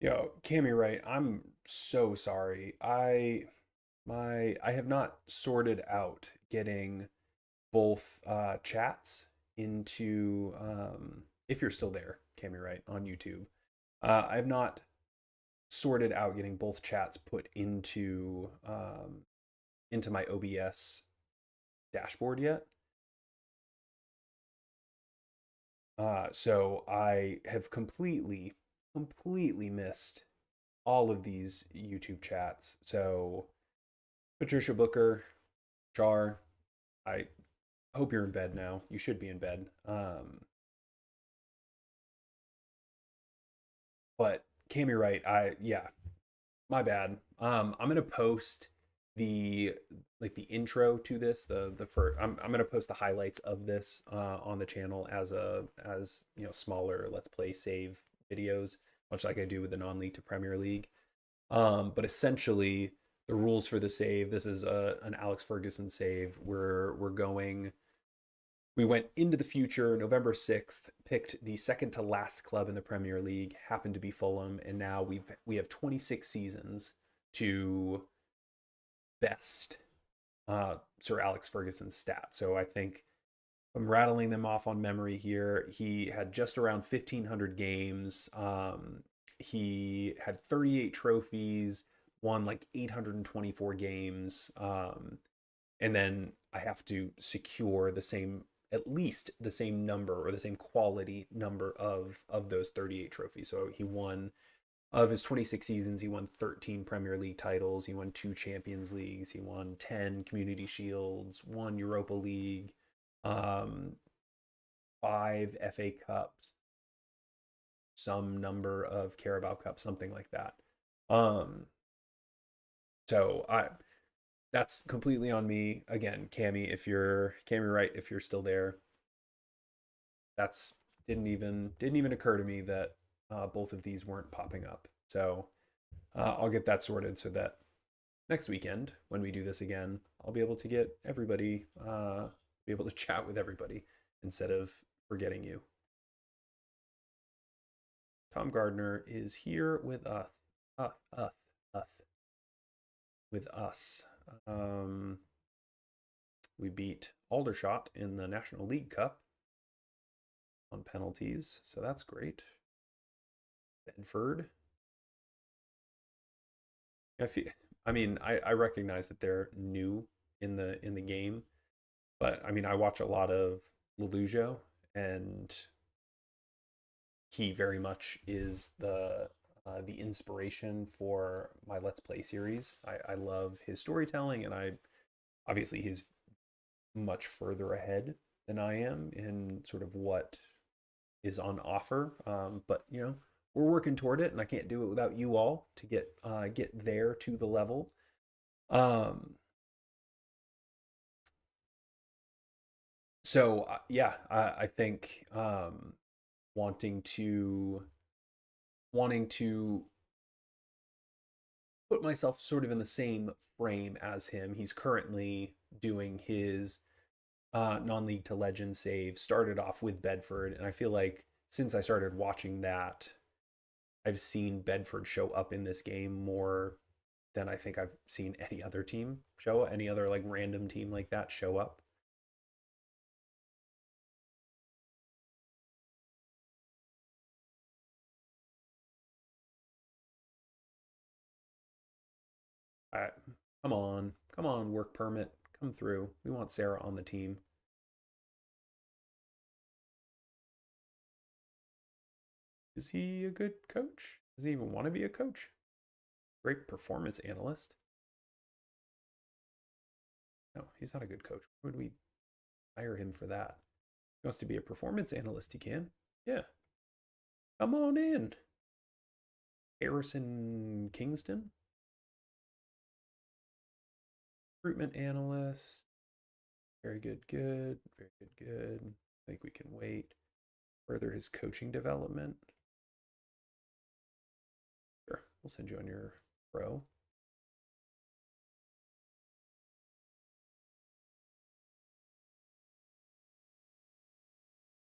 Yo, Cammy, right? I'm so sorry. I have not sorted out getting both chats into if you're still there, Cammy, right, on YouTube. I have not sorted out getting both chats put into my OBS dashboard yet. So I have completely missed all of these YouTube chats. So Patricia Booker, Char, I hope you're in bed now. You should be in bed. But Cammy, right? Yeah, my bad. I'm gonna post the the intro to this, the first. I'm gonna post the highlights of this on the channel as smaller Let's Play save videos, much like I do with the non-league to Premier League. But essentially, the rules for the save. This is an Alex Ferguson save. We went into the future, November 6th, picked the second to last club in the Premier League, happened to be Fulham, and now we have 26 seasons to best Sir Alex Ferguson's stats. So I think I'm rattling them off on memory here. He had just around 1,500 games. He had 38 trophies, won like 824 games. And then I have to secure at least the same number or the same quality number of those 38 trophies. So he won, of his 26 seasons, he won 13 Premier League titles, he won 2 Champions Leagues, he won 10 Community Shields, 1 Europa League, 5 FA Cups, some number of Carabao Cups, something like that. So that's completely on me. Again, Cammy, Cammy Wright, if you're still there, that's didn't even occur to me that both of these weren't popping up. So I'll get that sorted so that next weekend when we do this again, I'll be able to get everybody, be able to chat with everybody instead of forgetting you. Tom Gardner is here with us. With us. We beat Aldershot in the National League Cup on penalties, so that's great. Bedford. I recognize that they're new in the game, but I mean I watch a lot of Lelujo, and he very much is the inspiration for my Let's Play series. I love his storytelling, and obviously he's much further ahead than I am in sort of what is on offer. But we're working toward it, and I can't do it without you all to get there to the level. So yeah, I think wanting to put myself sort of in the same frame as him. He's currently doing his non-league to legend save. Started off with Bedford, and I feel like since I started watching that, I've seen Bedford show up in this game more than I think I've seen any other team show, any other like random team like that show up. I, come on, work permit, come through. We want Sarah on the team. Is he a good coach? Does he even want to be a coach? Great performance analyst. No, he's not a good coach. Why would we hire him for that? He wants to be a performance analyst. He can. Yeah. Come on in. Harrison Kingston. Recruitment analyst. Very good, good. Very good, good. I think we can wait. Further his coaching development. Sure, we'll send you on your pro.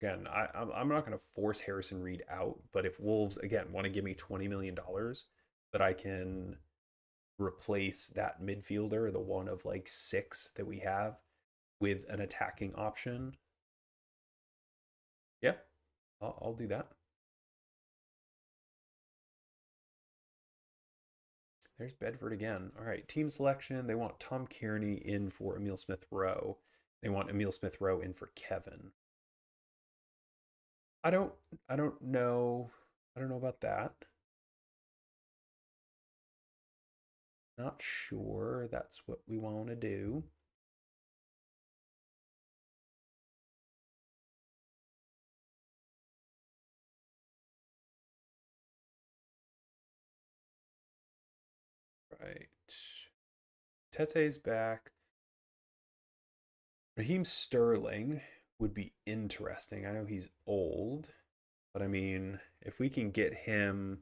Again, I'm not going to force Harrison Reed out, but if Wolves, again, want to give me $20 million that I can replace that midfielder, the one of like 6 that we have, with an attacking option, yeah, I'll do that. There's Bedford again. All right, team selection. They want Tom Kearney in for Emil Smith Rowe. They want Emil Smith Rowe in for Kevin. I don't know. I don't know about that. Not sure that's what we want to do. Right. Tete's back. Raheem Sterling would be interesting. I know he's old, but I mean, if we can get him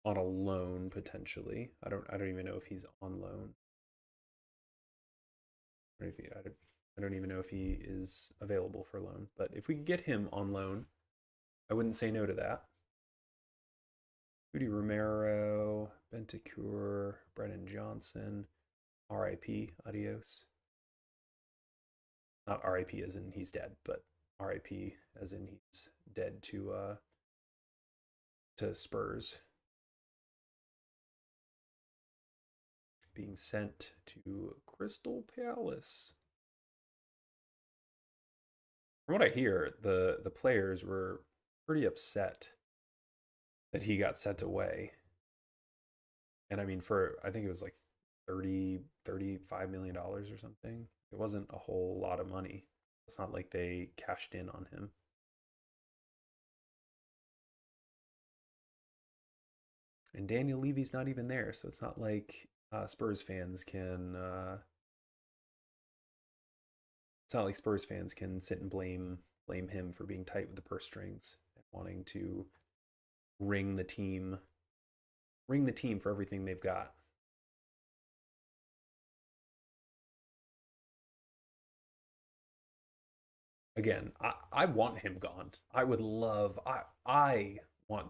on a loan potentially, I don't even know if he's on loan. I don't even know if he is available for loan. But if we could get him on loan, I wouldn't say no to that. Rudy Romero, Bentancur, Brennan Johnson, RIP, adios. Not RIP as in he's dead, but RIP as in he's dead to Spurs. Being sent to Crystal Palace. From what I hear, the players were pretty upset that he got sent away. And I mean, I think it was like 35 million dollars or something. It wasn't a whole lot of money. It's not like they cashed in on him. And Daniel Levy's not even there, so it's not like Spurs fans can. It's not like Spurs fans can sit and blame him for being tight with the purse strings and wanting to ring the team for everything they've got. Again, I want him gone. I want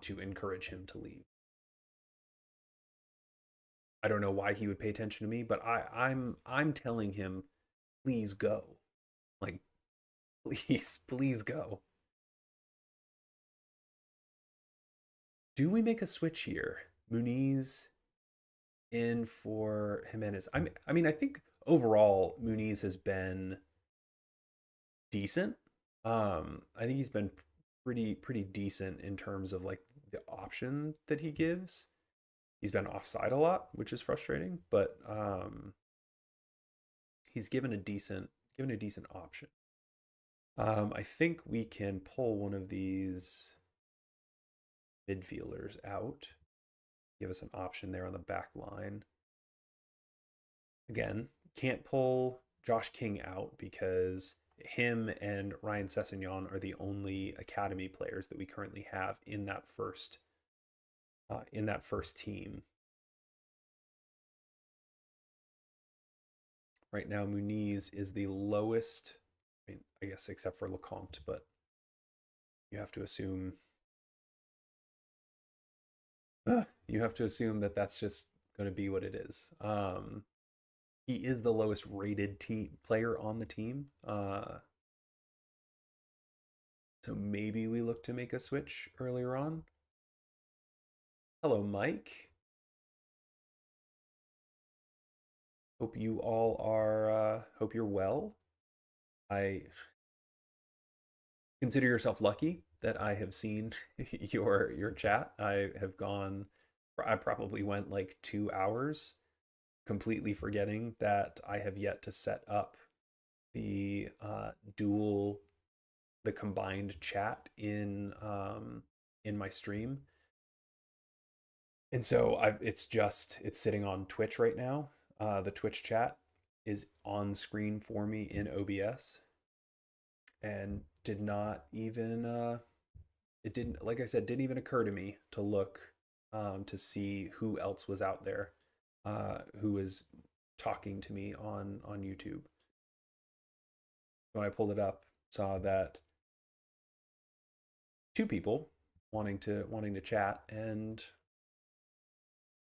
to encourage him to leave. I don't know why he would pay attention to me, but I'm telling him, please go. Like, please go. Do we make a switch here? Muniz in for Jimenez. I mean, I think overall Muniz has been decent. I think he's been pretty decent in terms of like the option that he gives. He's been offside a lot, which is frustrating, but he's given a decent option. I think we can pull one of these midfielders out. Give us an option there on the back line. Again, can't pull Josh King out because him and Ryan Sessegnon are the only academy players that we currently have in that first team. Right now, Muniz is the lowest. I mean, I guess except for Lecomte, but you have to assume that that's just going to be what it is. He is the lowest rated player on the team. So maybe we look to make a switch earlier on. Hello, Mike. Hope you all are, hope you're well. I consider yourself lucky that I have seen your chat. I probably went like 2 hours completely forgetting that I have yet to set up the the combined chat in my stream. And so it's sitting on Twitch right now. The Twitch chat is on screen for me in OBS, and did not even it didn't, like I said, didn't even occur to me to look to see who else was out there who was talking to me on YouTube. When I pulled it up, saw that two people wanting to chat, and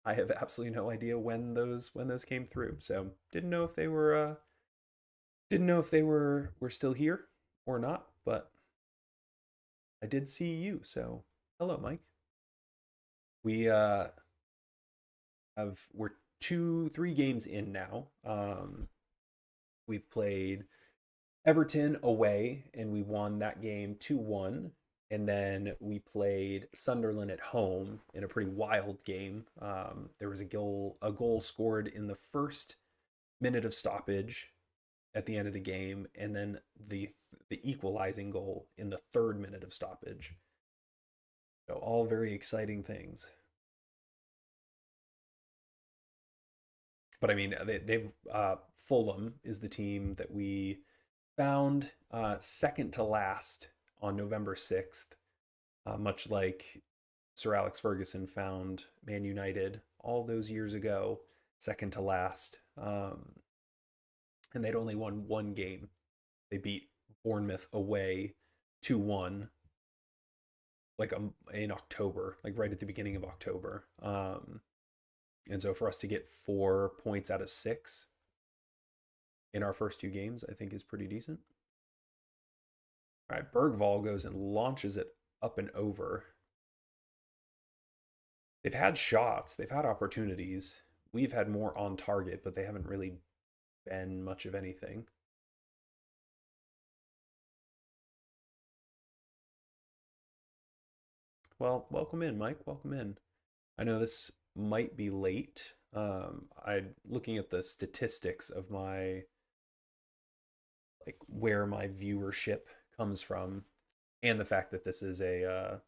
I have absolutely no idea when those came through. So didn't know if they were still here or not, but I did see you. So hello, Mike. We're 3 games in now. We've played Everton away, and we won that game 2-1. And then we played Sunderland at home in a pretty wild game. There was a goal scored in the first minute of stoppage at the end of the game, and then the equalizing goal in the 3rd minute of stoppage. So all very exciting things. But I mean, they've Fulham is the team that we found second to last on November 6th, much like Sir Alex Ferguson found Man United all those years ago, second to last. And they'd only won 1 game. They beat Bournemouth away 2-1, like in October, like right at the beginning of October. And so for us to get 4 points out of 6 in our first 2 games, I think is pretty decent. All right, Bergvall goes and launches it up and over. They've had shots, they've had opportunities. We've had more on target, but they haven't really been much of anything. Well, welcome in, Mike. Welcome in. I know this might be late. I'm looking at the statistics of my, like, where my viewership comes from, and the fact that this is a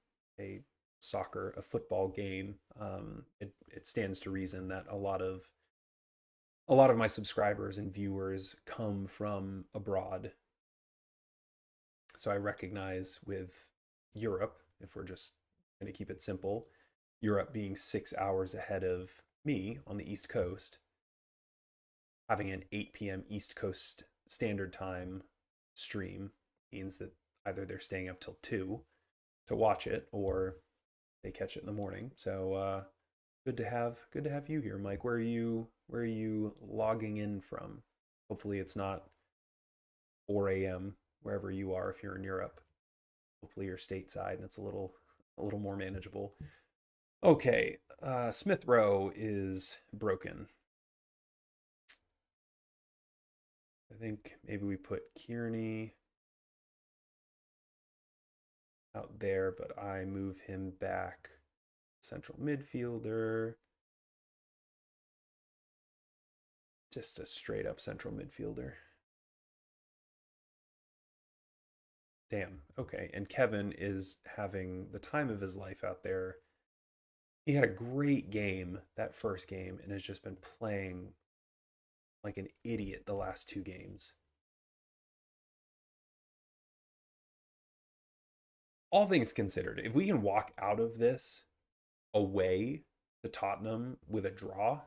football game. It stands to reason that a lot of my subscribers and viewers come from abroad. So I recognize with Europe, if we're just going to keep it simple, Europe being 6 hours ahead of me on the East Coast, having an 8 p.m. East Coast Standard Time stream means that either they're staying up till 2 to watch it, or they catch it in the morning. So good to have you here, Mike. Where are you logging in from? Hopefully it's not 4 a.m. wherever you are if you're in Europe. Hopefully you're stateside and it's a little more manageable. Okay, Smith Row is broken. I think maybe we put Kearney out there, but I move him back central midfielder. Just a straight up central midfielder. Damn, okay. And Kevin is having the time of his life out there. He had a great game that first game and has just been playing like an idiot the last 2 games. All things considered, if we can walk out of this away to Tottenham with a draw,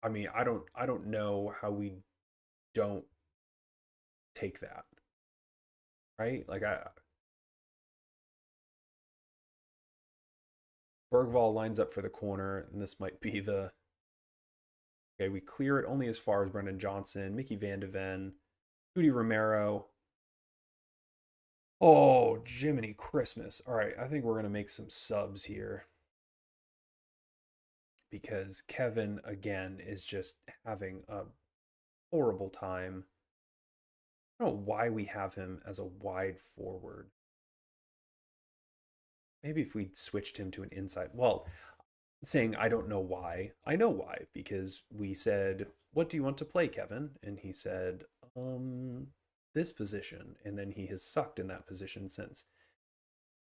I mean, I don't know how we don't take that. Right? Like Bergvall lines up for the corner, and this might be the Okay, we clear it only as far as Brendan Johnson, Mickey Van de Ven, Udi Romero. Oh, Jiminy Christmas. All right, I think we're going to make some subs here because Kevin, again, is just having a horrible time. I don't know why we have him as a wide forward. Maybe if we switched him to an inside. Well, saying I don't know why. I know why because we said, "What do you want to play, Kevin?" And he said, this position." And then he has sucked in that position since.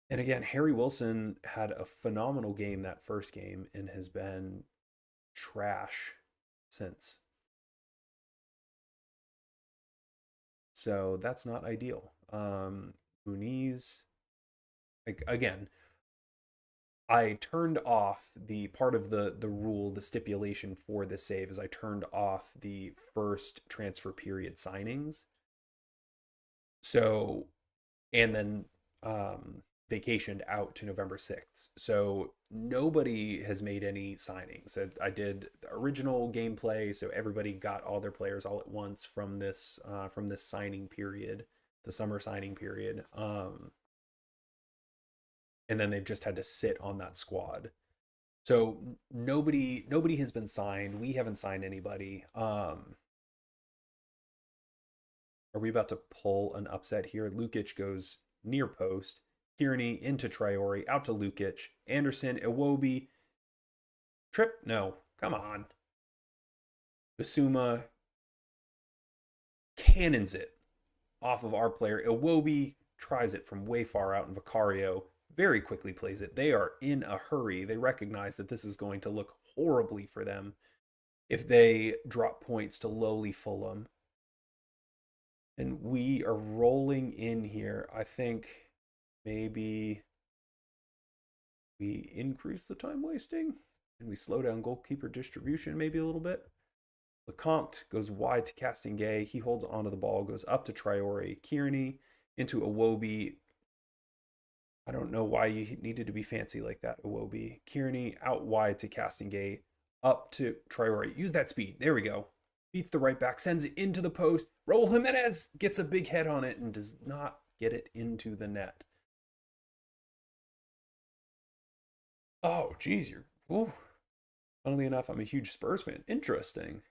And again, Harry Wilson had a phenomenal game that first game and has been trash since. So that's not ideal. Muniz, like again, I turned off the part of the rule, the stipulation for the save is I turned off the first transfer period signings. So and then vacationed out to November 6th. So nobody has made any signings. I did the original gameplay, so everybody got all their players all at once from this signing period, the summer signing period. And then they've just had to sit on that squad. So nobody has been signed. We haven't signed anybody. Are we about to pull an upset here? Lukic goes near post. Kearney into Traore, out to Lukic. Anderson, Iwobi. Trip? No. Come on. Basuma cannons it off of our player. Iwobi tries it from way far out, and Vicario very quickly plays it. They are in a hurry. They recognize that this is going to look horribly for them if they drop points to lowly Fulham. And we are rolling in here. I think maybe we increase the time wasting and we slow down goalkeeper distribution maybe a little bit. Lecomte goes wide to Castingay. He holds onto the ball, goes up to Traore. Kearney into Iwobi. I don't know why you needed to be fancy like that, Iwobi. Kearney out wide to Castingay. Up to Traore. Use that speed. There we go. Beats the right back, sends it into the post. Raul Jimenez gets a big head on it and does not get it into the net. Oh, geez, you're. Ooh. Funnily enough, I'm a huge Spurs fan. Interesting.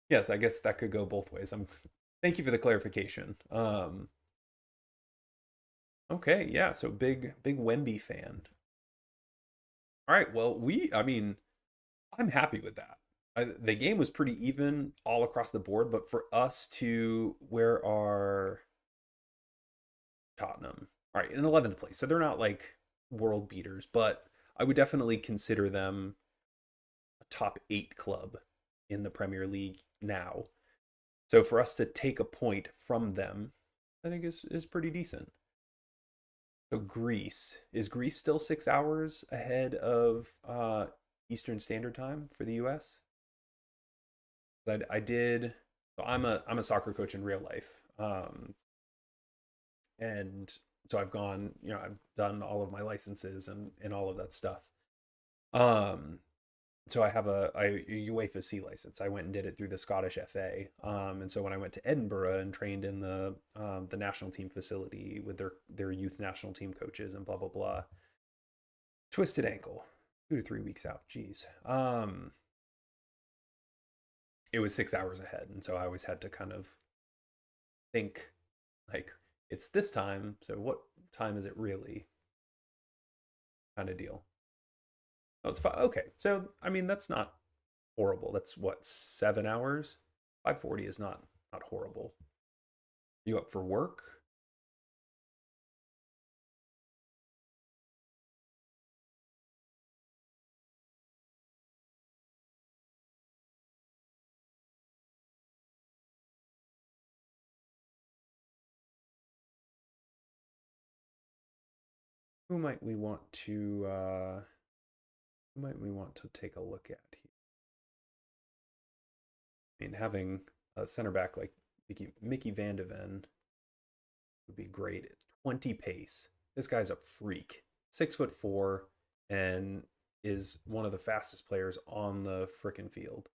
Yes, I guess that could go both ways. Thank you for the clarification. Okay, yeah, so big Wemby fan. All right, well, I mean, I'm happy with that. The game was pretty even all across the board, but for us to where are Tottenham? All right, in 11th place. So they're not like world beaters, but I would definitely consider them a top 8 club in the Premier League now. So for us to take a point from them, I think is pretty decent. So is Greece still 6 hours ahead of Eastern Standard Time for the U.S.? I did. So I'm a soccer coach in real life, and so I've gone. I've done all of my licenses and all of that stuff. Um, so I have a UEFA C license. I went and did it through the Scottish FA. And so when I went to Edinburgh and trained in the national team facility with their youth national team coaches and blah blah blah, twisted ankle, 2 to 3 weeks out. Jeez. It was 6 hours ahead, and so I always had to kind of think like it's this time. So what time is it really? Kind of deal. Oh, it's 5. Okay, so I mean that's not horrible. That's what 7 hours. 5:40 is not horrible. You up for work? Who might we want to take a look at here? I mean, having a center back like Mickey Van de Ven would be great. 20 pace. This guy's a freak. 6'4", and is one of the fastest players on the frickin' field.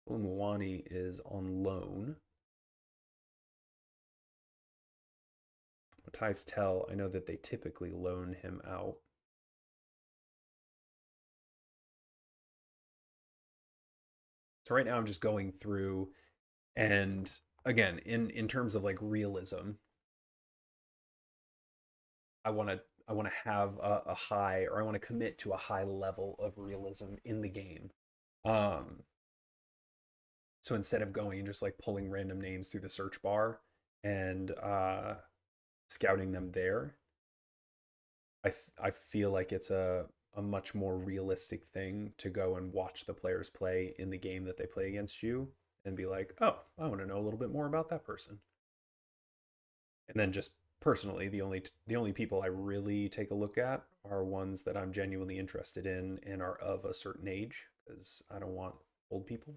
Mwani is on loan. Ties tell, I know that they typically loan him out. So right now I'm just going through, and again, in terms of like realism, I want to have a high, or I want to commit to a high level of realism in the game. Um, so instead of going and just like pulling random names through the search bar and scouting them there, I feel like it's a much more realistic thing to go and watch the players play in the game that they play against you and be like, oh, I want to know a little bit more about that person. And then just personally, the only people I really take a look at are ones that I'm genuinely interested in and are of a certain age, because I don't want old people.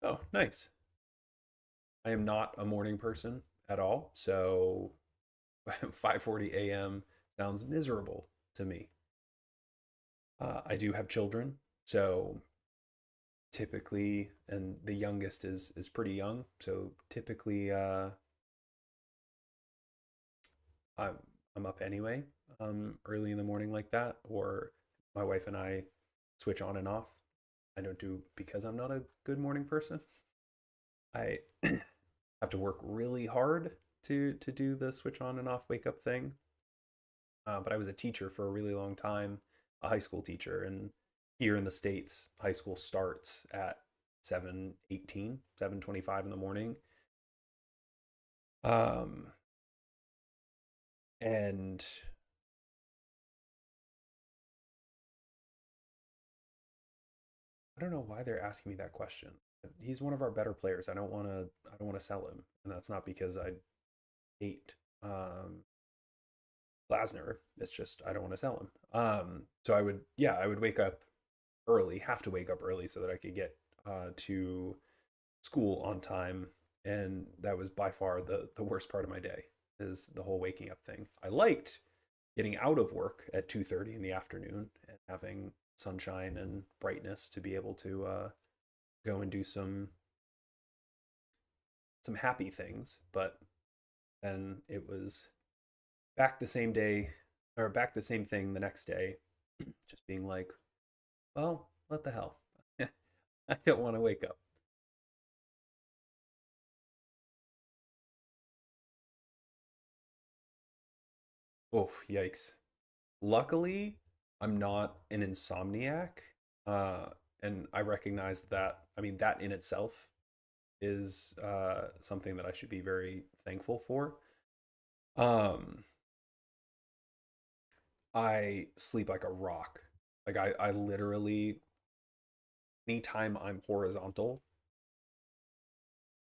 Oh, nice. I am not a morning person at all, so 5:40 a.m. sounds miserable to me. I do have children, so typically, and the youngest is pretty young, so typically I'm I'm up anyway, early in the morning like that, or my wife and I switch on and off. I don't do because I'm not a good morning person. I have to work really hard to do the switch on and off wake up thing. But I was a teacher for a really long time, a high school teacher, and here in the States, high school starts at 7:18, 7:25 in the morning. Um, and I don't know why they're asking me that question. He's one of our better players. I don't want to sell him, and that's not because I hate Glasner. It's just I don't want to sell him. So I would wake up early, have to wake up early so that I could get to school on time, and that was by far the worst part of my day is the whole waking up thing. I liked getting out of work at 2:30 in the afternoon and having sunshine and brightness to be able to go and do some happy things, but then it was back the same day, or back the same thing the next day, just being like, well, what the hell. I don't want to wake up. Oh, yikes. Luckily, I'm not an insomniac. Uh, and I recognize that, I mean, that in itself is something that I should be very thankful for. Um, I sleep like a rock. Like I literally, anytime I'm horizontal,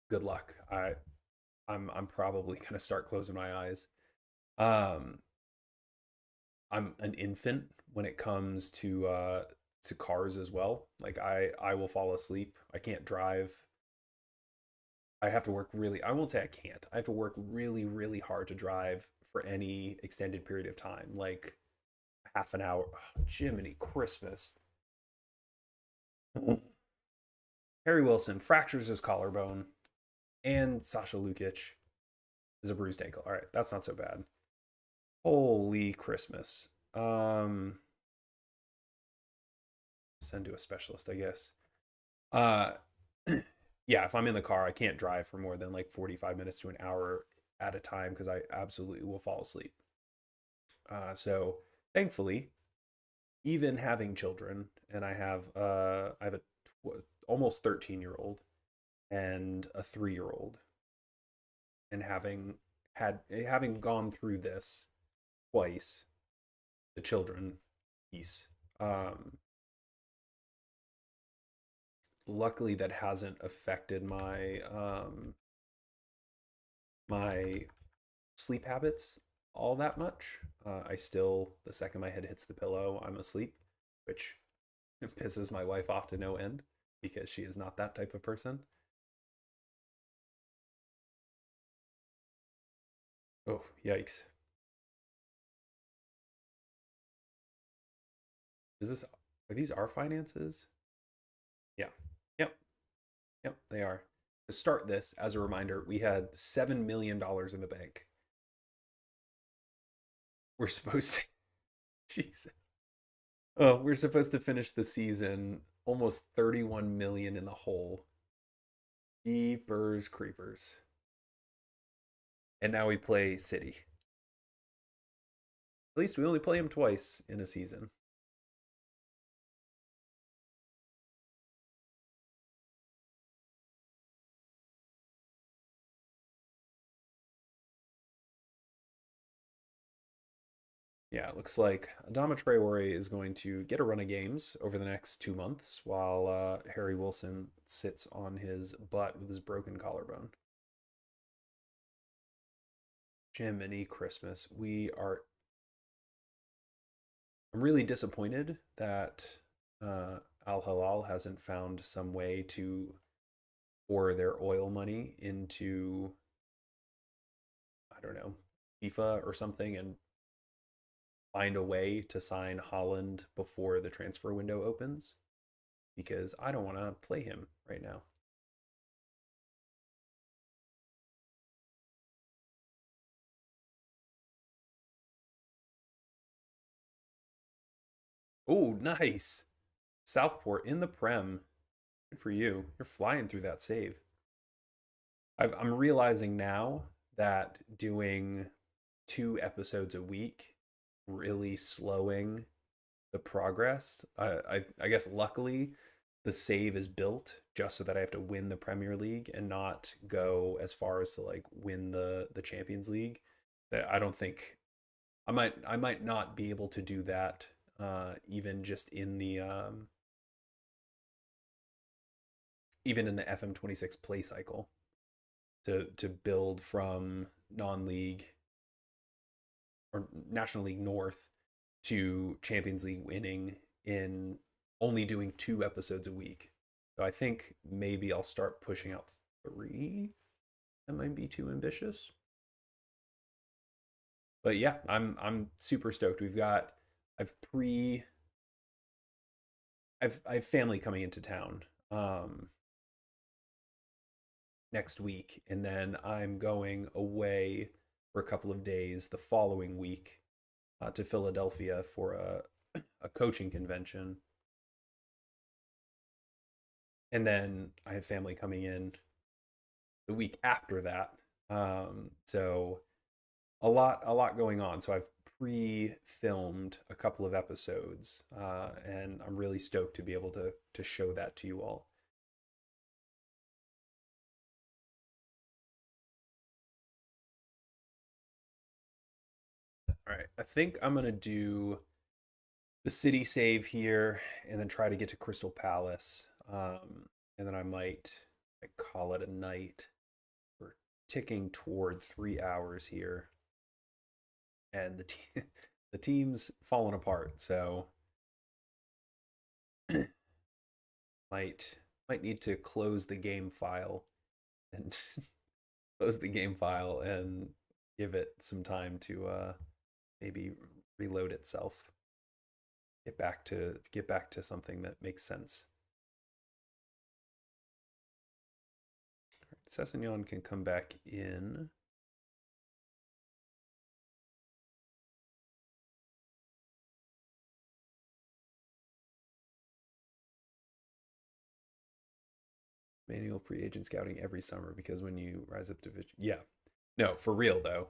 good luck. I'm probably gonna start closing my eyes. Um, I'm an infant when it comes to cars as well. Like I will fall asleep. I can't drive. I have to work really, I won't say I can't. I have to work really, really hard to drive for any extended period of time, like half an hour. Oh, Jiminy Christmas. Harry Wilson fractures his collarbone, and Sasha Lukic is a bruised ankle. All right, that's not so bad. Holy Christmas. Send to a specialist, I guess. Uh, yeah, if I'm in the car, I can't drive for more than like 45 minutes to an hour at a time because I absolutely will fall asleep. So thankfully, even having children, and I have a almost 13-year old and a 3-year old, and having gone through this twice, the children piece. Um, Luckily, that hasn't affected my sleep habits all that much. I still, the second my head hits the pillow, I'm asleep, which pisses my wife off to no end because she is not that type of person. Oh, yikes. Is this, are these our finances? Yeah. Yep. Yep, they are. To start this, as a reminder, we had $7 million in the bank. We're supposed to, Jesus. Oh, we're supposed to finish the season almost 31 million in the hole. Jeepers creepers. And now we play City. At least we only play him twice in a season. Yeah, it looks like Adama Traore is going to get a run of games over the next 2 months while Harry Wilson sits on his butt with his broken collarbone. Jiminy Christmas. I'm really disappointed that Al Hilal hasn't found some way to pour their oil money into, I don't know, FIFA or something and find a way to sign Holland before the transfer window opens because I don't want to play him right now. Oh, nice. Southport in the Prem. Good for you. You're flying through that save. I'm realizing now that doing 2 episodes a week really slowing the progress. I guess luckily the save is built just so that I have to win the Premier League and not go as far as to like win the Champions League. That I don't think I might not be able to do that even just in the even in the FM26 play cycle to build from non-league or National League North to Champions League winning in only doing 2 episodes a week. So I think maybe I'll start pushing out 3. That might be too ambitious. But yeah, I'm super stoked. I've pre I've family coming into town next week, and then I'm going away for a couple of days the following week to Philadelphia for a coaching convention. And then I have family coming in the week after that. So a lot going on. So I've pre-filmed a couple of episodes, and I'm really stoked to be able to show that to you all. All right, I think I'm gonna do the city save here, and then try to get to Crystal Palace, and then I might like, call it a night. We're ticking toward 3 hours here, and the team's falling apart. So might might need to close the game file and close the game file and give it some time to maybe reload itself. Get back to something that makes sense. Sessignon can come back in. Manual free agent scouting every summer because when you rise up division, yeah, no, for real though.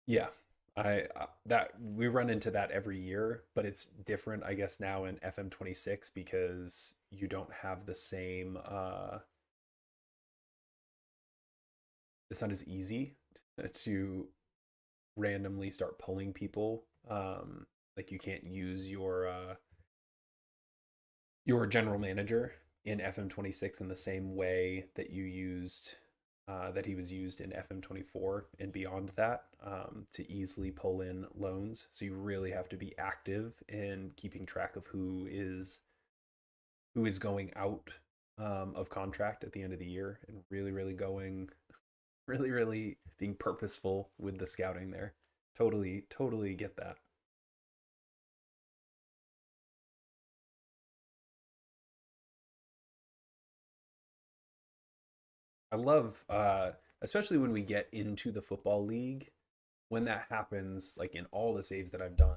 Yeah, that we run into that every year, but it's different, I guess, now in FM26 because you don't have the same. It's not as easy to randomly start pulling people. Like you can't use your general manager in FM26 in the same way that you used that he was used in FM24 and beyond that to easily pull in loans. So you really have to be active in keeping track of who is going out of contract at the end of the year and really, really going Really, really being purposeful with the scouting there. Totally, totally get that. I love, especially when we get into the football league, when that happens, like in all the saves that I've done,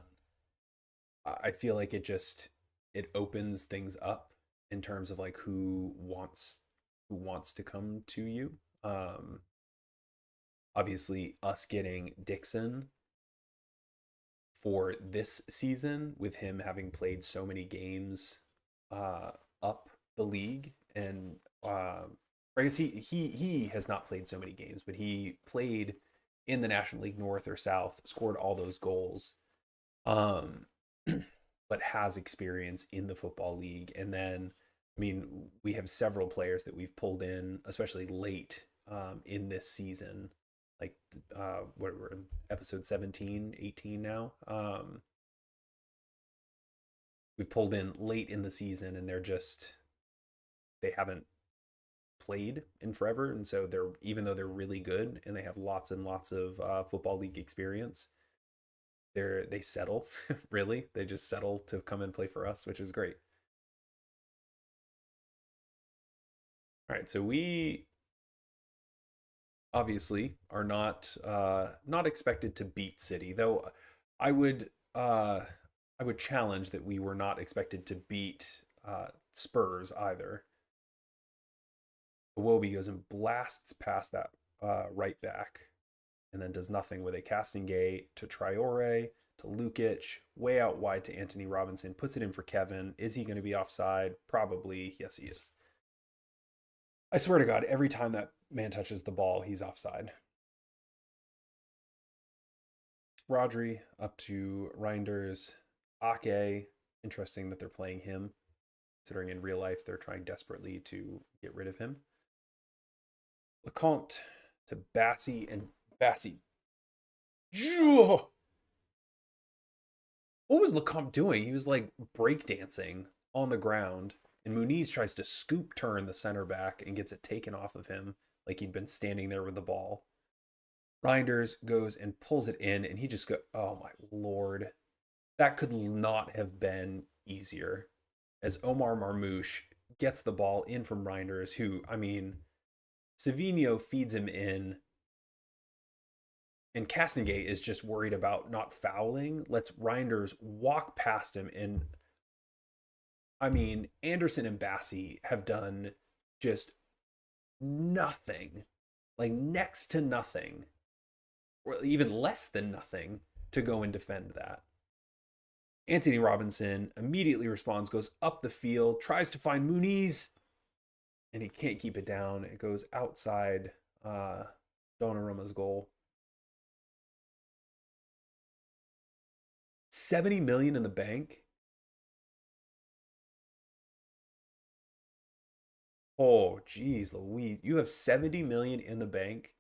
I feel like it opens things up in terms of like who wants to come to you. Um, Obviously, us getting Dixon for this season with him having played so many games uh, up the league, and I guess he has not played so many games, but he played in the National League North or South, scored all those goals, um, but has experience in the football league. And then, I mean, we have several players that we've pulled in, especially late in this season, like what we're in episode 17, 18 now. We've pulled in late in the season, and they haven't played in forever, and so they're, even though they're really good and they have lots and lots of football league experience, they settle. Really, they just settle to come and play for us, which is great. All right, so we obviously are not expected to beat City, though. I would uh, I would challenge that we were not expected to beat Spurs either. Iwobi goes and blasts past that right back, and then does nothing with a casting gate to Traore, to Lukic, way out wide to Anthony Robinson, puts it in for Kevin. Is he going to be offside? Probably. Yes, he is. I swear to God, every time that man touches the ball, he's offside. Rodri up to Reinders. Ake. Interesting that they're playing him, considering in real life they're trying desperately to get rid of him. Lecomte to Bassi, and Bassi. What was Lecomte doing? He was like breakdancing on the ground, and Muniz tries to scoop turn the center back and gets it taken off of him like he'd been standing there with the ball. Reinders goes and pulls it in, and he just go, oh my lord. That could not have been easier. As Omar Marmouche gets the ball in from Reinders, who, I mean, Savino feeds him in, and Castengate is just worried about not fouling, lets Reinders walk past him. And I mean, Anderson and Bassi have done just nothing, like next to nothing, or even less than nothing, to go and defend that. Anthony Robinson immediately responds, goes up the field, tries to find Muniz, and he can't keep it down. It goes outside Donnarumma's goal. 70 million in the bank. Oh, geez, Louise, you have 70 million in the bank,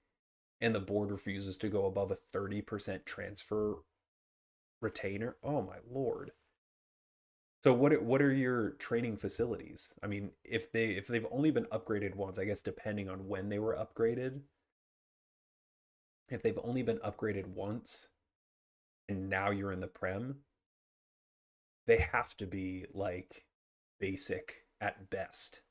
and the board refuses to go above a 30% transfer retainer. Oh my lord. So what are your training facilities? I mean, if they've only been upgraded once, I guess depending on when they were upgraded, if they've only been upgraded once and now you're in the Prem, they have to be like basic at best.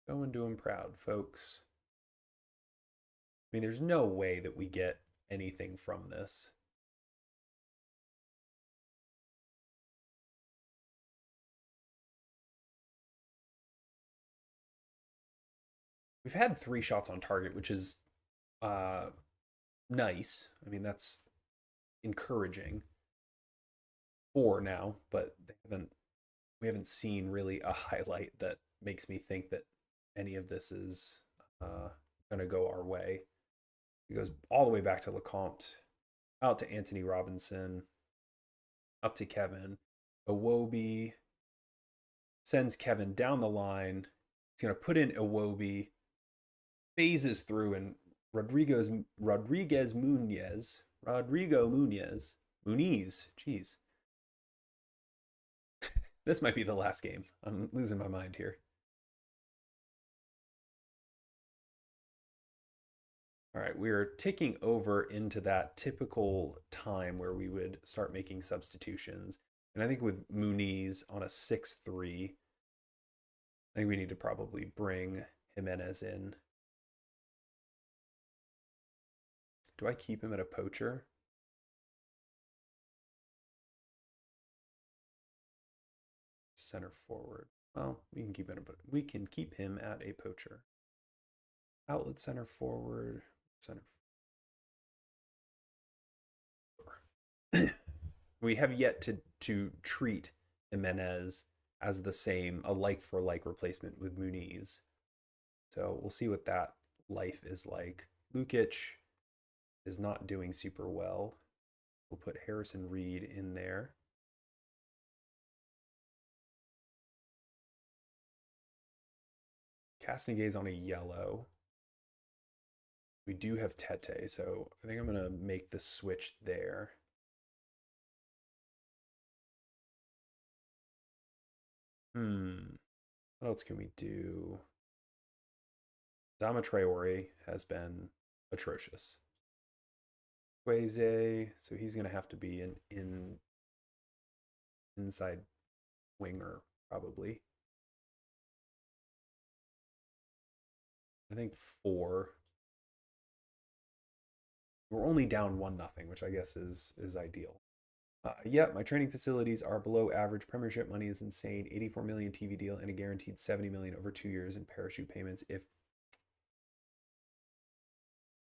Go and do them proud, folks. I mean, there's no way that we get anything from this. We've had 3 shots on target, which is uh, nice. I mean, that's encouraging. 4 now, but we haven't seen really a highlight that makes me think that any of this is uh, going to go our way. It goes all the way back to Lecomte, out to Anthony Robinson, up to Kevin. Iwobi sends Kevin down the line. He's going to put in Iwobi, phases through, and Rodrigo Muniz, jeez, This might be the last game. I'm losing my mind here. All right, we're ticking over into that typical time where we would start making substitutions. And I think with Muniz on a 6-3, I think we need to probably bring Jimenez in. Do I keep him at a poacher? Center forward. Well, we can keep him at a poacher. Outlet center forward. Center. We have yet to treat Jimenez as the same, a like for like replacement with Muniz. So we'll see what that life is like. Lukic is not doing super well. We'll put Harrison Reed in there. Castengay's on a yellow. We do have Tete, so I think I'm going to make the switch there. What else can we do? Dama Traore has been atrocious. Queze, so he's going to have to be an inside winger, probably. I think 4. We're only down 1-0, which I guess is ideal. Yeah, my training facilities are below average. Premiership money is insane. 84 million TV deal and a guaranteed 70 million over 2 years in parachute payments. If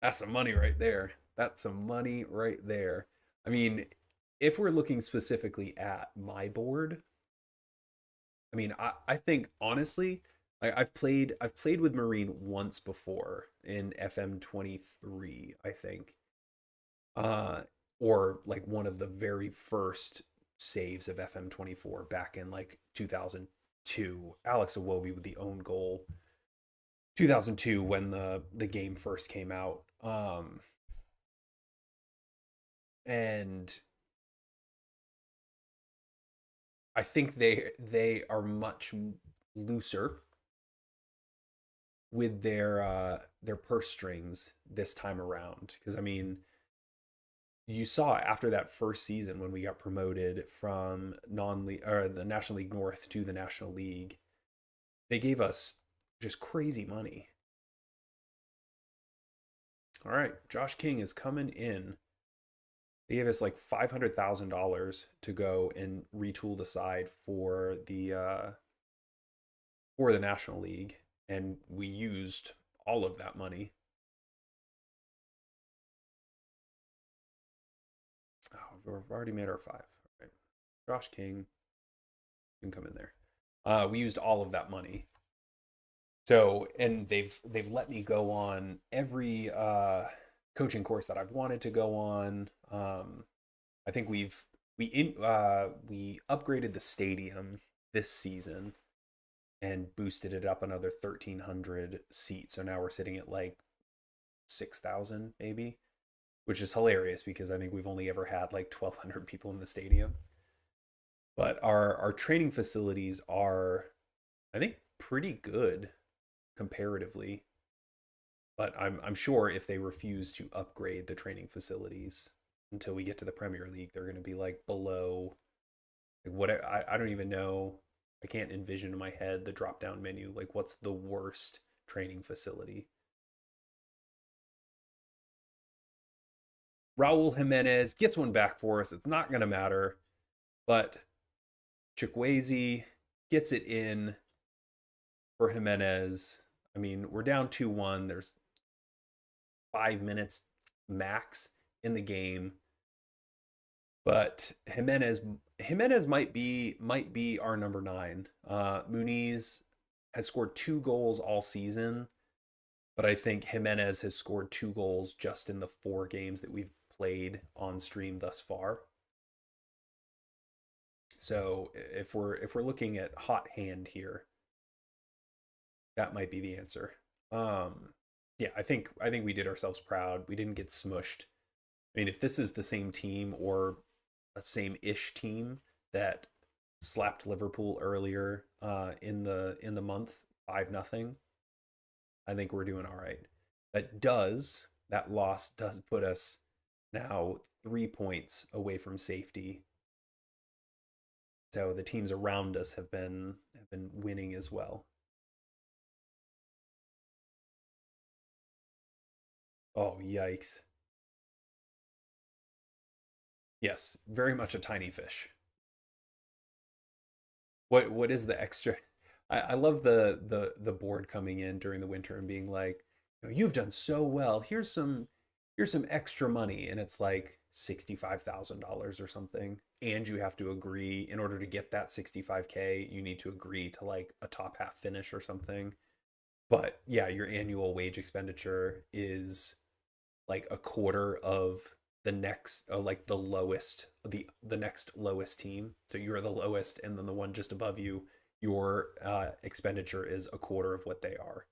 that's some money right there. That's some money right there. I mean, if we're looking specifically at my board, I mean, I think honestly, I've played with Marine once before in FM23, I think. Or like one of the very first saves of FM24 back in like 2002. Alex Iwobi with the own goal. 2002 when the game first came out. And I think they are much looser with their purse strings this time around, because I mean, you saw after that first season when we got promoted from non-league or the National League North to the National League, they gave us just crazy money. All right, Josh King is coming in. They gave us like $500,000 to go and retool the side for the National League, and we used all of that money. Oh, we've already made our 5. All right. Josh King can come in there. We used all of that money. So, and they've let me go on every coaching course that I've wanted to go on. I think we upgraded the stadium this season and boosted it up another 1,300 seats. So now we're sitting at like 6,000 maybe, which is hilarious because I think we've only ever had like 1,200 people in the stadium. But our training facilities are, I think, pretty good comparatively. But I'm sure if they refuse to upgrade the training facilities until we get to the Premier League, they're going to be like below. Like what I don't even know. I can't envision in my head the drop down menu. Like what's the worst training facility? Raul Jimenez gets one back for us. It's not going to matter. But Chukwueze gets it in for Jimenez. I mean, we're down 2-1. There's 5 minutes max in the game. But Jimenez might be our number 9. Muniz has scored 2 goals all season, but I think Jimenez has scored 2 goals just in the 4 games that we've played on stream thus far. So if we're looking at hot hand here, that might be the answer. Yeah, I think we did ourselves proud. We didn't get smushed. I mean, if this is the same team or a same-ish team that slapped Liverpool earlier in the month, 5-0. I think we're doing all right. That loss does put us now 3 points away from safety. So the teams around us have been winning as well. Oh, yikes. Yes, very much a tiny fish. What is the extra? I love the board coming in during the winter and being like, you've done so well. Here's some extra money, and it's like $65,000 or something. And you have to agree in order to get that 65K, you need to agree to like a top half finish or something. But yeah, your annual wage expenditure is like a quarter of the next like the next lowest team. So you're the lowest, and then the one just above you, your expenditure is a quarter of what they are.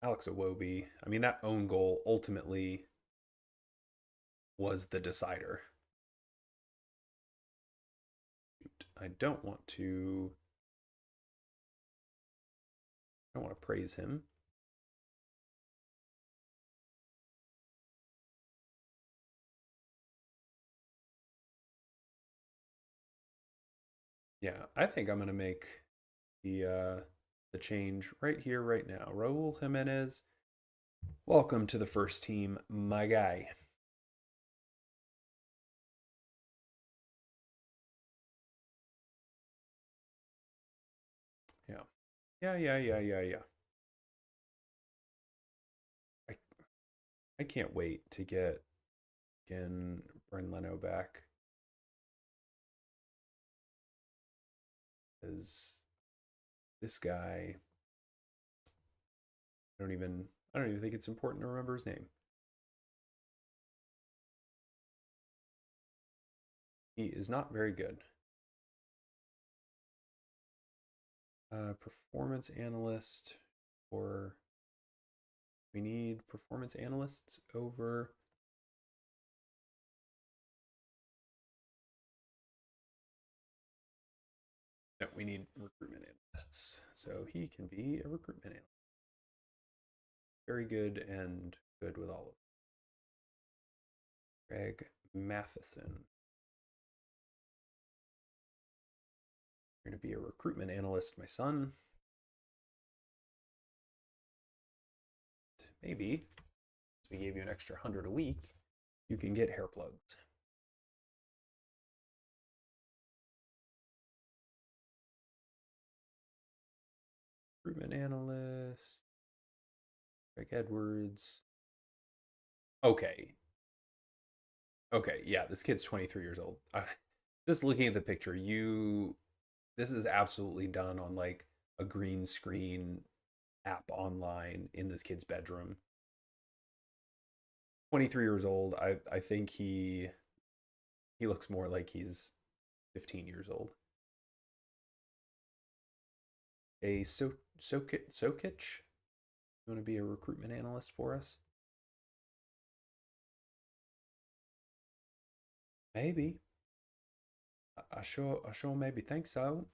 Alex Iwobi, I mean, that own goal ultimately was the decider. I don't want to praise him. Yeah, I think I'm gonna make the change right here, right now. Raul Jimenez, welcome to the first team, my guy. Yeah, yeah. I I can't wait to get again Bren Leno back, because this guy, I don't even think it's important to remember his name. He is not very good. Performance analyst, or we need performance analysts over. No, we need recruitment analysts. So he can be a recruitment analyst. Very good and good with all of them. Greg Matheson. You're going to be a recruitment analyst, my son. Maybe, we gave you an extra 100 a week, you can get hair plugs. Recruitment analyst, Greg Edwards. Okay. Okay, yeah, this kid's 23 years old. Just looking at the picture, this is absolutely done on like a green screen app online in this kid's bedroom. 23 years old. I think he looks more like he's 15 years old. A Sokic, you want to be a recruitment analyst for us? Maybe. I sure maybe think so.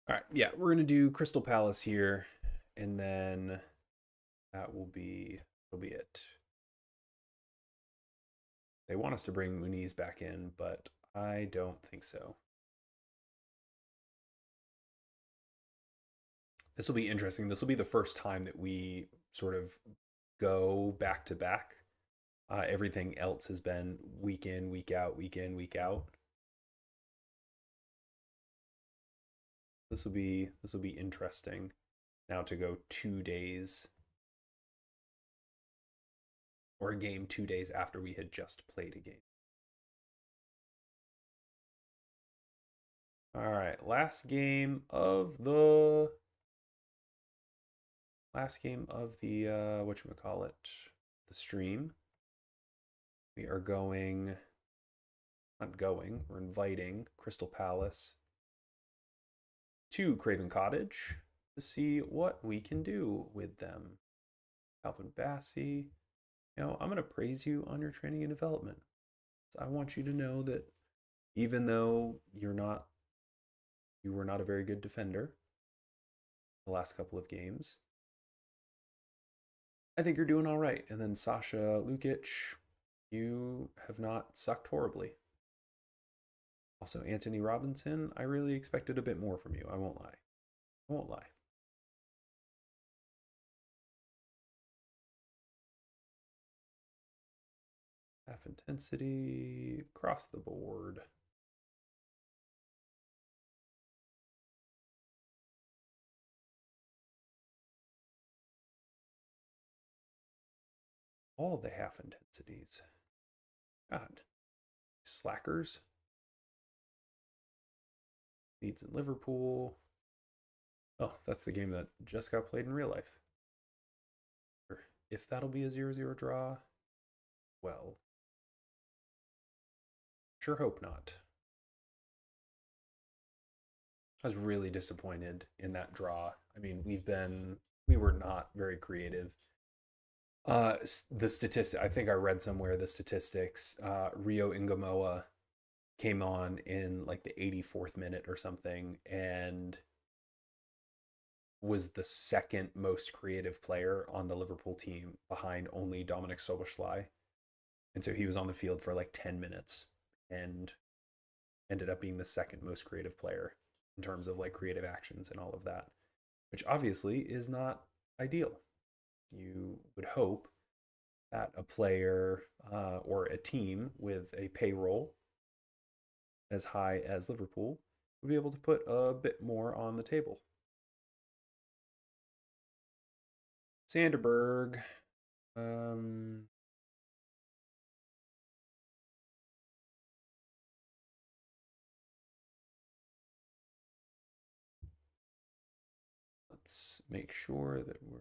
All right, yeah, we're gonna do Crystal Palace here, and then that'll be it. They want us to bring Muniz back in, but I don't think so. This will be interesting. This will be the first time that we sort of go back to back. Everything else has been week in, week out, week in, week out. This will be interesting now to go 2 days, or a game 2 days after we had just played a game. All right, last game of the whatchamacallit, the stream. We are going, not we're inviting Crystal Palace to Craven Cottage. to see what we can do with them. Calvin Bassey, I'm going to praise you on your training and development. So I want you to know that even though you were not a very good defender the last couple of games, I think you're doing all right. And then Sasha Lukic, you have not sucked horribly. Also, Anthony Robinson, I really expected a bit more from you. I won't lie. I won't lie. Half intensity across the board. All the half intensities. God. Slackers. Leeds in Liverpool. Oh, that's the game that just got played in real life. If that'll be a 0-0 draw, well, sure hope not. I was really disappointed in that draw. I mean, we were not very creative. The statistic, I think I read somewhere the statistics. Rio Ingamoa came on in like the 84th minute or something and was the second most creative player on the Liverpool team behind only Dominic Soboslai. And so he was on the field for like 10 minutes and ended up being the second most creative player in terms of like creative actions and all of that, which obviously is not ideal. You would hope that a player or a team with a payroll as high as Liverpool would be able to put a bit more on the table. Sanderberg. Let's make sure that we're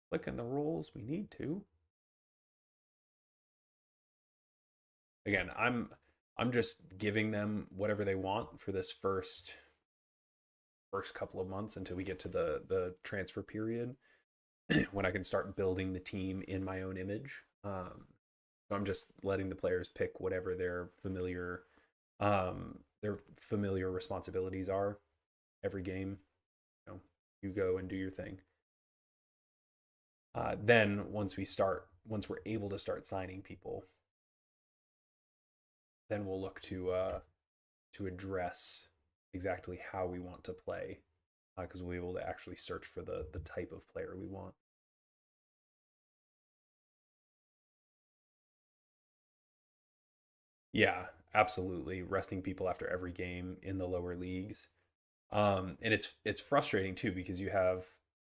clicking the roles we need to. Again, I'm just giving them whatever they want for this first couple of months until we get to the transfer period when I can start building the team in my own image. So I'm just letting the players pick whatever their familiar responsibilities are every game. You go and do your thing. Then once we're able to start signing people, then we'll look to address exactly how we want to play, because we'll be able to actually search for the type of player we want. Yeah, absolutely. Resting people after every game in the lower leagues. And it's frustrating too because you have,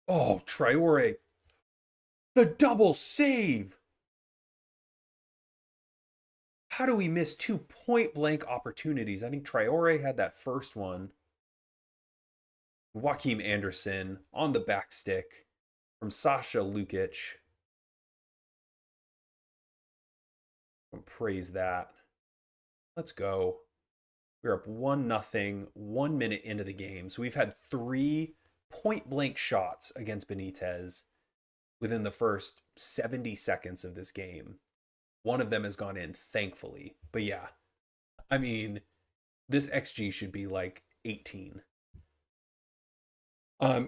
oh, Traore, the double save. How do we miss two point blank opportunities? I think Traore had that first one. Joachim Anderson on the back stick from Sasha Lukic. Praise that. Let's go. We're up 1-0, 1 minute into the game. So we've had 3 point blank shots against Benitez within the first 70 seconds of this game. One of them has gone in, thankfully. But yeah, I mean, this XG should be like 18.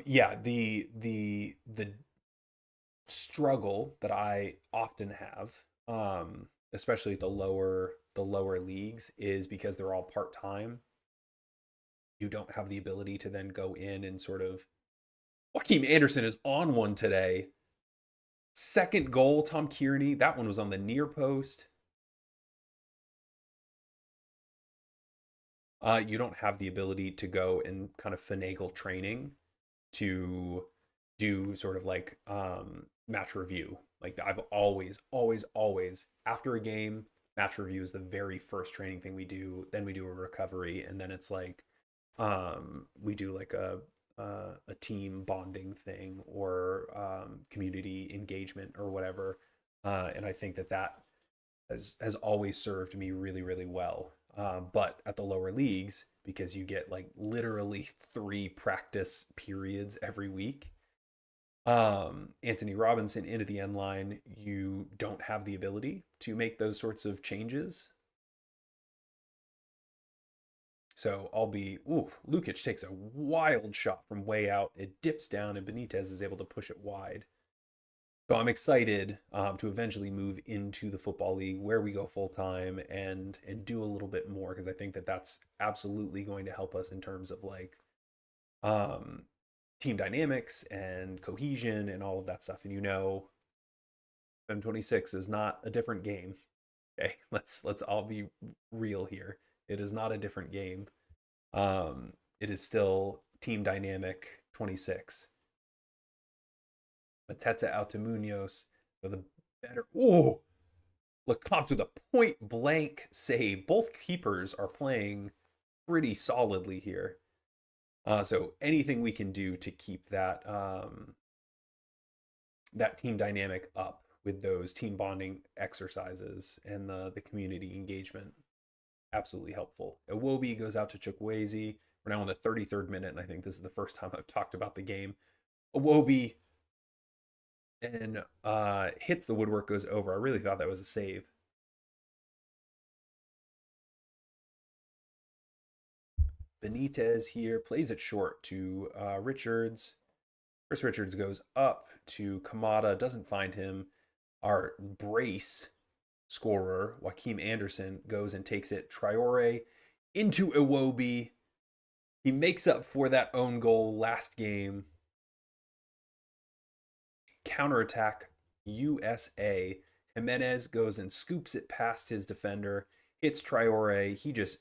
Yeah, the struggle that I often have, especially the lower leagues, is because they're all part-time. You don't have the ability to then go in and sort of, Joachim Anderson is on one today. Second goal, Tom Kearney. That one was on the near post. You don't have the ability to go and kind of finagle training to do sort of like match review. Like I've always after a game, match review is the very first training thing we do. Then we do a recovery, and then it's like we do like a team bonding thing or community engagement or whatever. And I think that has always served me really, really well. But at the lower leagues, because you get like literally 3 practice periods every week. Anthony Robinson into the end line, you don't have the ability to make those sorts of changes. So I'll be, ooh, Lukic takes a wild shot from way out. It dips down, and Benitez is able to push it wide. So I'm excited to eventually move into the football league where we go full time and do a little bit more, because I think that that's absolutely going to help us in terms of like um, team dynamics and cohesion and all of that stuff. And FM26 is not a different game. Okay, let's all be real here. It is not a different game. It is still team dynamic 26. Mateta out to Munoz. So the better. Oh, Lecomte with a point blank save. Both keepers are playing pretty solidly here. So anything we can do to keep that that team dynamic up with those team bonding exercises and the community engagement, absolutely helpful. Iwobi goes out to Chukwueze. We're now on the 33rd minute, and I think this is the first time I've talked about the game. Iwobi and hits the woodwork, goes over. I really thought that was a save. Benitez here plays it short to Richards. Chris Richards goes up to Kamada, doesn't find him. Our brace scorer, Joaquim Anderson, goes and takes it. Traore into Iwobi. He makes up for that own goal last game. Counterattack USA. Jimenez goes and scoops it past his defender, hits Traore. He just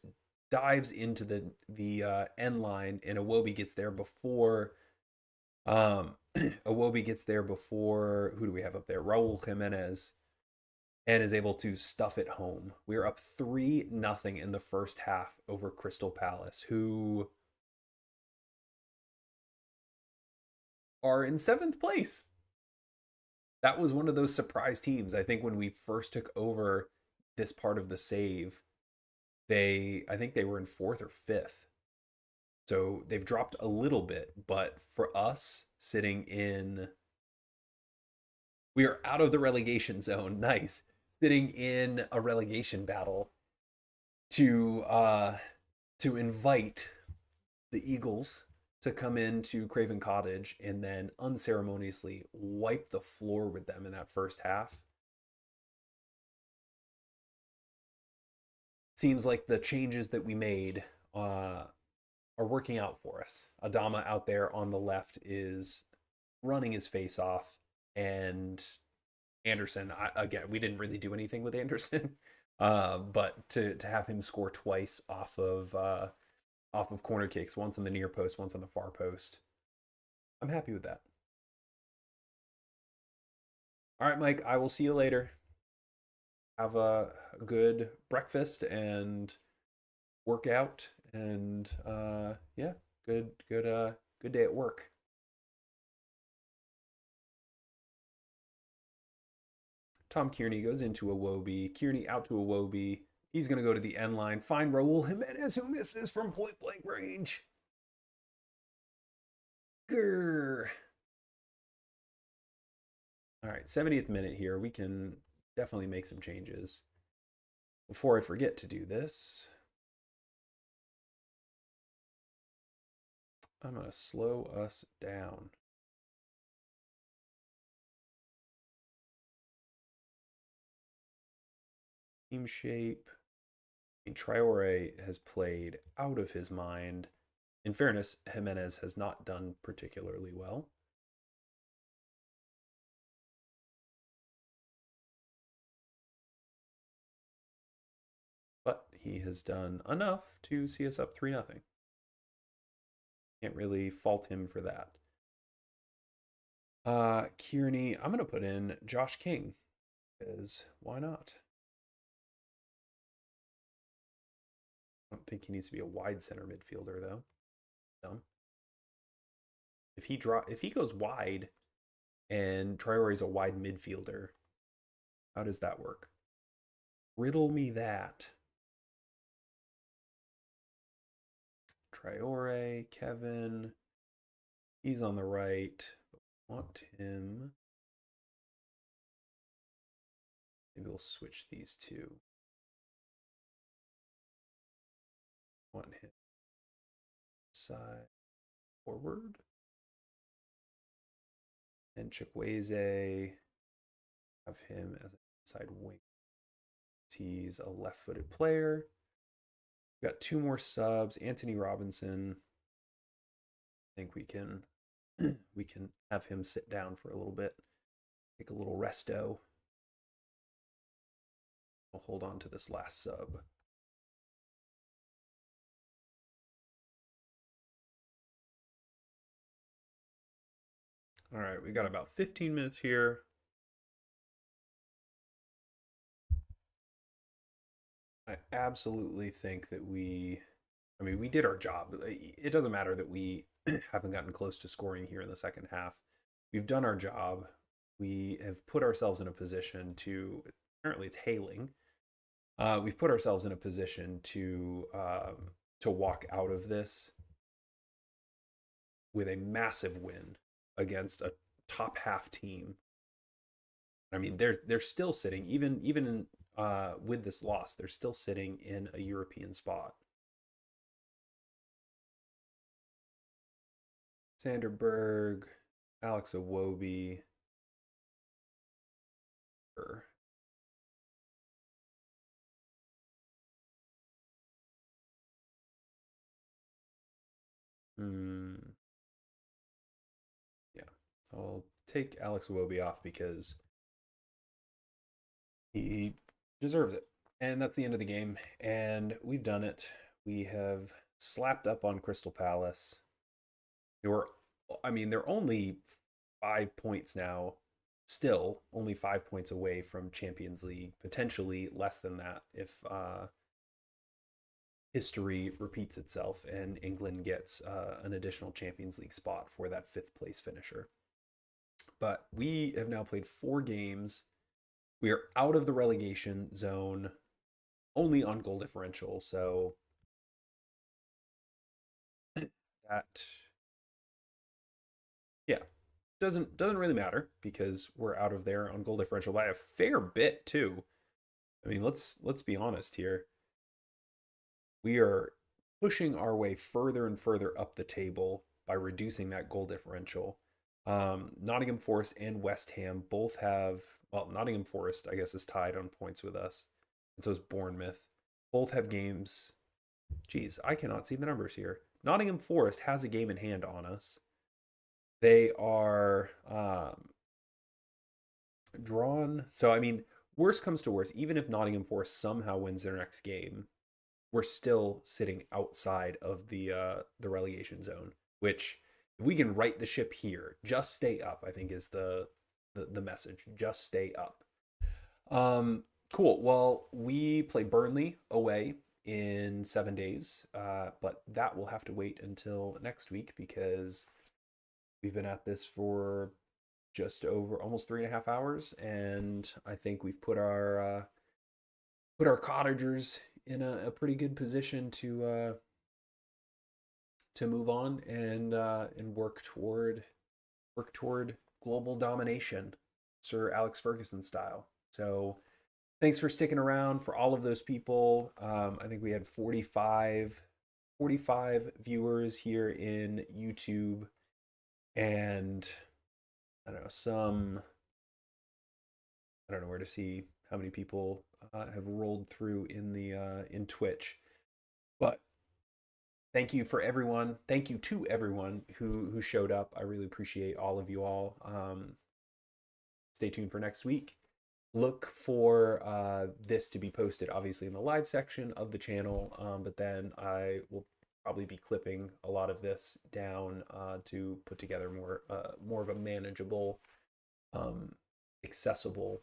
dives into the end line, and Iwobi gets there before Iwobi gets there before, who do we have up there? Raul Jimenez, and is able to stuff it home. We're up 3-0 in the first half over Crystal Palace, who are in 7th place. That was one of those surprise teams. I think when we first took over this part of the save, I think they were in 4th or 5th. So they've dropped a little bit, but for us we are out of the relegation zone. Nice. Sitting in a relegation battle to invite the Eagles to come into Craven Cottage and then unceremoniously wipe the floor with them in that first half. Seems like the changes that we made are working out for us. Adama out there on the left is running his face off, and Anderson, again, we didn't really do anything with Anderson, but to have him score twice off of corner kicks, once on the near post, once on the far post, I'm happy with that. All right, Mike, I will see you later. Have a good breakfast and workout, and yeah, good day at work. Tom Kearney goes into Iwobi. Kearney out to Iwobi. He's going to go to the end line. Find Raul Jimenez, who misses from point blank range. Grr. All right, 70th minute here. We can definitely make some changes. Before I forget to do this, I'm going to slow us down. Team shape. I mean, Traore has played out of his mind. In fairness, Jimenez has not done particularly well. But he has done enough to see us up 3-0. Can't really fault him for that. Kearney, I'm going to put in Josh King, because why not? I don't think he needs to be a wide center midfielder, though. Dumb. If he goes wide and Traore is a wide midfielder, how does that work? Riddle me that. Traore, Kevin. He's on the right. Want him. Maybe we'll switch these two. Want him side forward. And Chukwueze, have him as an inside wing. He's a left-footed player. We've got two more subs. Anthony Robinson. I think we can have him sit down for a little bit. Take a little resto. We'll hold on to this last sub. All right, we got about 15 minutes here. I absolutely think that we did our job. It doesn't matter that we haven't gotten close to scoring here in the second half. We've done our job. We have put ourselves in a position to, apparently it's hailing. We've put ourselves in a position to walk out of this with a massive win against a top half team. I mean, they're still sitting, even in, with this loss, they're still sitting in a European spot. Sander Berg, Alex Iwobi. Yeah, I'll take Alex Iwobi off because he deserves it. And that's the end of the game. And we've done it. We have slapped up on Crystal Palace. They're only 5 points now. Still only 5 points away from Champions League. Potentially less than that if history repeats itself and England gets an additional Champions League spot for that 5th place finisher. But we have now played 4 games. We are out of the relegation zone only on goal differential. So that, yeah, doesn't really matter because we're out of there on goal differential by a fair bit too. I mean, let's be honest here. We are pushing our way further and further up the table by reducing that goal differential. Nottingham Forest and West Ham both have, well, Nottingham Forest, I guess, is tied on points with us. And so is Bournemouth. Both have games. Geez, I cannot see the numbers here. Nottingham Forest has a game in hand on us. They are drawn. So, I mean, worst comes to worst, even if Nottingham Forest somehow wins their next game, we're still sitting outside of the relegation zone, which if we can right the ship here, just stay up, I think is the message. Just stay up. Cool. Well, we play Burnley away in 7 days, but that will have to wait until next week because we've been at this for just over almost 3.5 hours, and I think we've put our cottagers in a pretty good position to move on and work toward global domination, Sir Alex Ferguson style. So thanks for sticking around for all of those people. I think we had 45 viewers here in YouTube, and I don't know, I don't know where to see how many people have rolled through in Twitch, but thank you for everyone. Thank you to everyone who showed up. I really appreciate all of you all. Stay tuned for next week. Look for this to be posted, obviously, in the live section of the channel, but then I will probably be clipping a lot of this down to put together more of a manageable, accessible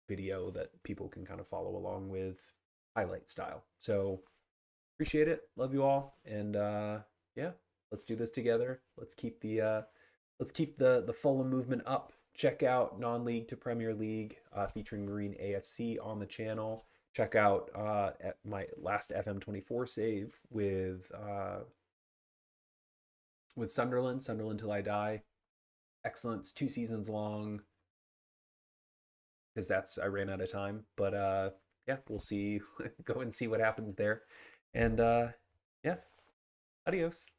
video that people can kind of follow along with, highlight style. So appreciate it. Love you all. And yeah, let's do this together. Let's keep the Fulham movement up. Check out Non-League to Premier League featuring Marine AFC on the channel. Check out at my last FM24 save with with Sunderland Till I Die. Excellent. It's 2 seasons long because that's I ran out of time. But yeah, we'll see. Go and see what happens there. And yeah, adios.